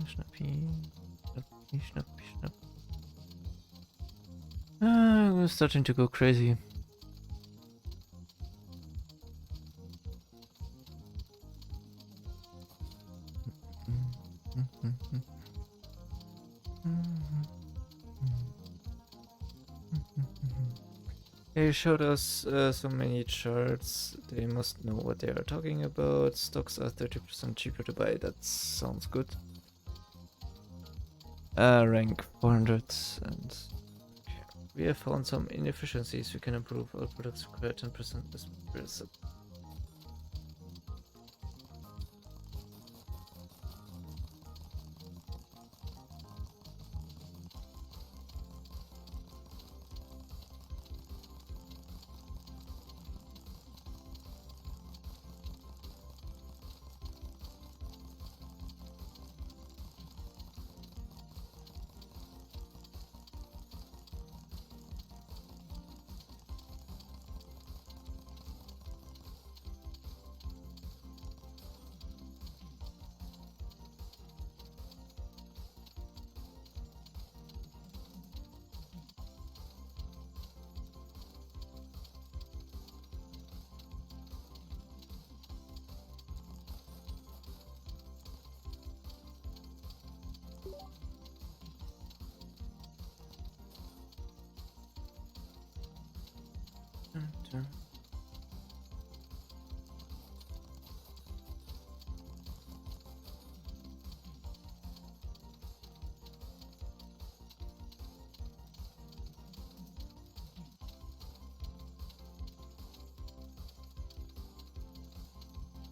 Schnappi, schnappi, schnappi, schnapp. I'm starting to go crazy. They showed us so many charts. They must know what they are talking about. Stocks are 30% cheaper to buy. That sounds good. Rank 400 and we have found some inefficiencies. We can improve our products require 10% less materials.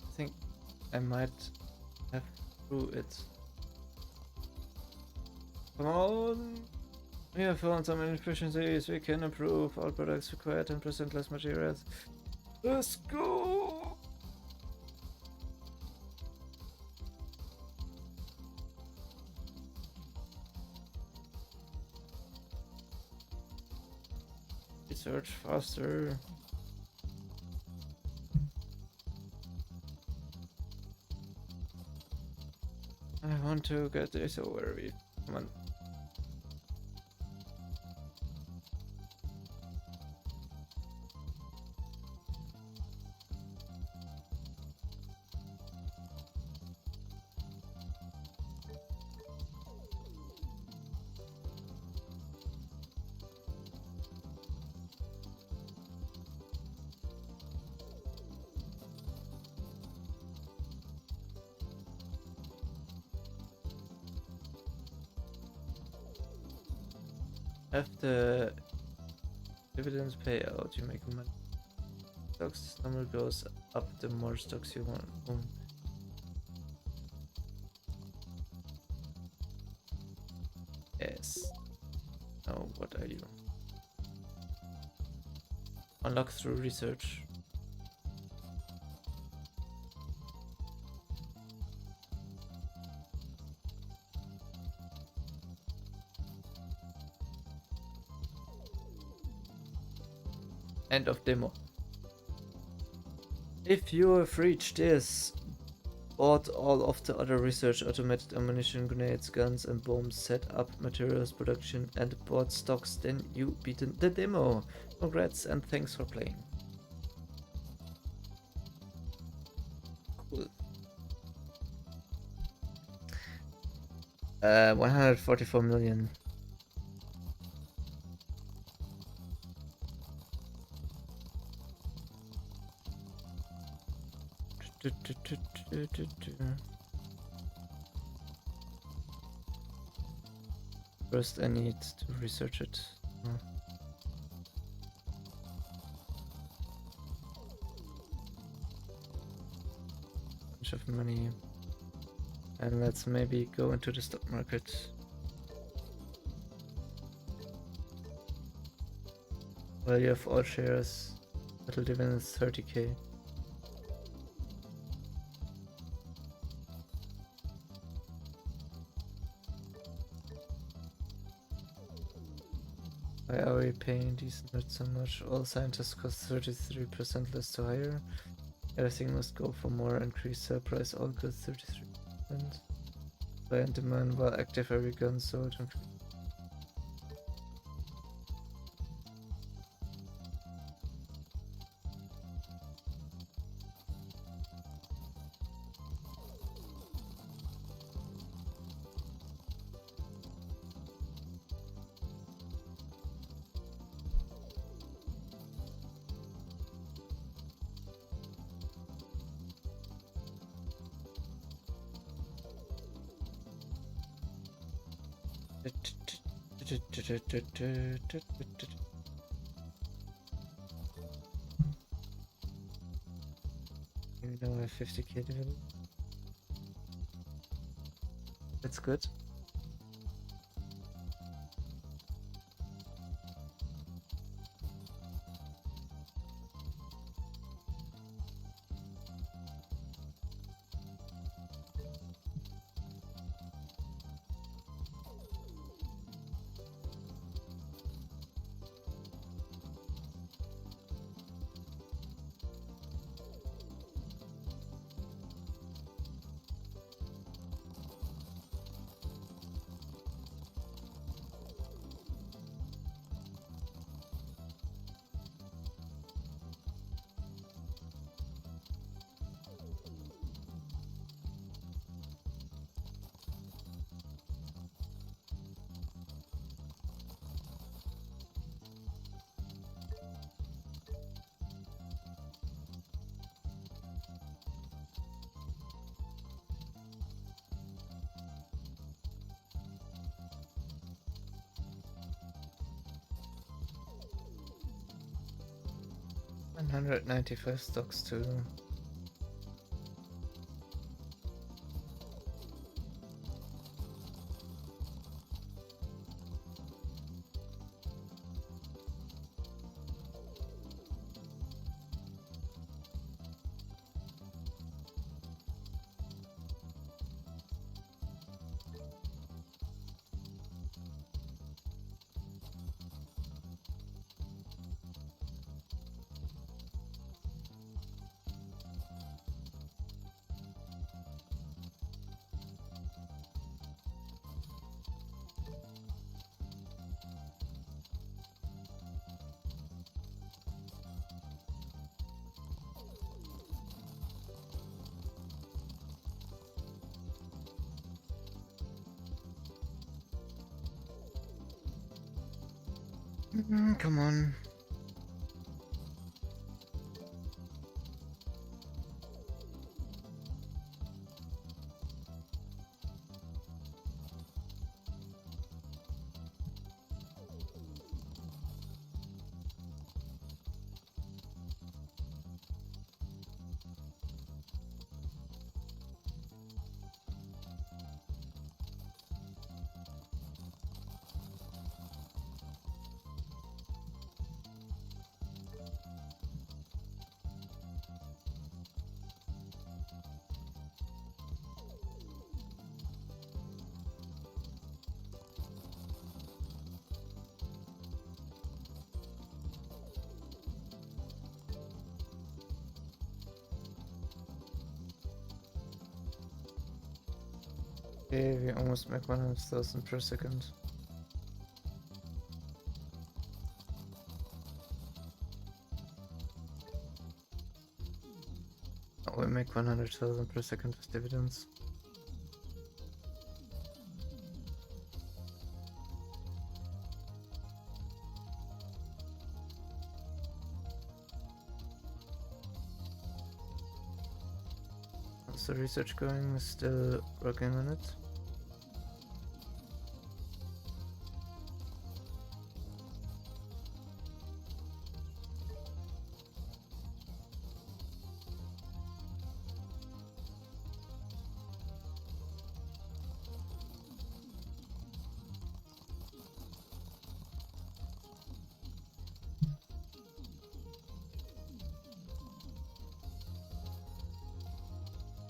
I think I might have through it. Come on! We have found some inefficiencies. We can improve. All products require 10% less materials. Let's go! Research faster. I want to get this over with. Come on. After dividends payout, you make money. Stocks number goes up the more stocks you want own. Yes. Oh, what are you? Unlock through research. End of demo. If you have reached this, bought all of the other research, automated ammunition, grenades, guns and bombs, set up materials production and bought stocks, then you beaten the demo. Congrats and thanks for playing. Cool. 144 million. First I need to research it. Bunch of money. And let's maybe go into the stock market. Value of all shares. Total dividends 30k. Why are we paying these nerds so much? All scientists cost 33% less to hire. Everything must go for more increased sale price. All goods 33%. Supply and demand while active every gun sold increase. Even though I have 50k developed. That's good. $195 stocks too. Come on. Okay, we almost make 100,000 per second. Oh, we make 100,000 per second with dividends. How's the research going? Still working on it.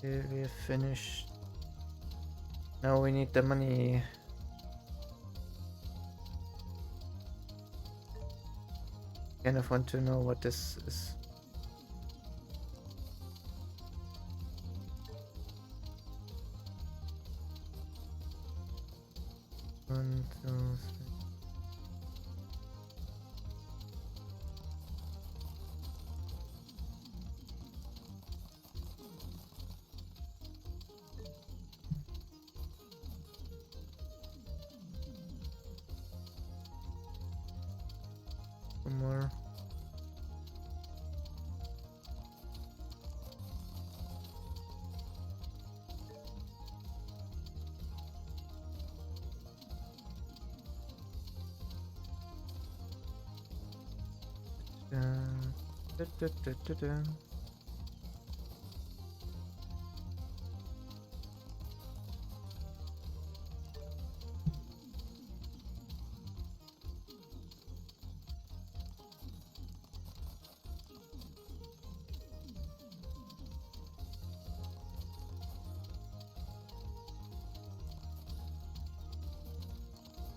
Okay, we have finished. Now we need the money. kind of want to know what this is. One, two, three. One more. Da, da, da, da, da.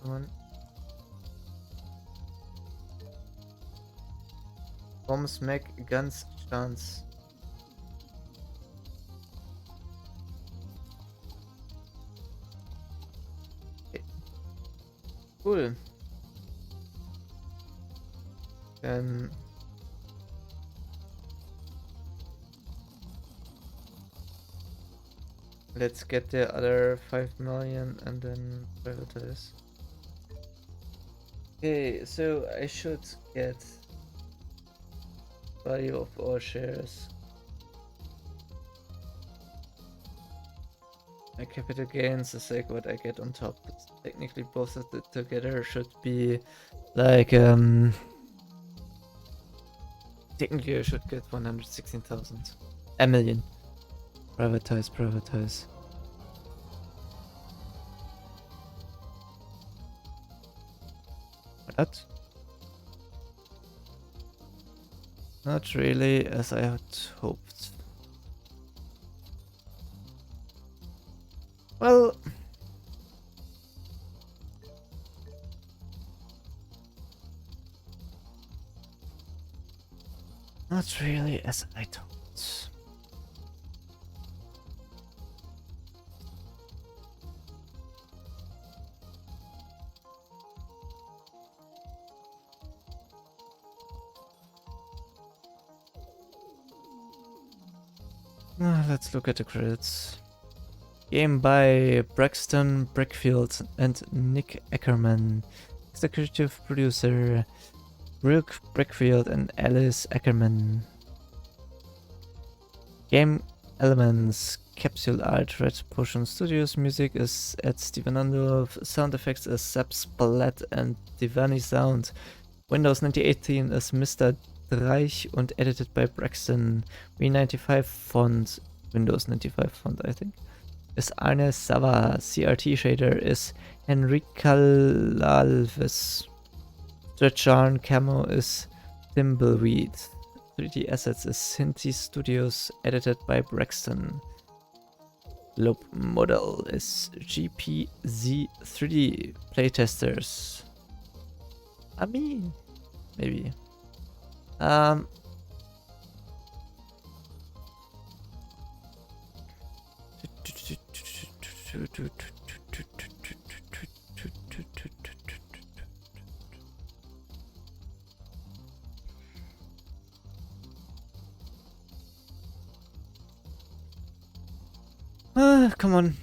Come on. Bombs make guns chance. Okay. Cool. Let's get the other 5 million and then privatize. Okay, so I should get value of all shares. My capital gains is like what I get on top. But technically both of it together should be like technically I should get 116,000. A million. Privatize, privatize. What? Not really as I had hoped. Well, not really as I thought. Let's look at the credits. Game by Braxton Brickfield and Nick Ackerman. Executive producer Brooke Brickfield and Alice Ackerman. Game elements: capsule art, Red Potion Studios. Music is at Steven Andorf. Sound effects is Zap Splat and Divani Sound. Windows 98 theme is Mr. Dreich und edited by Braxton. V95 font, Windows 95 font I think, is Arne Sava. CRT shader is Henrique Lalves. Stretch yarn camo is Thimbleweed. 3D assets is Cinti Studios, edited by Braxton. Globe model is GPZ3D. Playtesters. I mean, maybe. Come on.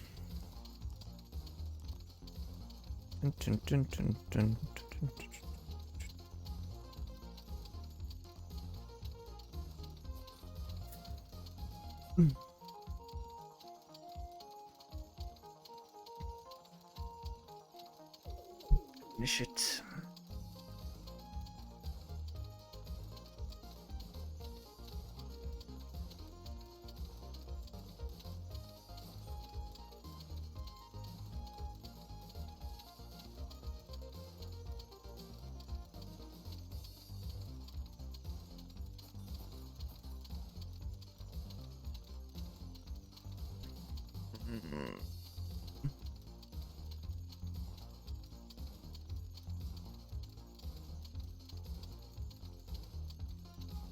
Shit.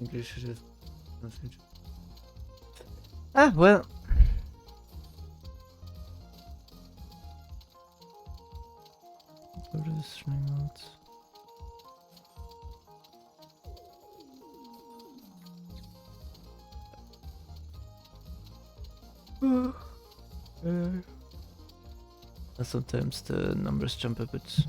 English should have translated. Ah, well. Let's go to the stream mode. Sometimes the numbers jump a bit.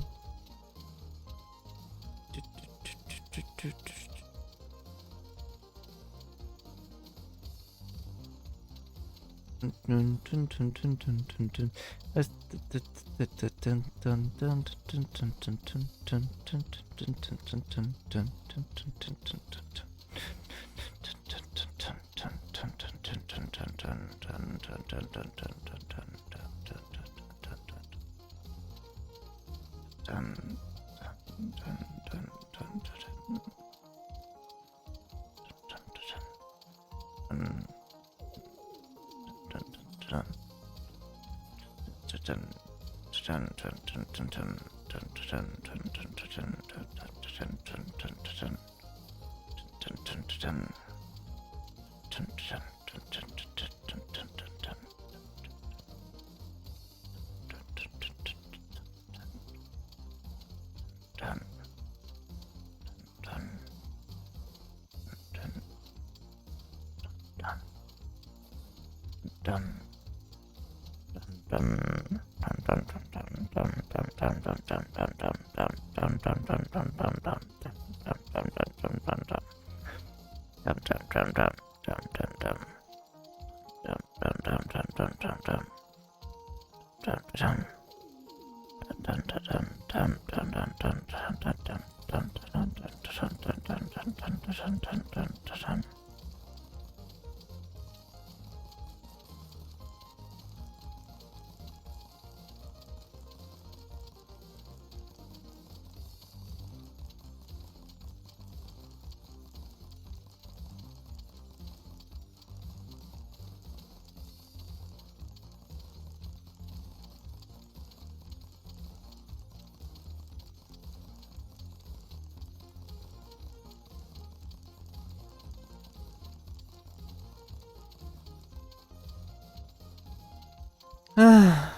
I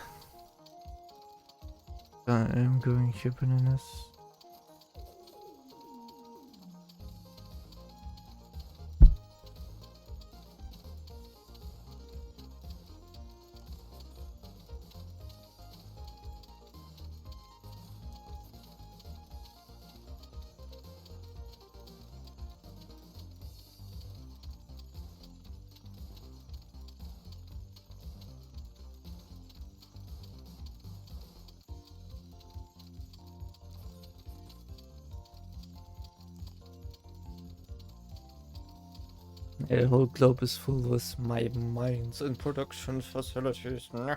am going here, bananas. The whole globe is full with my mines and production facilities. And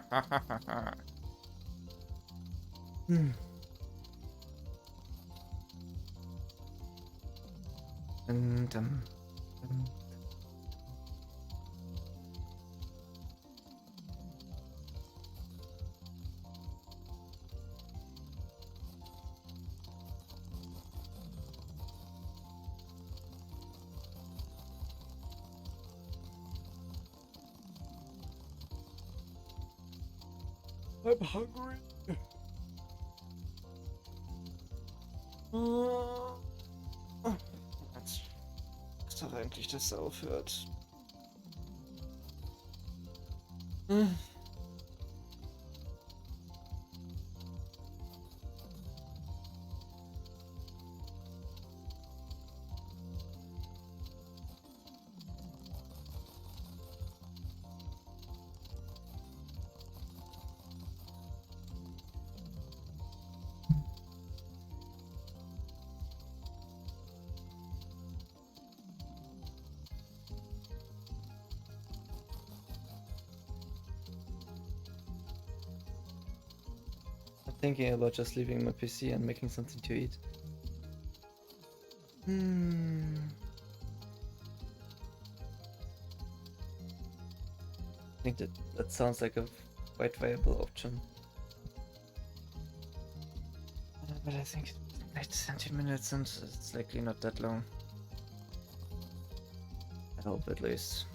I'm hungry. Jetzt doch endlich, dass es aufhört. Thinking about just leaving my PC and making something to eat. I think that sounds like a quite viable option. But I think like 20 minutes and it's likely not that long. I hope at least.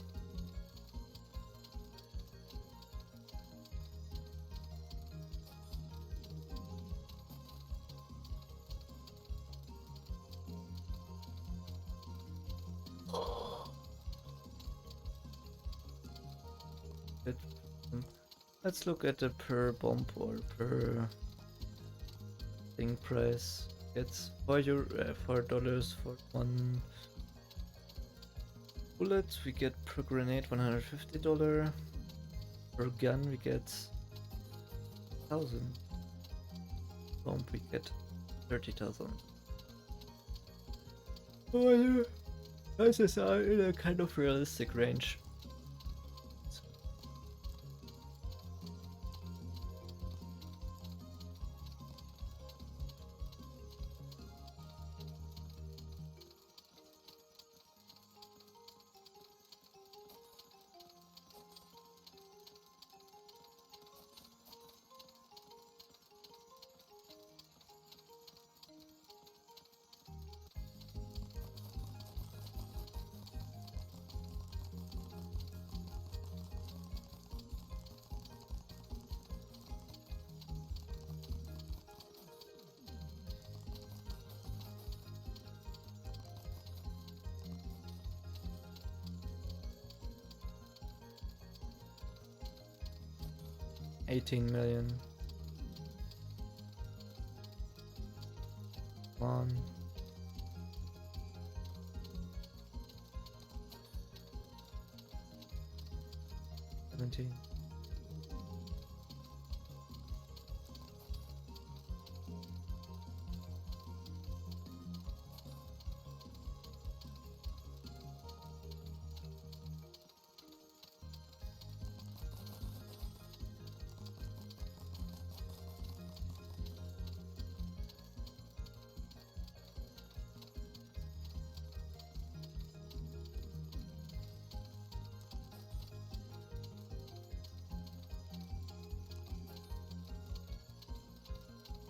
Good. Let's look at the per bomb or per thing price. It's $4 for one bullet. We get per grenade $150. Per gun we get 1,000. Bomb we get 30,000. Oh, prices are in a kind of realistic range. $18 million. One. $17.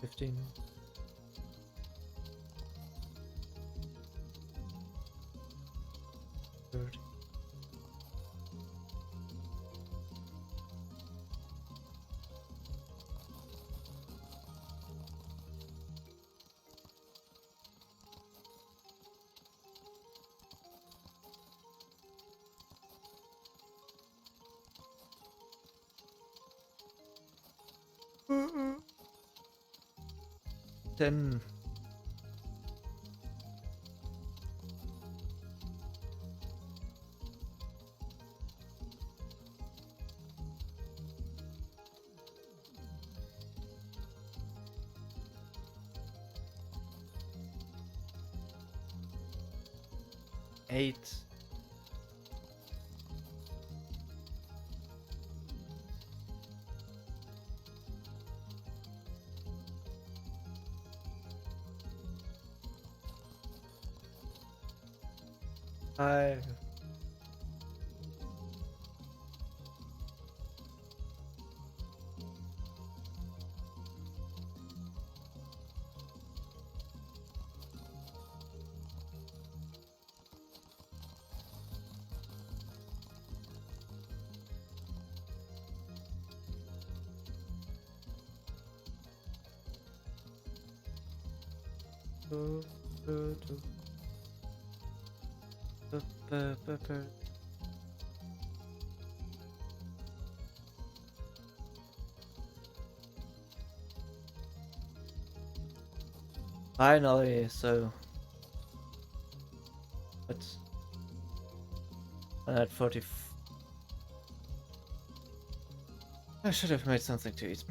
$15. $30. $10. $8. $5. Finally, so what's 140? I should have made something to eat.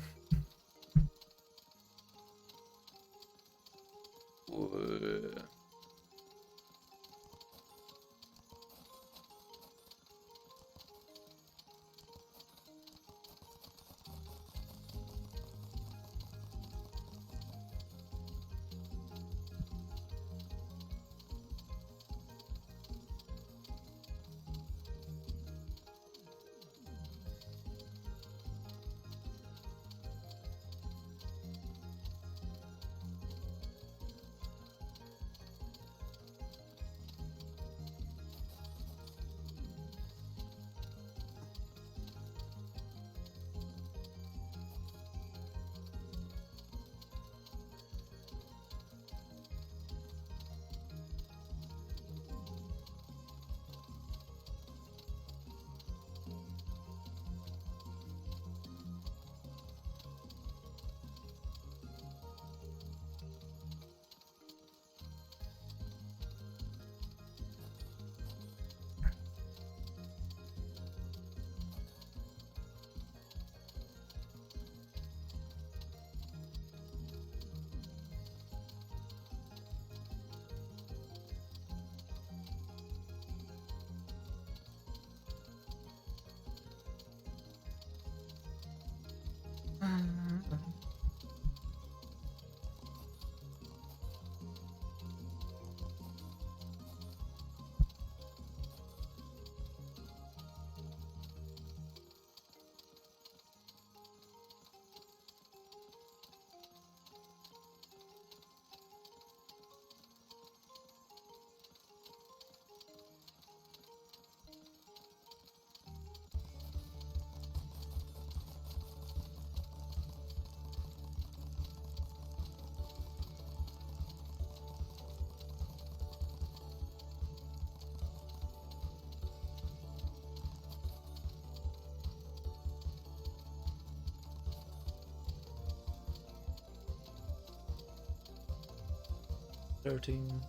13.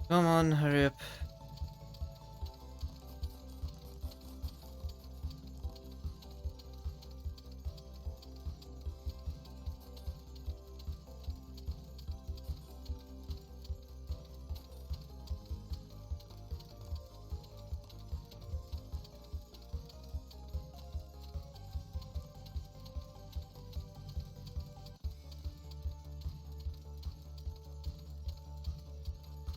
Come on, hurry up.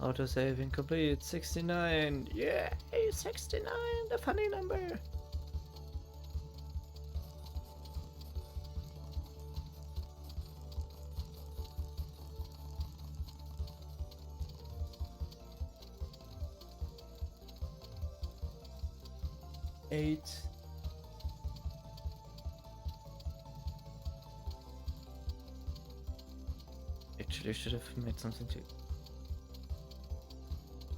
Autosave incomplete. 69. Yay! 69, the funny number. Eight. Actually, I should have made something too.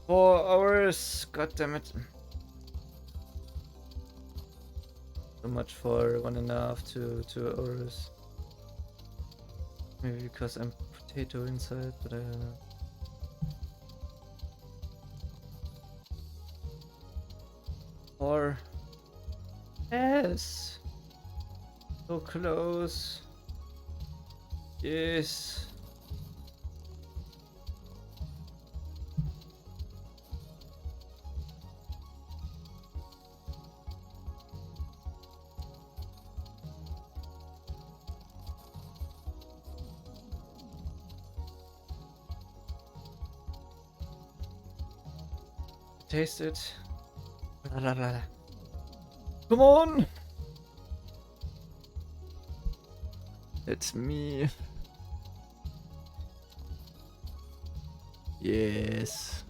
4 hours. God damn it. So much for 1.5 to 2 hours. Maybe because I'm potato inside, but I don't know. Or yes, so close. Yes. Taste it. La, la, la. Come on! It's me. Yes.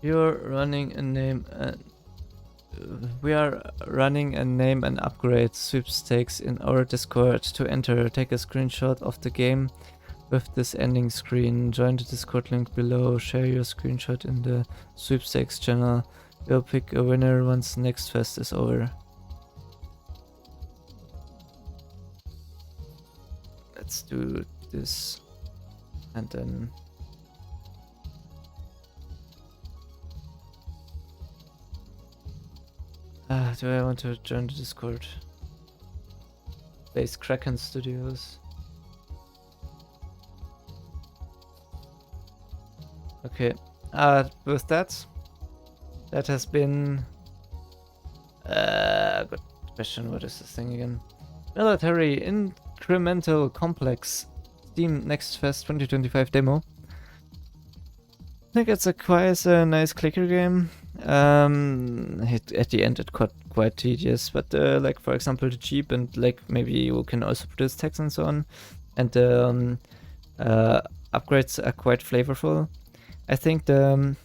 You're running a name and we are running a name and upgrade sweepstakes in our Discord. To enter, take a screenshot of the game with this ending screen. Join the Discord link below. Share your screenshot in the sweepstakes channel. You'll pick a winner once next fest is over. Let's do this and then do I want to join the Discord? Base Kraken Studios. Okay. With that has been good question. What is this thing again? Military Incremental Complex Steam Next Fest 2025 demo. I think it's a quite a nice clicker game. At the end it got quite tedious, but like for example the Jeep and like maybe you can also produce text and so on, and the upgrades are quite flavorful. I think the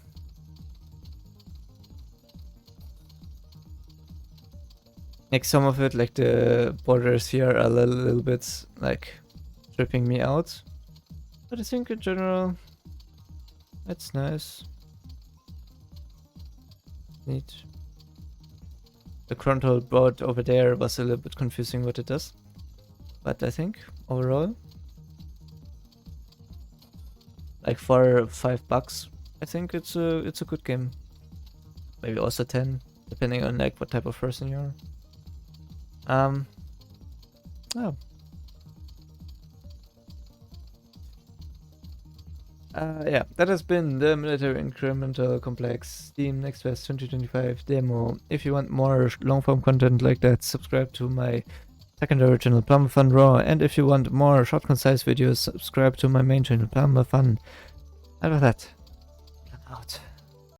like some of it, like the borders here are a little bit like tripping me out, but I think in general it's nice. Neat. The control board over there was a little bit confusing what it does, but I think overall, like for $5, I think it's a good game. Maybe also 10, depending on like what type of person you are. Oh. Yeah, that has been the Military Incremental Complex Steam Next Fest 2025 demo. If you want more long-form content like that, subscribe to my secondary channel Plumber Fun Raw, and if you want more short concise videos, subscribe to my main channel Plumber Fun. And with that, I'm out.